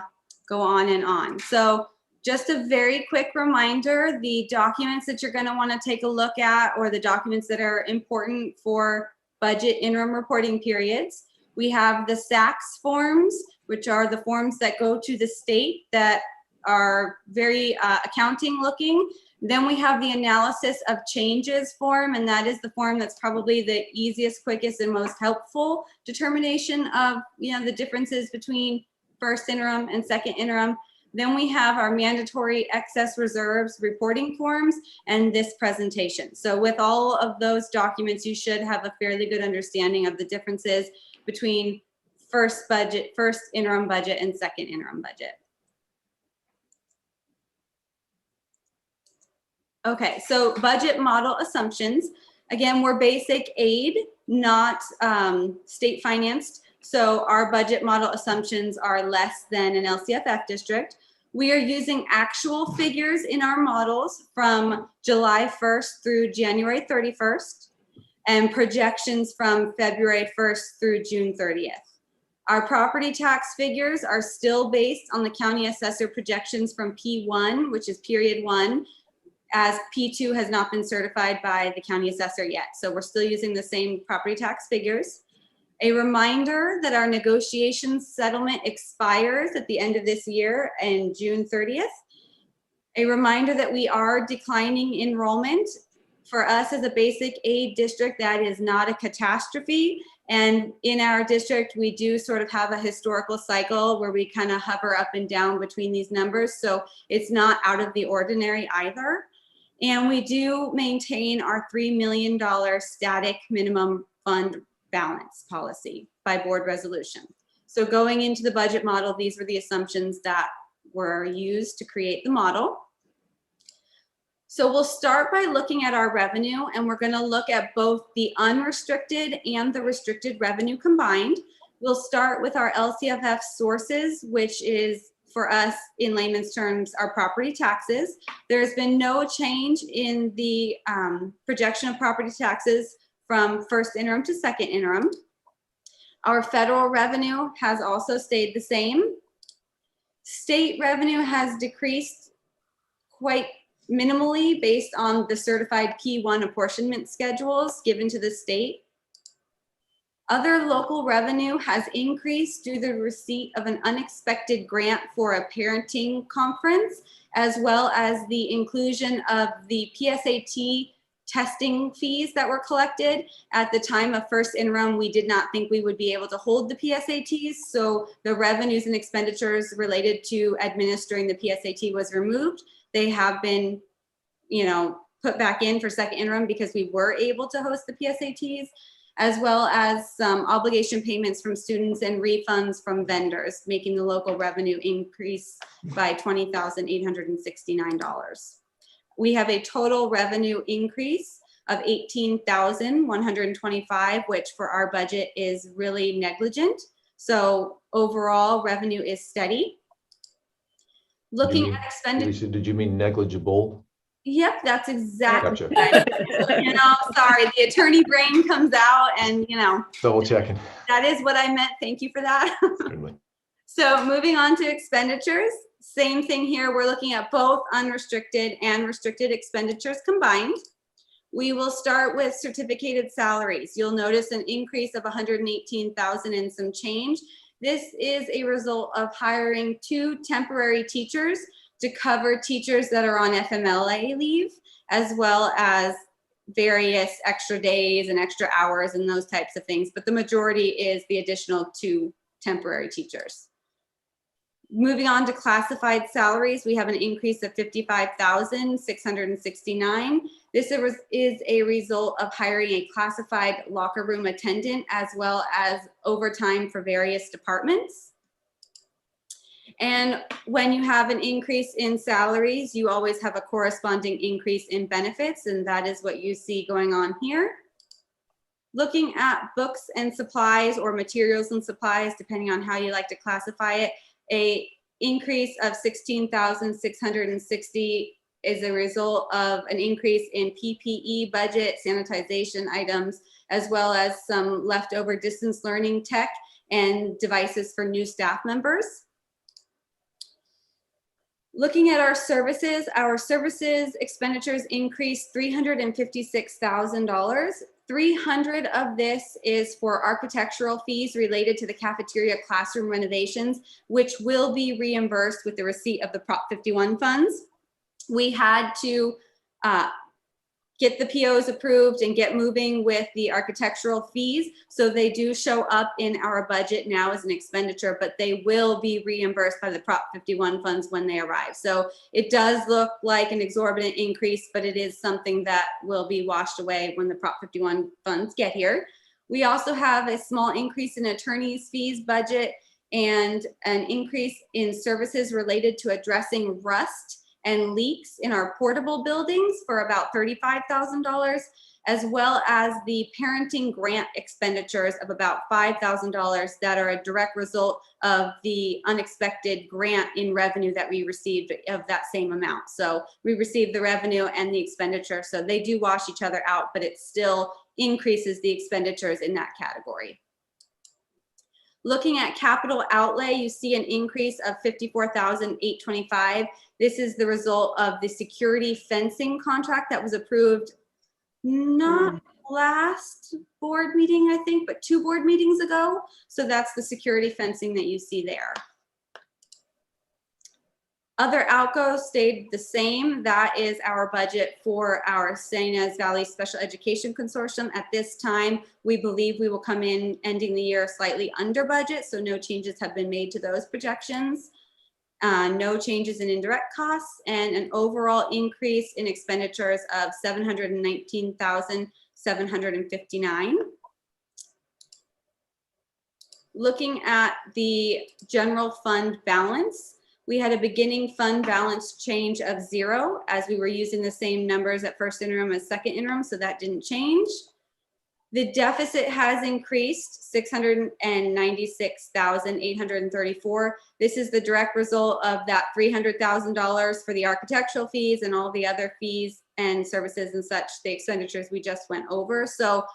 go on and on. So just a very quick reminder, the documents that you're going to want to take a look at, or the documents that are important for budget interim reporting periods. We have the SACS forms, which are the forms that go to the state that are very accounting looking. Then we have the analysis of changes form, and that is the form that's probably the easiest, quickest, and most helpful determination of the differences between first interim and second interim. Then we have our mandatory excess reserves reporting forms and this presentation. So with all of those documents, you should have a fairly good understanding of the differences between first interim budget and second interim budget. Okay, so budget model assumptions. Again, we're basic aid, not state financed. So our budget model assumptions are less than an LCFF district. We are using actual figures in our models from July 1st through January 31st and projections from February 1st through June 30th. Our property tax figures are still based on the county assessor projections from P1, which is period 1, as P2 has not been certified by the county assessor yet. So we're still using the same property tax figures. A reminder that our negotiation settlement expires at the end of this year and June 30th. A reminder that we are declining enrollment. For us as a basic aid district, that is not a catastrophe. And in our district, we do sort of have a historical cycle where we kind of hover up and down between these numbers. So it's not out of the ordinary either. And we do maintain our $3 million static minimum fund balance policy by board resolution. So going into the budget model, these were the assumptions that were used to create the model. So we'll start by looking at our revenue, and we're going to look at both the unrestricted and the restricted revenue combined. We'll start with our LCFF sources, which is, for us in layman's terms, our property taxes. There's been no change in the projection of property taxes from first interim to second interim. Our federal revenue has also stayed the same. State revenue has decreased quite minimally based on the certified P1 apportionment schedules given to the state. Other local revenue has increased due to the receipt of an unexpected grant for a parenting conference, as well as the inclusion of the PSAT testing fees that were collected. At the time of first interim, we did not think we would be able to hold the PSATs, so the revenues and expenditures related to administering the PSAT was removed. They have been, put back in for second interim because we were able to host the PSATs, as well as some obligation payments from students and refunds from vendors, making the local revenue increase by $20,869. We have a total revenue increase of $18,125, which for our budget is really negligent. So overall revenue is steady. Looking at expenditure. Lisa, did you mean negligible? Yep, that's exactly Gotcha. right. Sorry, the attorney brain comes out and, Double checking. that is what I meant. Thank you for that. Certainly. So moving on to expenditures, same thing here. We're looking at both unrestricted and restricted expenditures combined. We will start with certificated salaries. You'll notice an increase of 118,000 and some change. This is a result of hiring 2 temporary teachers to cover teachers that are on FMLA leave, as well as various extra days and extra hours and those types of things. But the majority is the additional 2 temporary teachers. Moving on to classified salaries, we have an increase of 55,669. This is a result of hiring a classified locker room attendant, as well as overtime for various departments. And when you have an increase in salaries, you always have a corresponding increase in benefits, and that is what you see going on here. Looking at books and supplies, or materials and supplies, depending on how you like to classify it, a increase of 16,660 is a result of an increase in PPE budget, sanitization items, as well as some leftover distance learning tech and devices for new staff members. Looking at our services expenditures increased $356,000. 300 of this is for architectural fees related to the cafeteria classroom renovations, which will be reimbursed with the receipt of the Prop 51 funds. We had to get the POs approved and get moving with the architectural fees. So they do show up in our budget now as an expenditure, but they will be reimbursed by the Prop 51 funds when they arrive. So it does look like an exorbitant increase, but it is something that will be washed away when the Prop 51 funds get here. We also have a small increase in attorneys' fees budget and an increase in services related to addressing rust and leaks in our portable buildings for about $35,000, as well as the parenting grant expenditures of about $5,000 that are a direct result of the unexpected grant in revenue that we received of that same amount. So we received the revenue and the expenditure, so they do wash each other out, but it still increases the expenditures in that category. Looking at capital outlay, you see an increase of $54,825. This is the result of the security fencing contract that was approved not last board meeting, I think, but 2 board meetings ago. So that's the security fencing that you see there. Other outgoes stayed the same. That is our budget for our San Ynez Valley Special Education Consortium. At this time, we believe we will come in ending the year slightly under budget, so no changes have been made to those projections. No changes in indirect costs, and an overall increase in expenditures of $719,759. Looking at the general fund balance, we had a beginning fund balance change of 0 as we were using the same numbers at first interim as second interim, so that didn't change. The deficit has increased $696,834. This is the direct result of that $300,000 for the architectural fees and all the other fees and services and such, the expenditures we just went over. So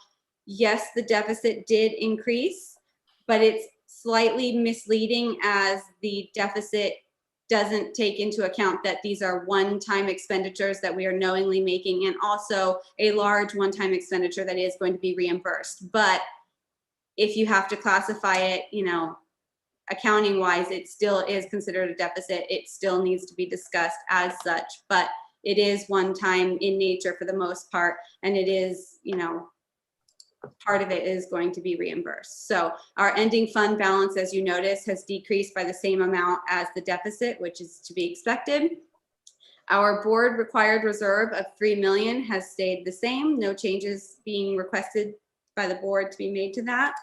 yes, the deficit did increase, but it's slightly misleading as the deficit doesn't take into account that these are one-time expenditures that we are knowingly making, and also a large one-time expenditure that is going to be reimbursed. But if you have to classify it, you know, accounting wise, it still is considered a deficit. It still needs to be discussed as such, but it is one-time in nature for the most part. And it is, you know, part of it is going to be reimbursed. So our ending fund balance, as you notice, has decreased by the same amount as the deficit, which is to be expected. Our board required reserve of $3 million has stayed the same. No changes being requested by the board to be made to that.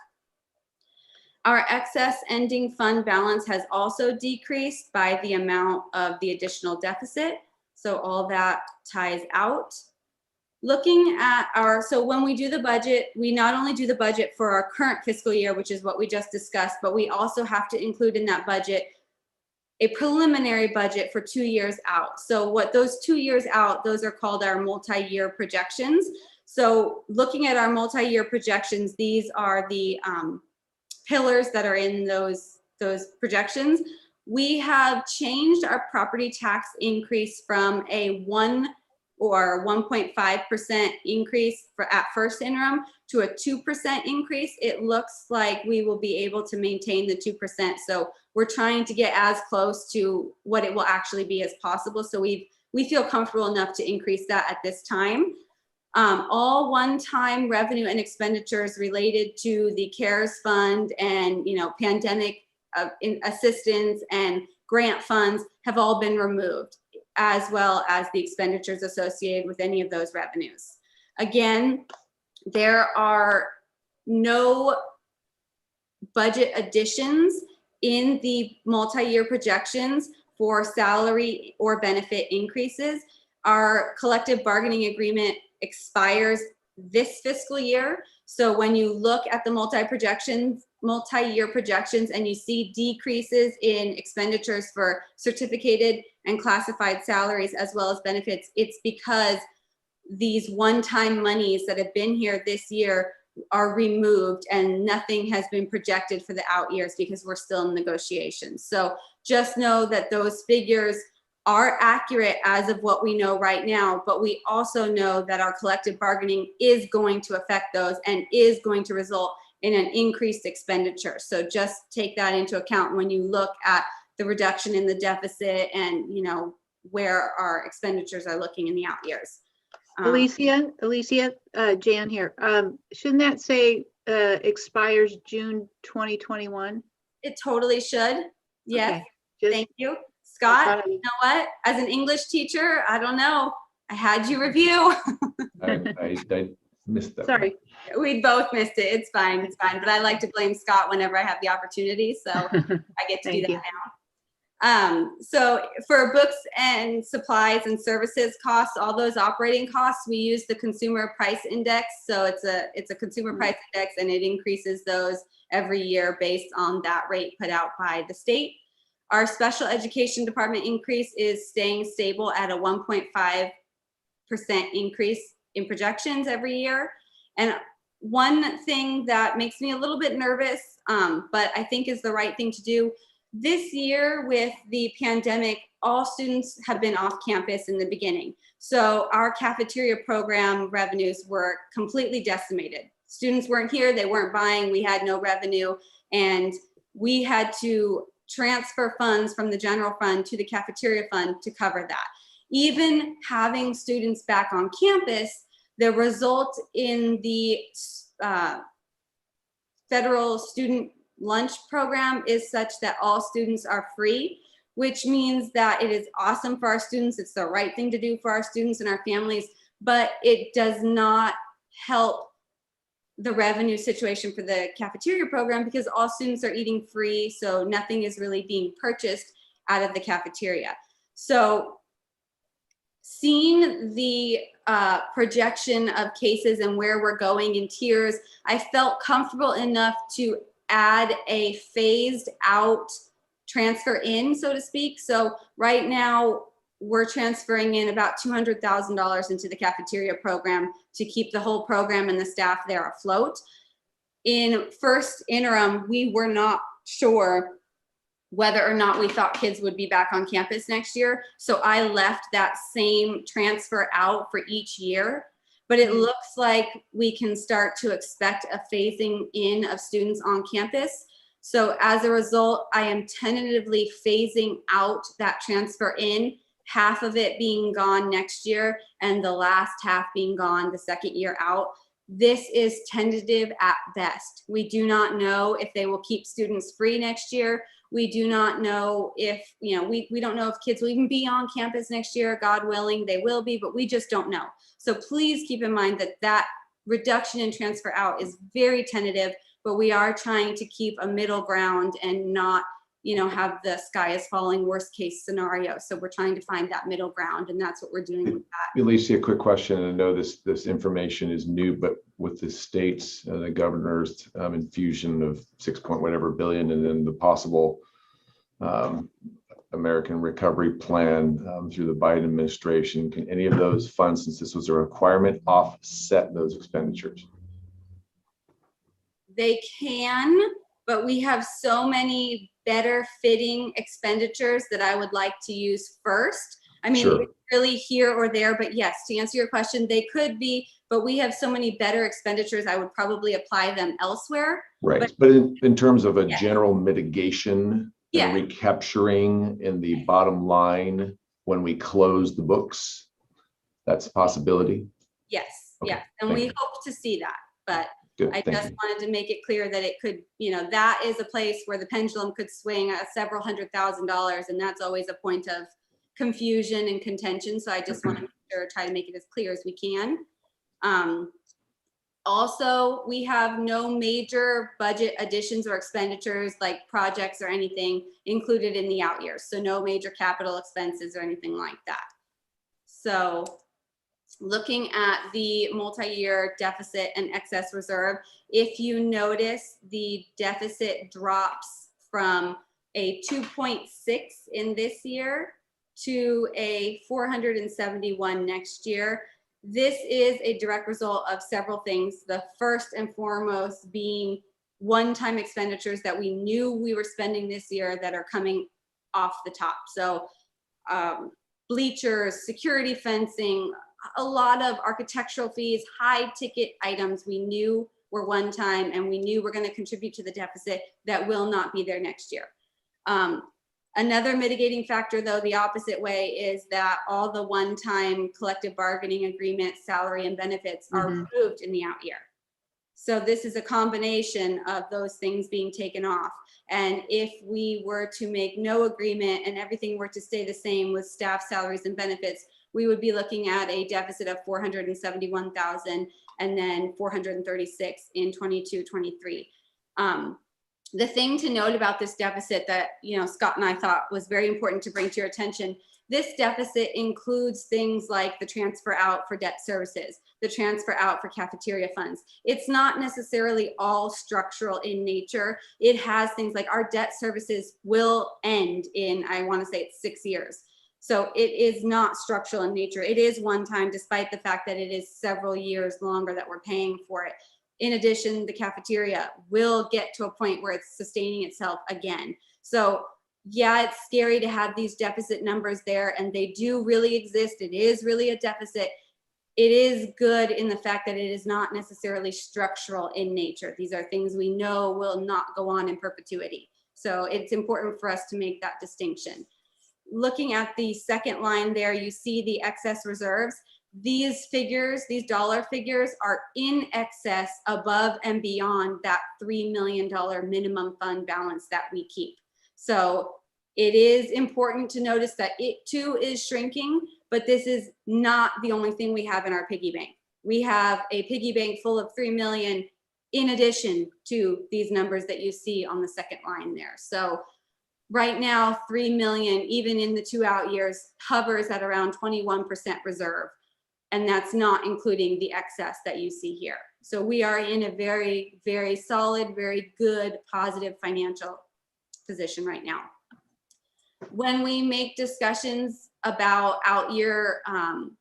Our excess ending fund balance has also decreased by the amount of the additional deficit. So all that ties out. Looking at our, so when we do the budget, we not only do the budget for our current fiscal year, which is what we just discussed, but we also have to include in that budget a preliminary budget for 2 years out. So what those 2 years out, those are called our multi-year projections. So looking at our multi-year projections, these are the pillars that are in those projections. We have changed our property tax increase from a 1 or 1.5% increase at first interim to a 2% increase. It looks like we will be able to maintain the 2%. So we're trying to get as close to what it will actually be as possible. So we feel comfortable enough to increase that at this time. All one-time revenue and expenditures related to the CARES Fund and, you know, pandemic assistance and grant funds have all been removed, as well as the expenditures associated with any of those revenues. Again, there are no budget additions in the multi-year projections for salary or benefit increases. Our collective bargaining agreement expires this fiscal year. So when you look at the multi-year projections and you see decreases in expenditures for certificated and classified salaries as well as benefits, it's because these one-time monies that have been here this year are removed and nothing has been projected for the out years because we're still in negotiations. So just know that those figures are accurate as of what we know right now, but we also know that our collective bargaining is going to affect those and is going to result in an increased expenditure. So just take that into account when you look at the reduction in the deficit and, you know, where our expenditures are looking in the out years. Alicia, Jan here. Shouldn't that say expires June 2021? It totally should. Yes. Okay. Thank you. Scott, you know what? As an English teacher, I don't know. I had you review. I missed that. Sorry. We both missed it. It's fine. It's fine. But I like to blame Scott whenever I have the opportunity. So I get to do that now. So for books and supplies and services costs, all those operating costs, we use the consumer price index. So it's a consumer price index, and it increases those every year based on that rate put out by the state. Our special education department increase is staying stable at a 1.5% increase in projections every year. And one thing that makes me a little bit nervous, but I think is the right thing to do, this year with the pandemic, all students have been off campus in the beginning. So our cafeteria program revenues were completely decimated. Students weren't here, they weren't buying, we had no revenue, and we had to transfer funds from the general fund to the cafeteria fund to cover that. Even having students back on campus, the result in the federal student lunch program is such that all students are free, which means that it is awesome for our students. It's the right thing to do for our students and our families, but it does not help the revenue situation for the cafeteria program because all students are eating free, so nothing is really being purchased out of the cafeteria. So seeing the projection of cases and where we're going in tiers, I felt comfortable enough to add a phased out transfer in, so to speak. So right now we're transferring in about $200,000 into the cafeteria program to keep the whole program and the staff there afloat. In first interim, we were not sure whether or not we thought kids would be back on campus next year. So I left that same transfer out for each year, but it looks like we can start to expect a phasing in of students on campus. So as a result, I am tentatively phasing out that transfer in, half of it being gone next year and the last half being gone the second year out. This is tentative at best. We do not know if they will keep students free next year. We do not know if, we don't know if kids will even be on campus next year. God willing, they will be, but we just don't know. So please keep in mind that that reduction in transfer out is very tentative, but we are trying to keep a middle ground and not, have the sky is falling worst case scenario. So we're trying to find that middle ground, and that's what we're doing with that. Alicia, a quick question. I know this information is new, but with the states, the governor's infusion of 6 billion, and then the possible American Recovery Plan through the Biden administration, can any of those funds, since this was a requirement, offset those expenditures? They can, but we have so many better fitting expenditures that I would like to use first. I mean, Sure. It's really here or there, but yes, to answer your question, they could be, but we have so many better expenditures, I would probably apply them elsewhere. Right, but in terms of a Yeah. general mitigation Yeah. and recapturing in the bottom line when we close the books, that's a possibility? Yes, Okay, yes, and thank we you. hope to see that, but Good, I thank just you. wanted to make it clear that it could, that is a place where the pendulum could swing at several $100,000, and that's always a point of confusion and contention. So I just want to try to make it as clear as we can. Also, we have no major budget additions or expenditures like projects or anything included in the out years. So no major capital expenses or anything like that. So looking at the multi-year deficit and excess reserve, if you notice, the deficit drops from a 2.6 in this year to a 471 next year. This is a direct result of several things. The first and foremost being one-time expenditures that we knew we were spending this year that are coming off the top. So bleachers, security fencing, a lot of architectural fees, high ticket items we knew were one time, and we knew we're going to contribute to the deficit that will not be there next year. Another mitigating factor, though, the opposite way, is that all the one-time collective bargaining agreement, salary and benefits are removed in the out year. So this is a combination of those things being taken off. And if we were to make no agreement and everything were to stay the same with staff salaries and benefits, we would be looking at a deficit of 471,000 and then 436 in 22-23. The thing to note about this deficit that, Scott and I thought was very important to bring to your attention, this deficit includes things like the transfer out for debt services, the transfer out for cafeteria funds. It's not necessarily all structural in nature. It has things like our debt services will end in, I want to say it's 6 years. So it is not structural in nature. It is one time, despite the fact that it is several years longer that we're paying for it. In addition, the cafeteria will get to a point where it's sustaining itself again. So yeah, it's scary to have these deficit numbers there, and they do really exist. It is really a deficit. It is good in the fact that it is not necessarily structural in nature. These are things we know will not go on in perpetuity. So it's important for us to make that distinction. Looking at the second line there, you see the excess reserves. These figures, these dollar figures, are in excess, above and beyond that $3 million minimum fund balance that we keep. So it is important to notice that it too is shrinking, but this is not the only thing we have in our piggy bank. We have a piggy bank full of 3 million in addition to these numbers that you see on the second line there. So right now, 3 million, even in the 2 out years, hovers at around 21% reserve. And that's not including the excess that you see here. So we are in a very, very solid, very good, positive financial position right now. When we make discussions about out-year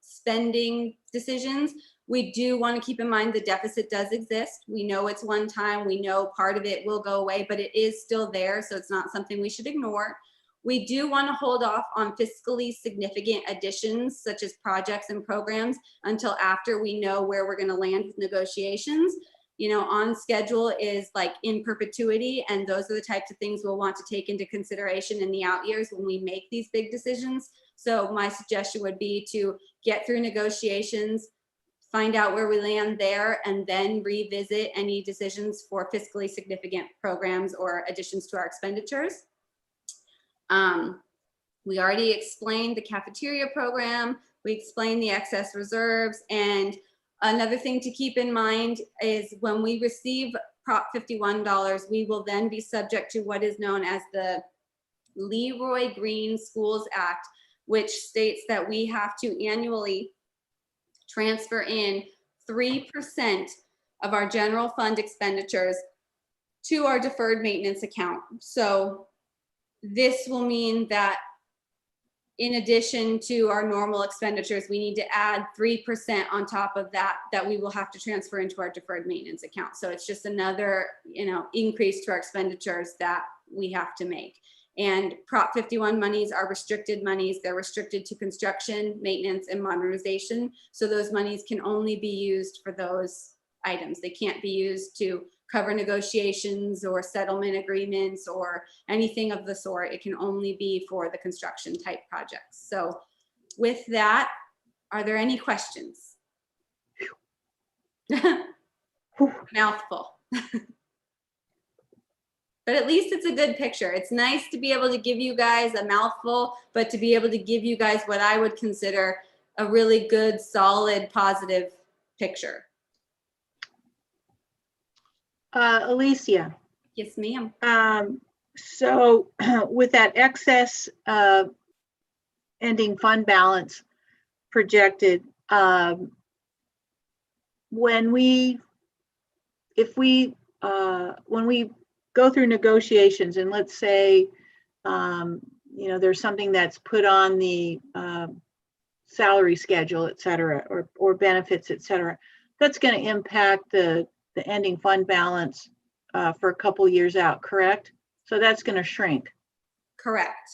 spending decisions, we do want to keep in mind the deficit does exist. We know it's one time. We know part of it will go away, but it is still there. So it's not something we should ignore. We do want to hold off on fiscally significant additions, such as projects and programs, until after we know where we're going to land with negotiations. On schedule is like in perpetuity, and those are the types of things we'll want to take into consideration in the out years when we make these big decisions. So my suggestion would be to get through negotiations, find out where we land there, and then revisit any decisions for fiscally significant programs or additions to our expenditures. We already explained the cafeteria program. We explained the excess reserves. And another thing to keep in mind is when we receive Prop 51 dollars, we will then be subject to what is known as the Leroy Green Schools Act, which states that we have to annually transfer in 3% of our general fund expenditures to our deferred maintenance account. So this will mean that in addition to our normal expenditures, we need to add 3% on top of that we will have to transfer into our deferred maintenance account. So it's just another, increase to our expenditures that we have to make. And Prop 51 monies are restricted monies. They're restricted to construction, maintenance, and modernization. So those monies can only be used for those items. They can't be used to cover negotiations or settlement agreements or anything of the sort. It can only be for the construction type projects. So with that, are there any questions? Mouthful. But at least it's a good picture. It's nice to be able to give you guys a mouthful, but to be able to give you guys what I would consider a really good, solid, positive picture. Alicia. Yes, ma'am. So with that excess ending fund balance projected, when we go through negotiations, and let's say there's something that's put on the salary schedule, et cetera, or benefits, et cetera, that's going to impact the ending fund balance for a couple years out, correct? So that's going to shrink. Correct.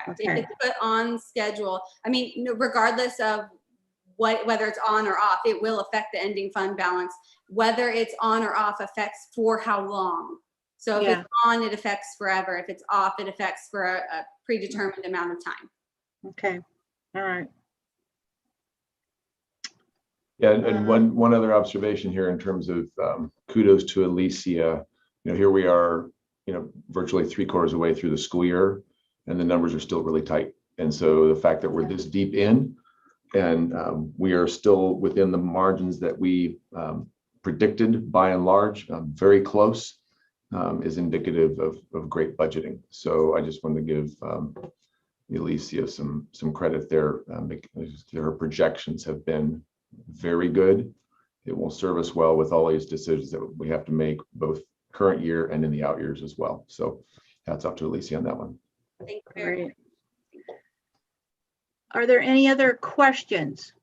Okay. If it's put on schedule, I mean, regardless of whether it's on or off, it will affect the ending fund balance. Whether it's on or off affects for how long. So if it's on, it affects forever. If it's off, it affects for a predetermined amount of time. Okay. All right. Yeah, and one other observation here in terms of kudos to Alicia. Here we are, virtually 3/4 of the way through the school year, and the numbers are still really tight. And so the fact that we're this deep in, and we are still within the margins that we predicted by and large, very close. is indicative of great budgeting. So I just wanted to give Alicia some credit there, because her projections have been very good. It will serve us well with all these decisions that we have to make, both current year and in the out years as well. So hats off to Alicia on that one. Thank you very much. Great. Are there any other questions?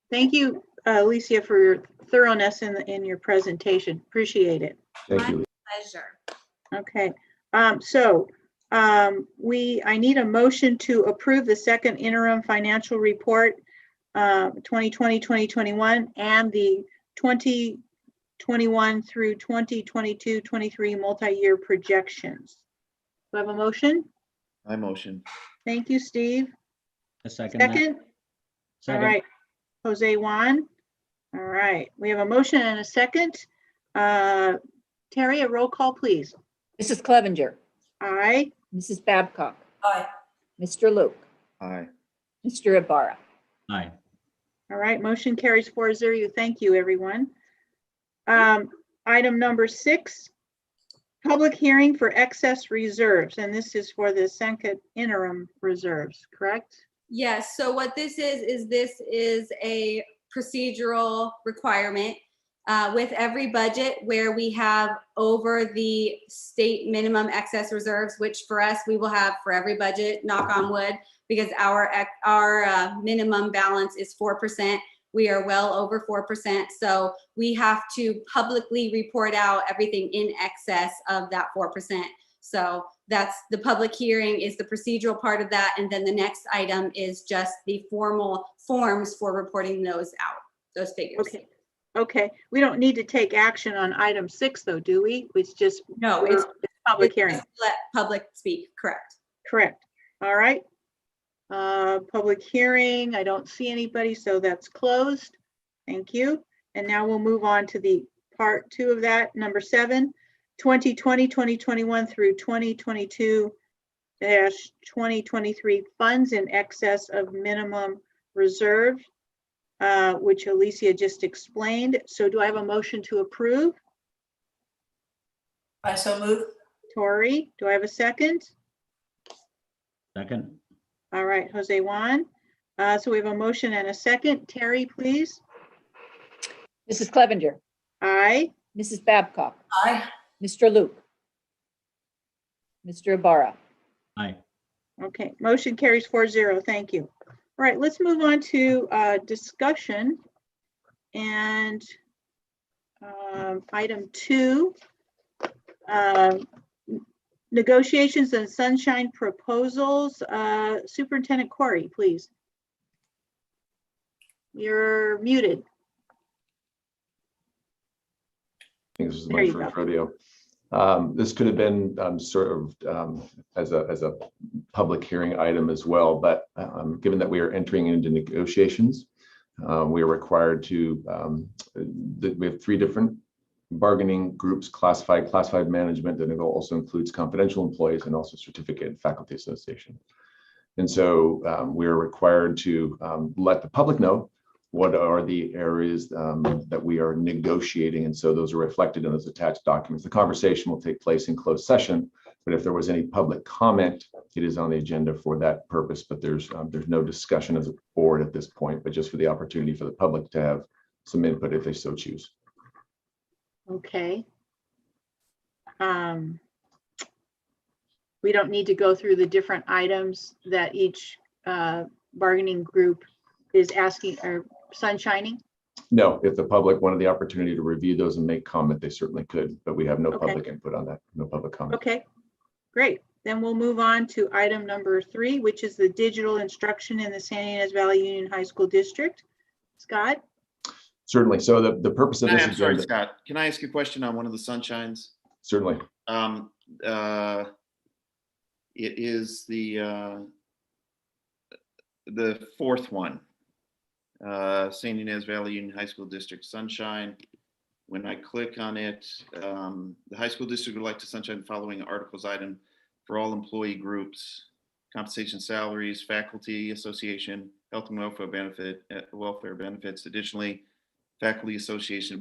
Thank you, Alicia, for your thoroughness in your presentation. Appreciate it. Thank you. Pleasure. Okay, I need a motion to approve the second interim financial report, 2020-2021, and the 2021 through 2022-23 multi-year projections. Do I have a motion? I motion. Thank you, Steve. A second. That. Second? All Second. right, Jose Juan. All right, we have a motion and a second. Terry, a roll call, please. Mrs. Clevenger, Aye. Mrs. Babcock, Aye. Mr. Luke, Aye. Mr. Ibarra. Aye. All right, motion carries 4-0. Thank you, everyone. Item number 6, public hearing for excess reserves, and this is for the second interim reserves, correct? Yes, so what this is a procedural requirement with every budget where we have over the state minimum excess reserves, which for us, we will have for every budget, knock on wood, because our minimum balance is 4%. We are well over 4%. So we have to publicly report out everything in excess of that 4%. So that's the public hearing is the procedural part of that. And then the next item is just the formal forms for reporting those out, those figures. Okay. Okay, we don't need to take action on item 6 though, do we? It's just, No, it's public hearing. let public speak, correct. Correct. All right. Public hearing, I don't see anybody, so that's closed. Thank you. And now we'll move on to the part 2 of that, number 7, 2020-2021 through 2022-2023 funds in excess of minimum reserve, which Alicia just explained. So do I have a motion to approve? I so move. Tori, do I have a second? Second. All right, Jose Juan. So we have a motion and a second. Terry, please. Mrs. Clevenger, Aye. Mrs. Babcock, Aye. Mr. Luke, Mr. Ibarra. Aye. Okay, motion carries 4-0. Thank you. All right, let's move on to discussion and item 2, negotiations and sunshine proposals. Superintendent Corey, please. You're muted. I think this is There my you first go. rodeo. This could have been sort of as a public hearing item as well, but given that we are entering into negotiations, we are required to, we have 3 different bargaining groups, classified management, and it also includes confidential employees and also certificate faculty association. And so we are required to let the public know what are the areas that we are negotiating. And so those are reflected in those attached documents. The conversation will take place in closed session, but if there was any public comment, it is on the agenda for that purpose. But there's no discussion as a board at this point, but just for the opportunity for the public to have some input if they so choose. Okay. We don't need to go through the different items that each bargaining group is asking or sunshining? No, if the public wanted the opportunity to review those and make comment, they certainly could, but we have no Okay. public input on that, no public comment. Okay, great. Then we'll move on to item number 3, which is the digital instruction in the San Ynez Valley Union High School District. Scott? Certainly. So the purpose of this I'm sorry, agenda, Scott. Can I ask you a question on one of the sunshines? certainly. It is the 4th one. San Ynez Valley Union High School District Sunshine. When I click on it, the high school district would like to sunshine the following articles item for all employee groups: compensation, salaries, faculty association, health and welfare benefits. Additionally, faculty association.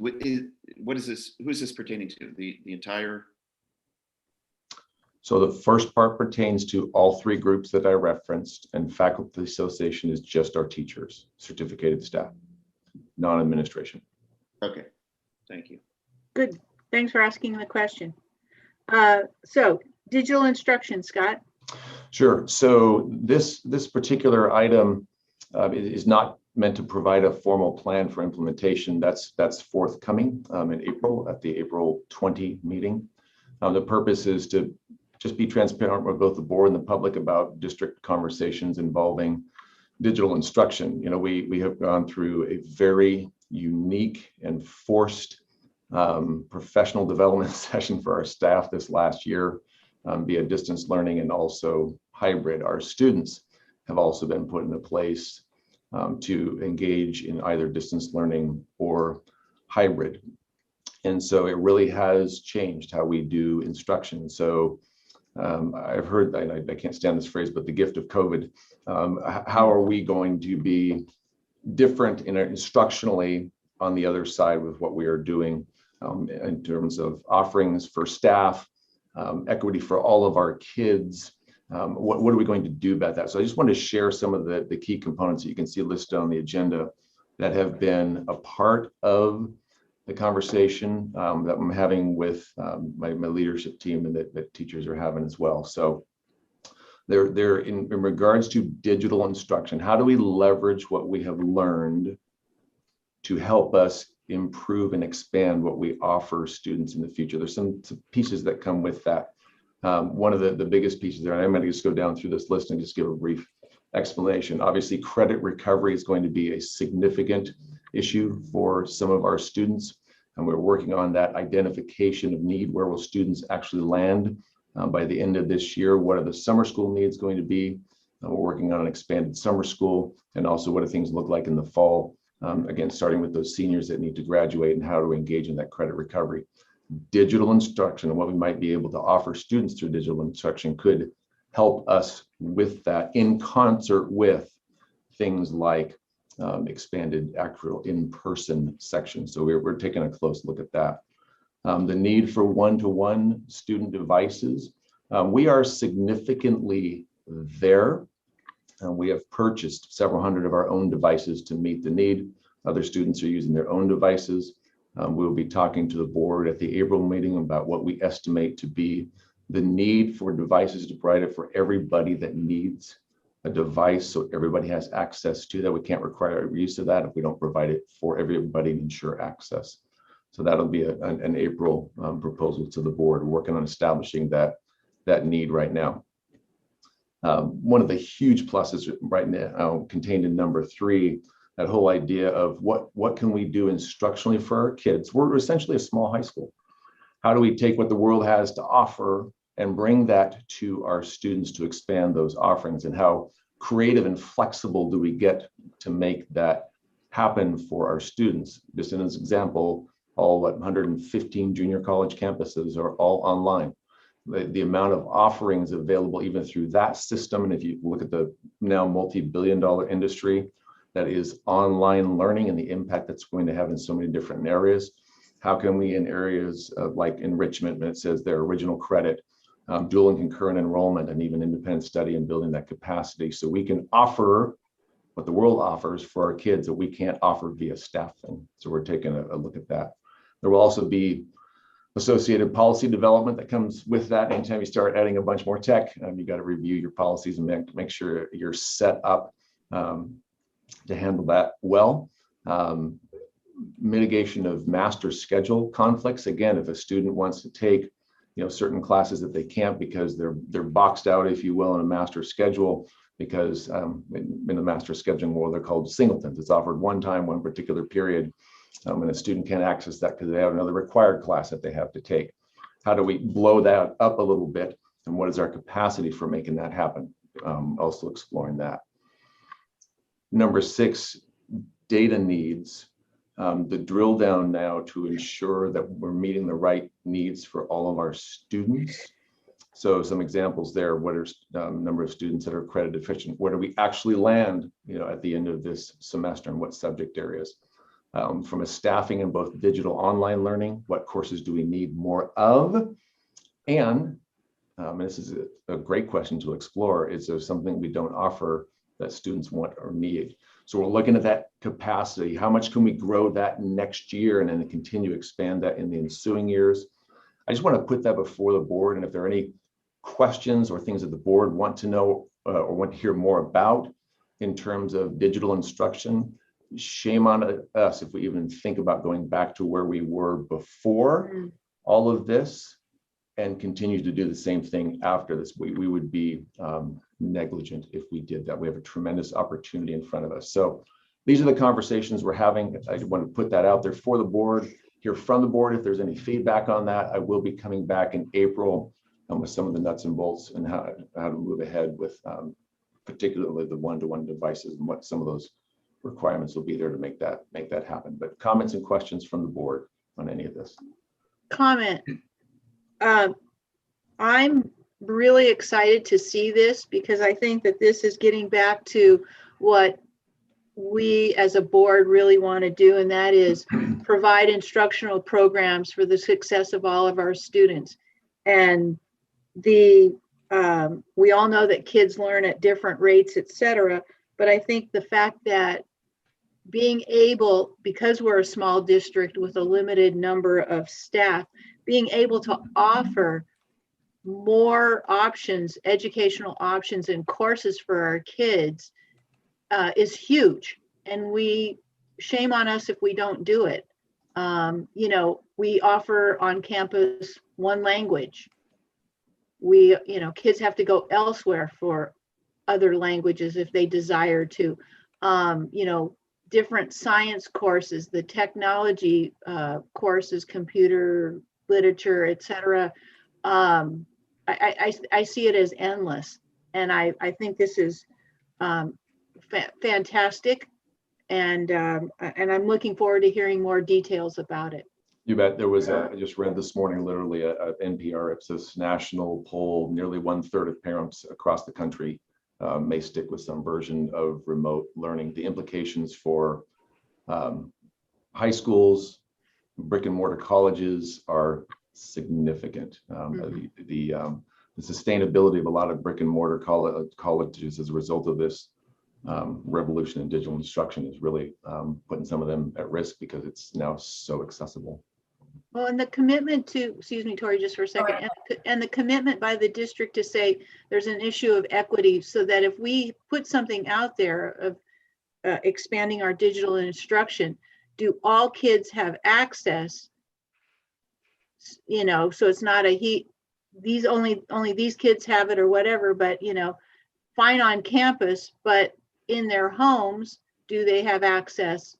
what is this, who is this pertaining to? The entire? So the first part pertains to all three groups that I referenced, and faculty association is just our teachers, certificated staff, non-administration. Okay, thank you. Good. Thanks for asking the question. So digital instruction, Scott. Sure. So this particular item is not meant to provide a formal plan for implementation. That's forthcoming in April at the April 20 meeting. The purpose is to just be transparent with both the board and the public about district conversations involving digital instruction. You know, we have gone through a very unique and forced professional development session for our staff this last year via distance learning and also hybrid. Our students have also been put into place to engage in either distance learning or hybrid. And so it really has changed how we do instruction. So I've heard, I can't stand this phrase, but the gift of COVID. How are we going to be different instructionally on the other side with what we are doing in terms of offerings for staff, equity for all of our kids? What are we going to do about that? So I just wanted to share some of the key components that you can see listed on the agenda that have been a part of the conversation that I'm having with my leadership team and that teachers are having as well. So they're in regards to digital instruction, how do we leverage what we have learned to help us improve and expand what we offer students in the future? There's some pieces that come with that. One of the biggest pieces there, and I'm going to just go down through this list and just give a brief explanation. Obviously, credit recovery is going to be a significant issue for some of our students, and we're working on that identification of need. Where will students actually land by the end of this year? What are the summer school needs going to be? We're working on an expanded summer school, and also what do things look like in the fall? Again, starting with those seniors that need to graduate and how to engage in that credit recovery. Digital instruction and what we might be able to offer students through digital instruction could help us with that in concert with things like expanded actual in-person sections. So we're taking a close look at that. The need for one-to-one student devices. We are significantly there. We have purchased several hundred of our own devices to meet the need. Other students are using their own devices. We'll be talking to the board at the April meeting about what we estimate to be the need for devices to provide it for everybody that needs a device, so everybody has access to that. We can't require use of that if we don't provide it for everybody and ensure access. So that'll be an April proposal to the board. We're working on establishing that need right now. One of the huge pluses right now contained in number 3, that whole idea of what can we do instructionally for our kids? We're essentially a small high school. How do we take what the world has to offer and bring that to our students to expand those offerings? And how creative and flexible do we get to make that happen for our students? Just in this example, all 115 junior college campuses are all online. The amount of offerings available even through that system, and if you look at the now multi-billion-dollar industry that is online learning and the impact that's going to have in so many different areas, how can we in areas of like enrichment, when it says their original credit, dual and concurrent enrollment, and even independent study and building that capacity, so we can offer what the world offers for our kids that we can't offer via staffing. So we're taking a look at that. There will also be associated policy development that comes with that. Anytime you start adding a bunch more tech, you got to review your policies and make sure you're set up to handle that well. Mitigation of master schedule conflicts. Again, if a student wants to take certain classes that they can't because they're boxed out, if you will, in a master schedule, because in the master scheduling world, they're called singletons. It's offered one time, one particular period, and a student can't access that because they have another required class that they have to take. How do we blow that up a little bit? And what is our capacity for making that happen? Also exploring that. Number 6, data needs. The drill down now to ensure that we're meeting the right needs for all of our students. So some examples there, what are number of students that are credit deficient? Where do we actually land at the end of this semester and what subject areas? from a staffing in both digital online learning, what courses do we need more of? And this is a great question to explore, is there something we don't offer that students want or need? So we're looking at that capacity. How much can we grow that next year and then continue to expand that in the ensuing years? I just want to put that before the board. And if there are any questions or things that the board want to know or want to hear more about in terms of digital instruction, shame on us if we even think about going back to where we were before all of this and continue to do the same thing after this. We would be negligent if we did that. We have a tremendous opportunity in front of us. So these are the conversations we're having. I want to put that out there for the board, hear from the board if there's any feedback on that. I will be coming back in April with some of the nuts and bolts and how to move ahead with particularly the one-to-one devices and what some of those requirements will be there to make that happen. But comments and questions from the board on any of this? Comment. I'm really excited to see this because I think that this is getting back to what we as a board really want to do, and that is provide instructional programs for the success of all of our students. And we all know that kids learn at different rates, etc. But I think the fact that being able, because we're a small district with a limited number of staff, being able to offer more options, educational options and courses for our kids is huge. And shame on us if we don't do it. We offer on campus one language. Kids have to go elsewhere for other languages if they desire to. Different science courses, the technology courses, computer, literature, etc. I see it as endless, and I think this is fantastic, and I'm looking forward to hearing more details about it. You bet. There was I just read this morning, literally a NPR Ipsos national poll. Nearly 1/3 of parents across the country may stick with some version of remote learning. The implications for high schools, brick and mortar colleges are significant. The sustainability of a lot of brick and mortar colleges as a result of this revolution in digital instruction is really putting some of them at risk because it's now so accessible. Well, and the commitment to, excuse me, Tori, just for a second, and the commitment by the district to say there's an issue of equity so that if we put something out there of expanding our digital instruction, do all kids have access? So it's not these only these kids have it or whatever, but fine on campus, but in their homes, do they have access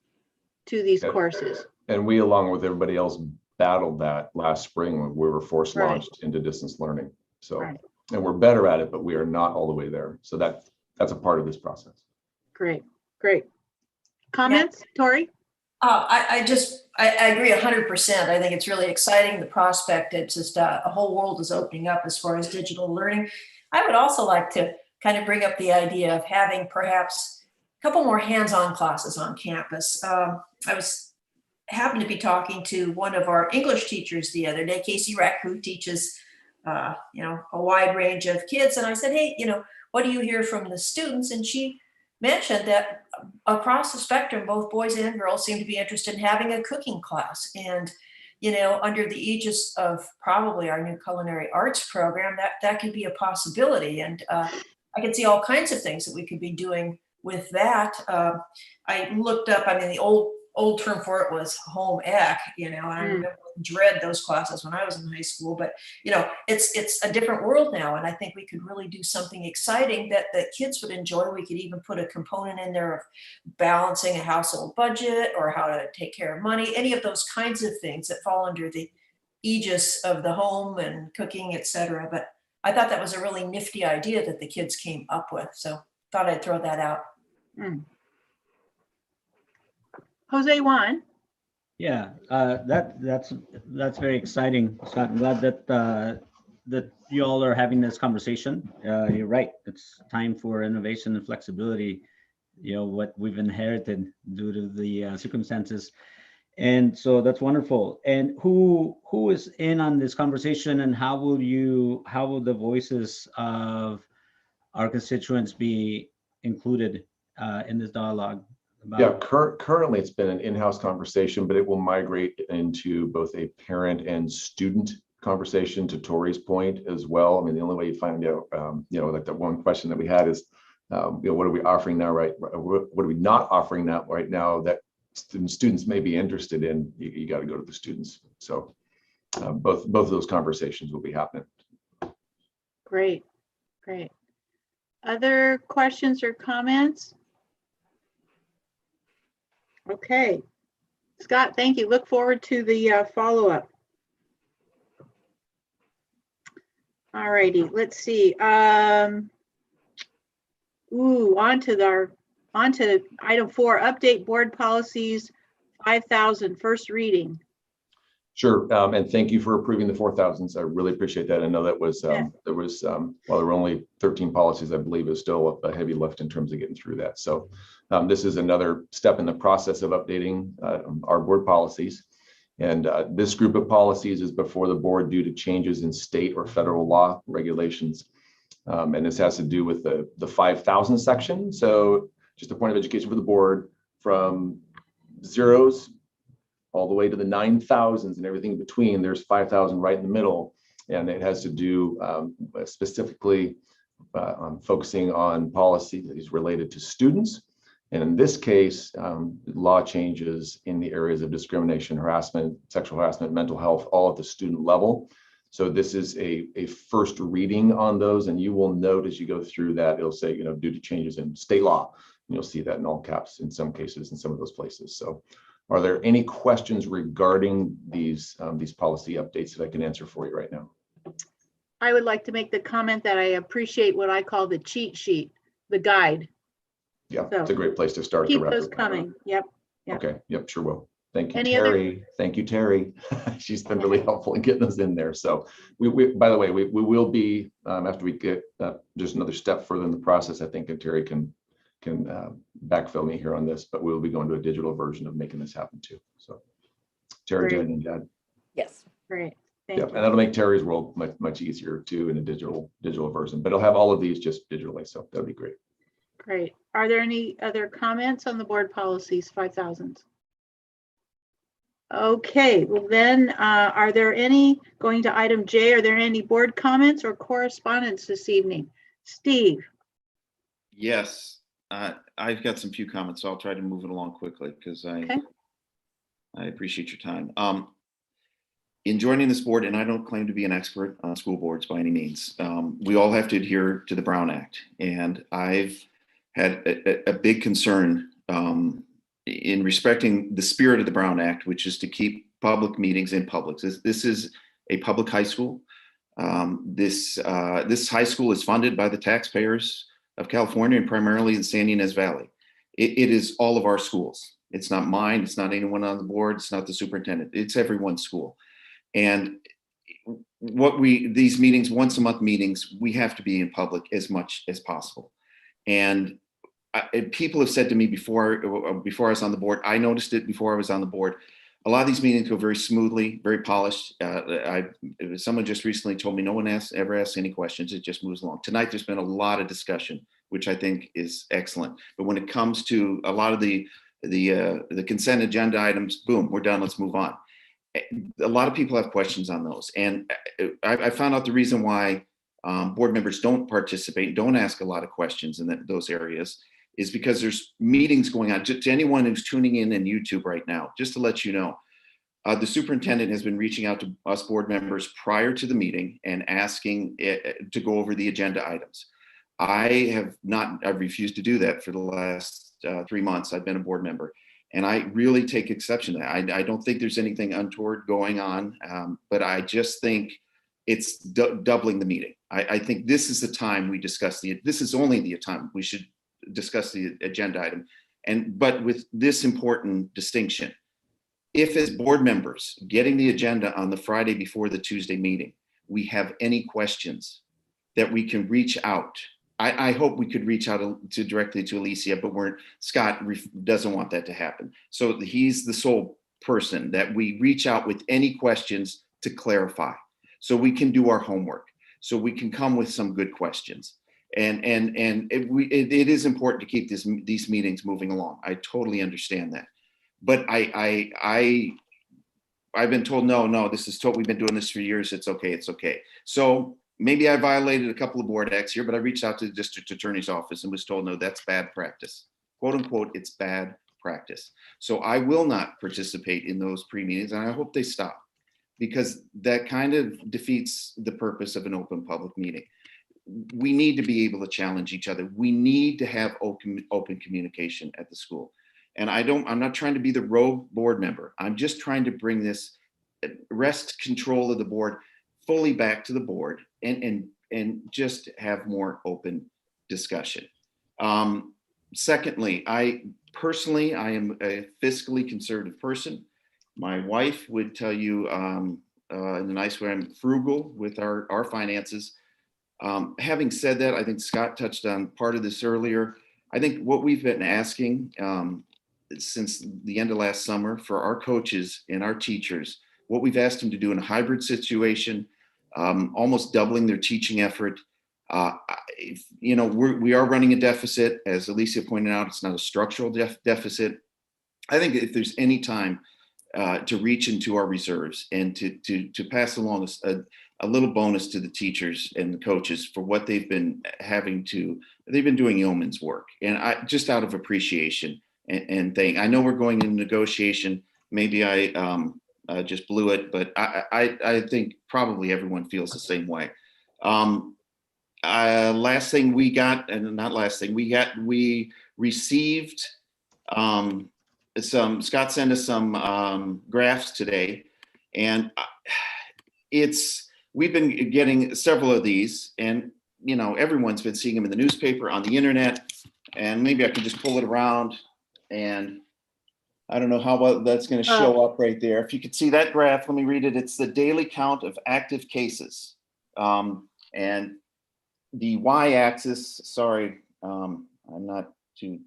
to these courses? And we, along with everybody else, battled that last spring when we were forced launched into distance learning. So, and we're better at it, but we are not all the way there. So that's a part of this process. Great. Comments, Tori? I agree 100%. I think it's really exciting, the prospect. It's just a whole world is opening up as far as digital learning. I would also like to kind of bring up the idea of having perhaps a couple more hands-on classes on campus. I happened to be talking to one of our English teachers the other day, Casey Reck, who teaches a wide range of kids. And I said, hey, what do you hear from the students? And she mentioned that across the spectrum, both boys and girls seem to be interested in having a cooking class. And, under the aegis of probably our new culinary arts program, that could be a possibility. And I can see all kinds of things that we could be doing with that. I looked up, the old term for it was home ec, and I remember dread those classes when I was in high school, but it's a different world now. And I think we could really do something exciting that kids would enjoy. We could even put a component in there of balancing a household budget or how to take care of money, any of those kinds of things that fall under the aegis of the home and cooking, etc. But I thought that was a really nifty idea that the kids came up with. So thought I'd throw that out. Jose Juan. Yeah, that's very exciting, Scott. I'm glad that you all are having this conversation. You're right. It's time for innovation and flexibility what we've inherited due to the circumstances. And so that's wonderful. And who is in on this conversation, and how will the voices of our constituents be included in this dialogue? Yeah, currently it's been an in-house conversation, but it will migrate into both a parent and student conversation, to Tori's point as well. I mean, the only way you find out, like that one question that we had is, what are we offering now, right? What are we not offering now right now that students may be interested in? You got to go to the students. So both of those conversations will be happening. Great. Other questions or comments? Okay. Scott, thank you. Look forward to the follow-up. All righty, let's see. On to item 4, update board policies 5,000, first reading. Sure, and thank you for approving the 4,000s. I really appreciate that. I know that was there were only 13 policies. I believe is still a heavy lift in terms of getting through that. So this is another step in the process of updating our board policies. And this group of policies is before the board due to changes in state or federal law regulations. And this has to do with the 5,000 section. So just a point of education for the board, from zeros all the way to the 9,000s and everything in between. There's 5,000 right in the middle. And it has to do specifically focusing on policies related to students. And in this case, law changes in the areas of discrimination, harassment, sexual harassment, mental health, all at the student level. So this is a first reading on those. And you will note as you go through that, it'll say, due to changes in state law. And you'll see that in all caps in some cases, in some of those places. So are there any questions regarding these policy updates that I can answer for you right now? I would like to make the comment that I appreciate what I call the cheat sheet, the guide. Yeah, it's a great place to start. Keep those coming. Yep. Okay. Yep. Sure will. Thank you, Any Terry. Thank you, Terry. She's been really helpful in getting us in there. So we by the way, we will be after we get just another step further in the process. I think that Terry can backfill me here on this, but we'll be going to a digital version of making this happen too. So Terry, Jen, and Dad. Yes. Great. Thank you. And that'll make Terry's world much easier too in a digital version. But it'll have all of these just digitally. So that'll be great. Great. Are there any other comments on the board policies 5,000? Okay, well then, are there any, going to item J, are there any board comments or correspondence this evening? Steve? Yes, I've got some few comments, so I'll try to move it along quickly because I appreciate your time. In joining this board, and I don't claim to be an expert on school boards by any means, we all have to adhere to the Brown Act, and I've had a big concern in respecting the spirit of the Brown Act, which is to keep public meetings in public. This is a public high school. This high school is funded by the taxpayers of California and primarily the San Ynez Valley. It is all of our schools. It's not mine. It's not anyone on the board. It's not the superintendent. It's everyone's school. And these meetings, once a month meetings, we have to be in public as much as possible. And people have said to me before I was on the board, I noticed it before I was on the board, a lot of these meetings go very smoothly, very polished. Someone just recently told me no one ever asks any questions. It just moves along. Tonight, there's been a lot of discussion, which I think is excellent. But when it comes to a lot of the consent agenda items, boom, we're done, let's move on. A lot of people have questions on those. And I found out the reason why board members don't participate, don't ask a lot of questions in those areas is because there's meetings going on. To anyone who's tuning in YouTube right now, just to let you know, the superintendent has been reaching out to us board members prior to the meeting and asking to go over the agenda items. I've refused to do that for the last 3 months. I've been a board member. And I really take exception to that. I don't think there's anything untoward going on, but I just think it's doubling the meeting. I think this is the time we discuss this is only the time we should discuss the agenda item. But with this important distinction, if as board members getting the agenda on the Friday before the Tuesday meeting, we have any questions that we can reach out I hope we could reach out to directly to Alicia, but Scott doesn't want that to happen. So he's the sole person that we reach out with any questions to clarify, so we can do our homework, so we can come with some good questions. And it is important to keep these meetings moving along. I totally understand that, but I've been told no, this is we've been doing this for years. It's okay. So maybe I violated a couple of board acts here, but I reached out to the district attorney's office and was told, no, that's bad practice. Quote unquote, it's bad practice. So I will not participate in those pre-meetings, and I hope they stop, because that kind of defeats the purpose of an open public meeting. We need to be able to challenge each other. We need to have open communication at the school. And I'm not trying to be the rogue board member. I'm just trying to bring this wrest control of the board fully back to the board and just have more open discussion. Secondly, I am a fiscally conservative person. My wife would tell you in a nice way, I'm frugal with our finances. Having said that, I think Scott touched on part of this earlier. I think what we've been asking since the end of last summer for our coaches and our teachers, what we've asked them to do in a hybrid situation, almost doubling their teaching effort. We are running a deficit. As Alicia pointed out, it's not a structural deficit. I think if there's any time to reach into our reserves and to pass along a little bonus to the teachers and the coaches for what they've been doing yeoman's work, and just out of appreciation and thank. I know we're going into negotiation. Maybe I just blew it, but I think probably everyone feels the same way. Last thing we got, and not last thing, we received Scott sent us some graphs today, and we've been getting several of these, and everyone's been seeing them in the newspaper, on the internet, and maybe I can just pull it around, and I don't know how well that's going to show up right there. If you could see that graph, let me read it. It's the daily count of active cases, and the y-axis. Sorry, I'm not too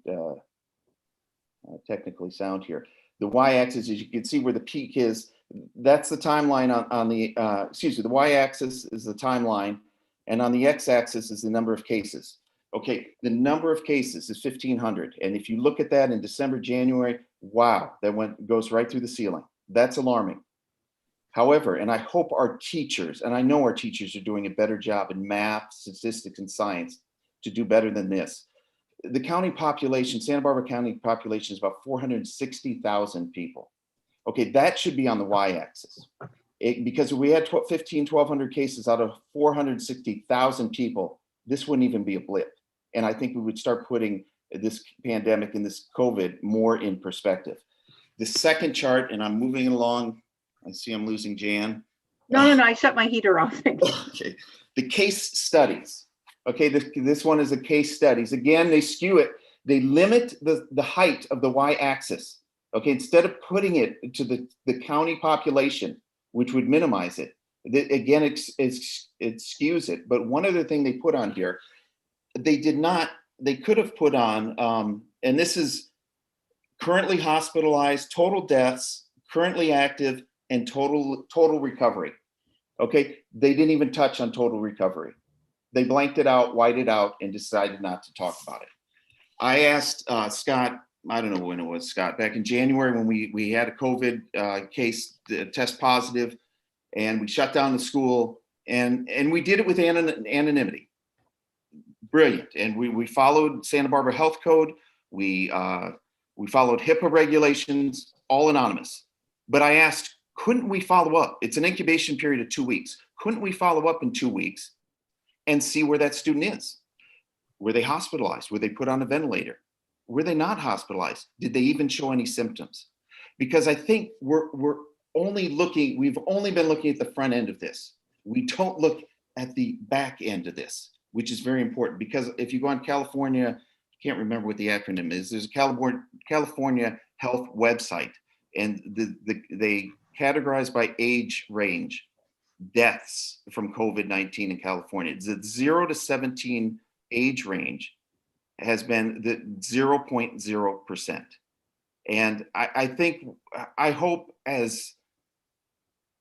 technically sound here. The y-axis, as you can see where the peak is, that's the timeline on the, the y-axis is the timeline, and on the x-axis is the number of cases. Okay, the number of cases is 1,500. And if you look at that in December, January, wow, that goes right through the ceiling. That's alarming. However, and I hope our teachers, and I know our teachers are doing a better job in math, statistics, and science to do better than this. The county population, Santa Barbara County population, is about 460,000 people. Okay, that should be on the y-axis. Because if we had 1,200 cases out of 460,000 people, this wouldn't even be a blip. And I think we would start putting this pandemic and this COVID more in perspective. The second chart, and I'm moving along. I see I'm losing Jan. No, I shut my heater off. Okay, the case studies. Okay, this one is a case studies. Again, they skew it. They limit the height of the y-axis. Okay, instead of putting it to the county population, which would minimize it. Again, it skews it. But one other thing they put on here, they could have put on, and this is currently hospitalized, total deaths, currently active, and total recovery. Okay, they didn't even touch on total recovery. They blanked it out, whited out, and decided not to talk about it. I asked Scott, I don't know when it was, Scott, back in January when we had a COVID case test positive, and we shut down the school, and we did it with anonymity. Brilliant. And we followed Santa Barbara Health Code. We followed HIPAA regulations, all anonymous. But I asked, couldn't we follow up? It's an incubation period of 2 weeks. Couldn't we follow up in 2 weeks and see where that student is? Were they hospitalized? Were they put on a ventilator? Were they not hospitalized? Did they even show any symptoms? Because I think we've only been looking at the front end of this. We don't look at the back end of this, which is very important, because if you go on California, I can't remember what the acronym is, there's a California Health website, and they categorize by age range deaths from COVID-19 in California. It's 0 to 17 age range has been the 0.0%. And I hope as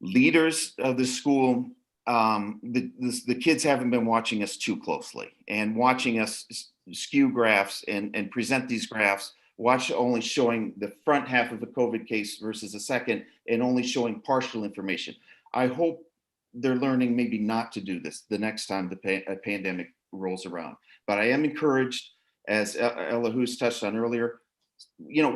leaders of the school, the kids haven't been watching us too closely and watching us skew graphs and present these graphs, watch only showing the front half of a COVID case versus the second, and only showing partial information. I hope they're learning maybe not to do this the next time a pandemic rolls around. But I am encouraged, as Ella Hoos touched on earlier, you know,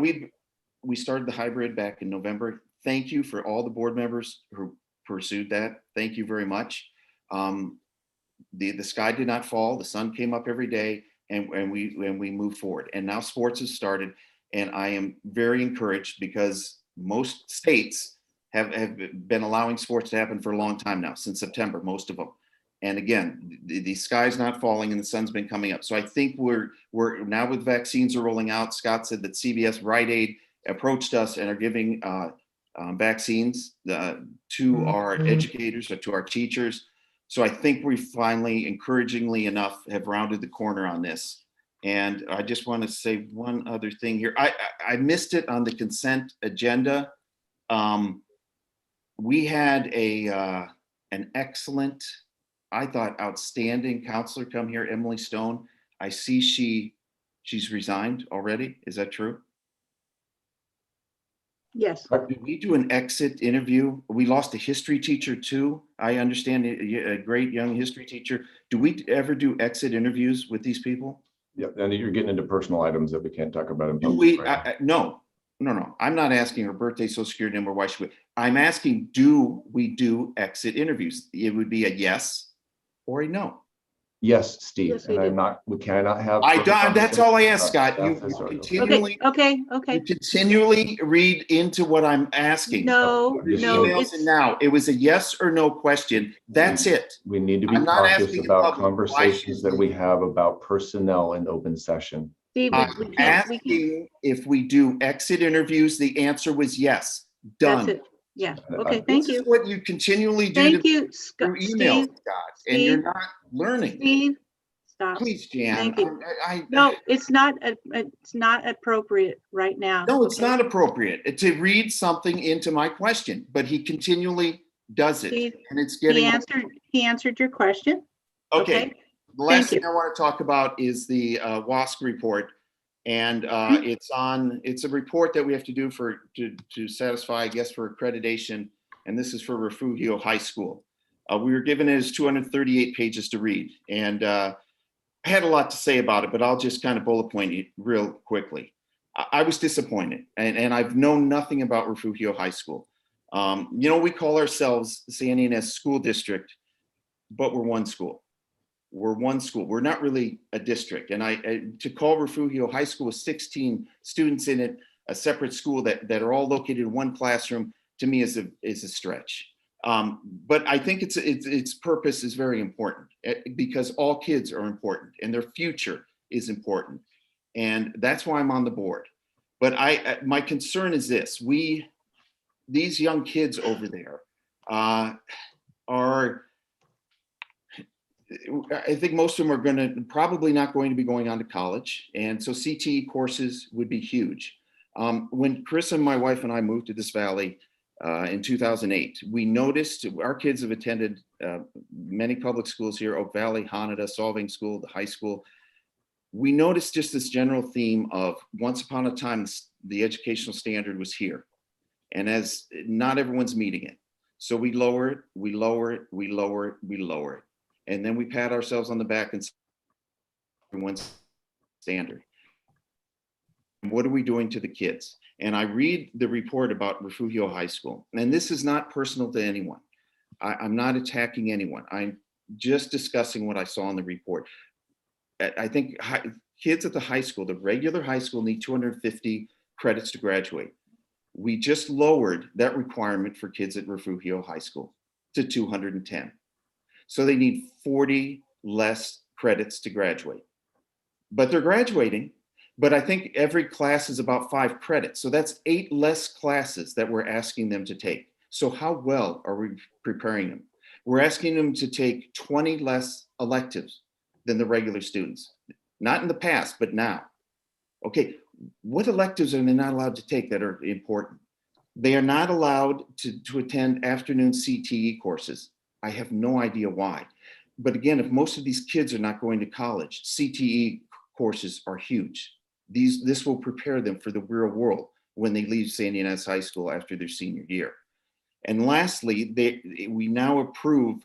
we started the hybrid back in November. Thank you for all the board members who pursued that. Thank you very much. The sky did not fall. The sun came up every day, and we moved forward. And now sports has started, and I am very encouraged because most states have been allowing sports to happen for a long time now, since September, most of them. And again, the sky's not falling and the sun's been coming up. So I think we're now, with vaccines are rolling out. Scott said that CVS, Rite Aid approached us and are giving vaccines to our educators or to our teachers. So I think we finally, encouragingly enough, have rounded the corner on this. And I just want to say one other thing here. I missed it on the consent agenda. We had an excellent, I thought, outstanding counselor come here, Emily Stone. I see she's resigned already. Is that true? Yes. Did we do an exit interview? We lost a history teacher too. I understand, a great young history teacher. Do we ever do exit interviews with these people? Yeah, and you're getting into personal items that we can't talk about in public. No. I'm not asking her birthday, social security number, why she would. I'm asking, do we do exit interviews? It would be a yes or a no. Yes, Steve. Yes, we And do. we cannot have. That's all I ask, Scott. You Okay. continually read into what I'm asking. No, Emails, and now it was a yes or no question. That's it. We need to be I'm not cautious asking the about public why conversations that we have about personnel in open session. Steve, I'm asking if we do exit interviews. The answer was yes. Done. That's it. Yeah. Okay. Thank This you. is what you continually do Thank you, through emails, Steve. Scott, and you're not learning. Steve, stop. Please, Jan. Thank you. No, it's not. It's not appropriate right now. No, it's not appropriate to read something into my question, but he continually does it, Steve, and it's getting. He answered your question. Okay. The last thing I want to talk about is the WASC report, and it's a report that we have to do to satisfy, I guess, for accreditation, and this is for Refugio High School. We were given it as 238 pages to read, and I had a lot to say about it, but I'll just kind of bullet point it real quickly. I was disappointed, and I've known nothing about Refugio High School. You know, we call ourselves San Ynez School District, but we're one school. We're one school. We're not really a district. And to call Refugio High School with 16 students in it, a separate school that are all located in one classroom, to me is a stretch. But I think its purpose is very important because all kids are important and their future is important. And that's why I'm on the board. But my concern is this: these young kids over there are. I think most of them are probably not going to be going on to college. And so CTE courses would be huge. When Chris and my wife and I moved to this valley in 2008, we noticed our kids have attended many public schools here, Oak Valley, Hanada, Solving School, the high school. We noticed just this general theme of once upon a time, the educational standard was here. And as not everyone's meeting it. So we lower it, we lower it, we lower it, we lower it. And then we pat ourselves on the back and say, everyone's standard. And what are we doing to the kids? And I read the report about Refugio High School, and this is not personal to anyone. I'm not attacking anyone. I'm just discussing what I saw in the report. I think kids at the high school, the regular high school, need 250 credits to graduate. We just lowered that requirement for kids at Refugio High School to 210. So they need 40 less credits to graduate. But they're graduating. But I think every class is about 5 credits. So that's 8 less classes that we're asking them to take. So how well are we preparing them? We're asking them to take 20 less electives. than the regular students. Not in the past, but now. Okay, what electives are they not allowed to take that are important? They are not allowed to attend afternoon CTE courses. I have no idea why. But again, if most of these kids are not going to college, CTE courses are huge. This will prepare them for the real world when they leave San Ynez High School after their senior year. And lastly, we now approve,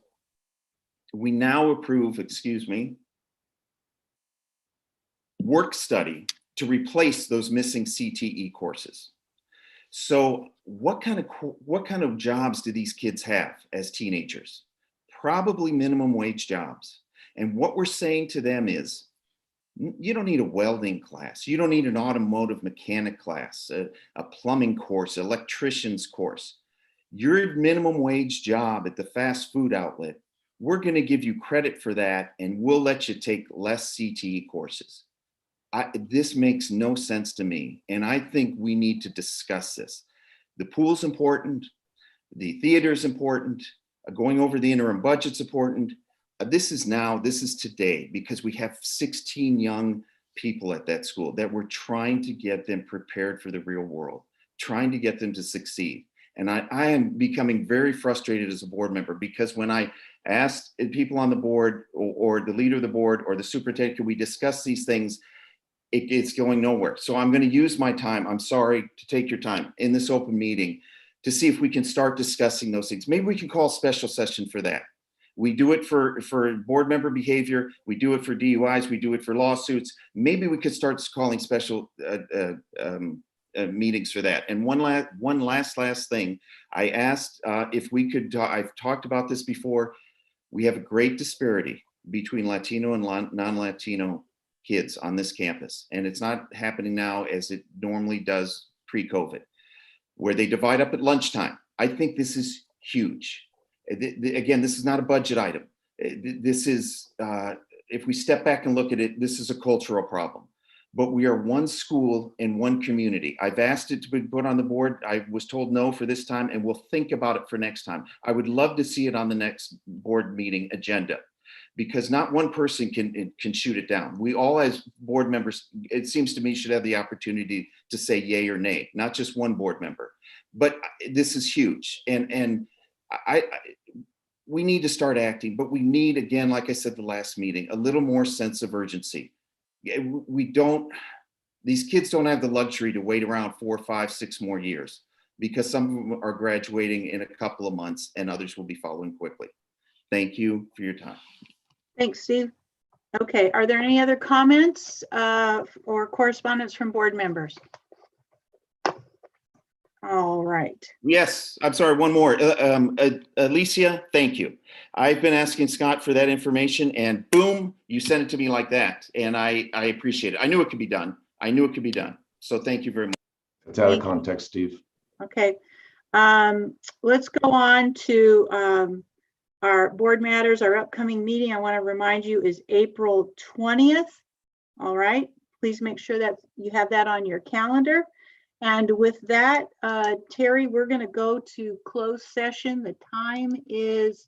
work study to replace those missing CTE courses. So what kind of jobs do these kids have as teenagers? Probably minimum wage jobs. And what we're saying to them is, you don't need a welding class. You don't need an automotive mechanic class, a plumbing course, electrician's course. Your minimum wage job at the fast food outlet, we're going to give you credit for that, and we'll let you take less CTE courses. This makes no sense to me, and I think we need to discuss this. The pool's important. The theater is important. Going over the interim budget's important. This is today, because we have 16 young people at that school that we're trying to get them prepared for the real world, trying to get them to succeed. And I am becoming very frustrated as a board member, because when I asked people on the board or the leader of the board or the superintendent, can we discuss these things? It's going nowhere. So I'm going to use my time. I'm sorry to take your time in this open meeting to see if we can start discussing those things. Maybe we can call a special session for that. We do it for board member behavior. We do it for DUIs. We do it for lawsuits. Maybe we could start calling special meetings for that. And one last thing. I asked if we could, I've talked about this before. We have a great disparity between Latino and non-Latino kids on this campus. And it's not happening now as it normally does pre-COVID, where they divide up at lunchtime. I think this is huge. Again, this is not a budget item. This is, if we step back and look at it, this is a cultural problem. But we are one school in one community. I've asked it to be put on the board. I was told no for this time, and we'll think about it for next time. I would love to see it on the next board meeting agenda, because not one person can shoot it down. We all, as board members, it seems to me, should have the opportunity to say yay or nay, not just one board member. But this is huge, and we need to start acting, but we need, again, like I said the last meeting, a little more sense of urgency. These kids don't have the luxury to wait around 4, 5, 6 more years, because some of them are graduating in a couple of months and others will be following quickly. Thank you for your time. Thanks, Steve. Okay, are there any other comments or correspondence from board members? All right. Yes, I'm sorry, one more. Alicia, thank you. I've been asking Scott for that information, and boom, you sent it to me like that. And I appreciate it. I knew it could be done. So thank you very much. It's out of context, Steve. Okay. Let's go on to our board matters. Our upcoming meeting, I want to remind you, is April 20th. All right. Please make sure that you have that on your calendar. And with that, Terry, we're going to go to closed session. The time is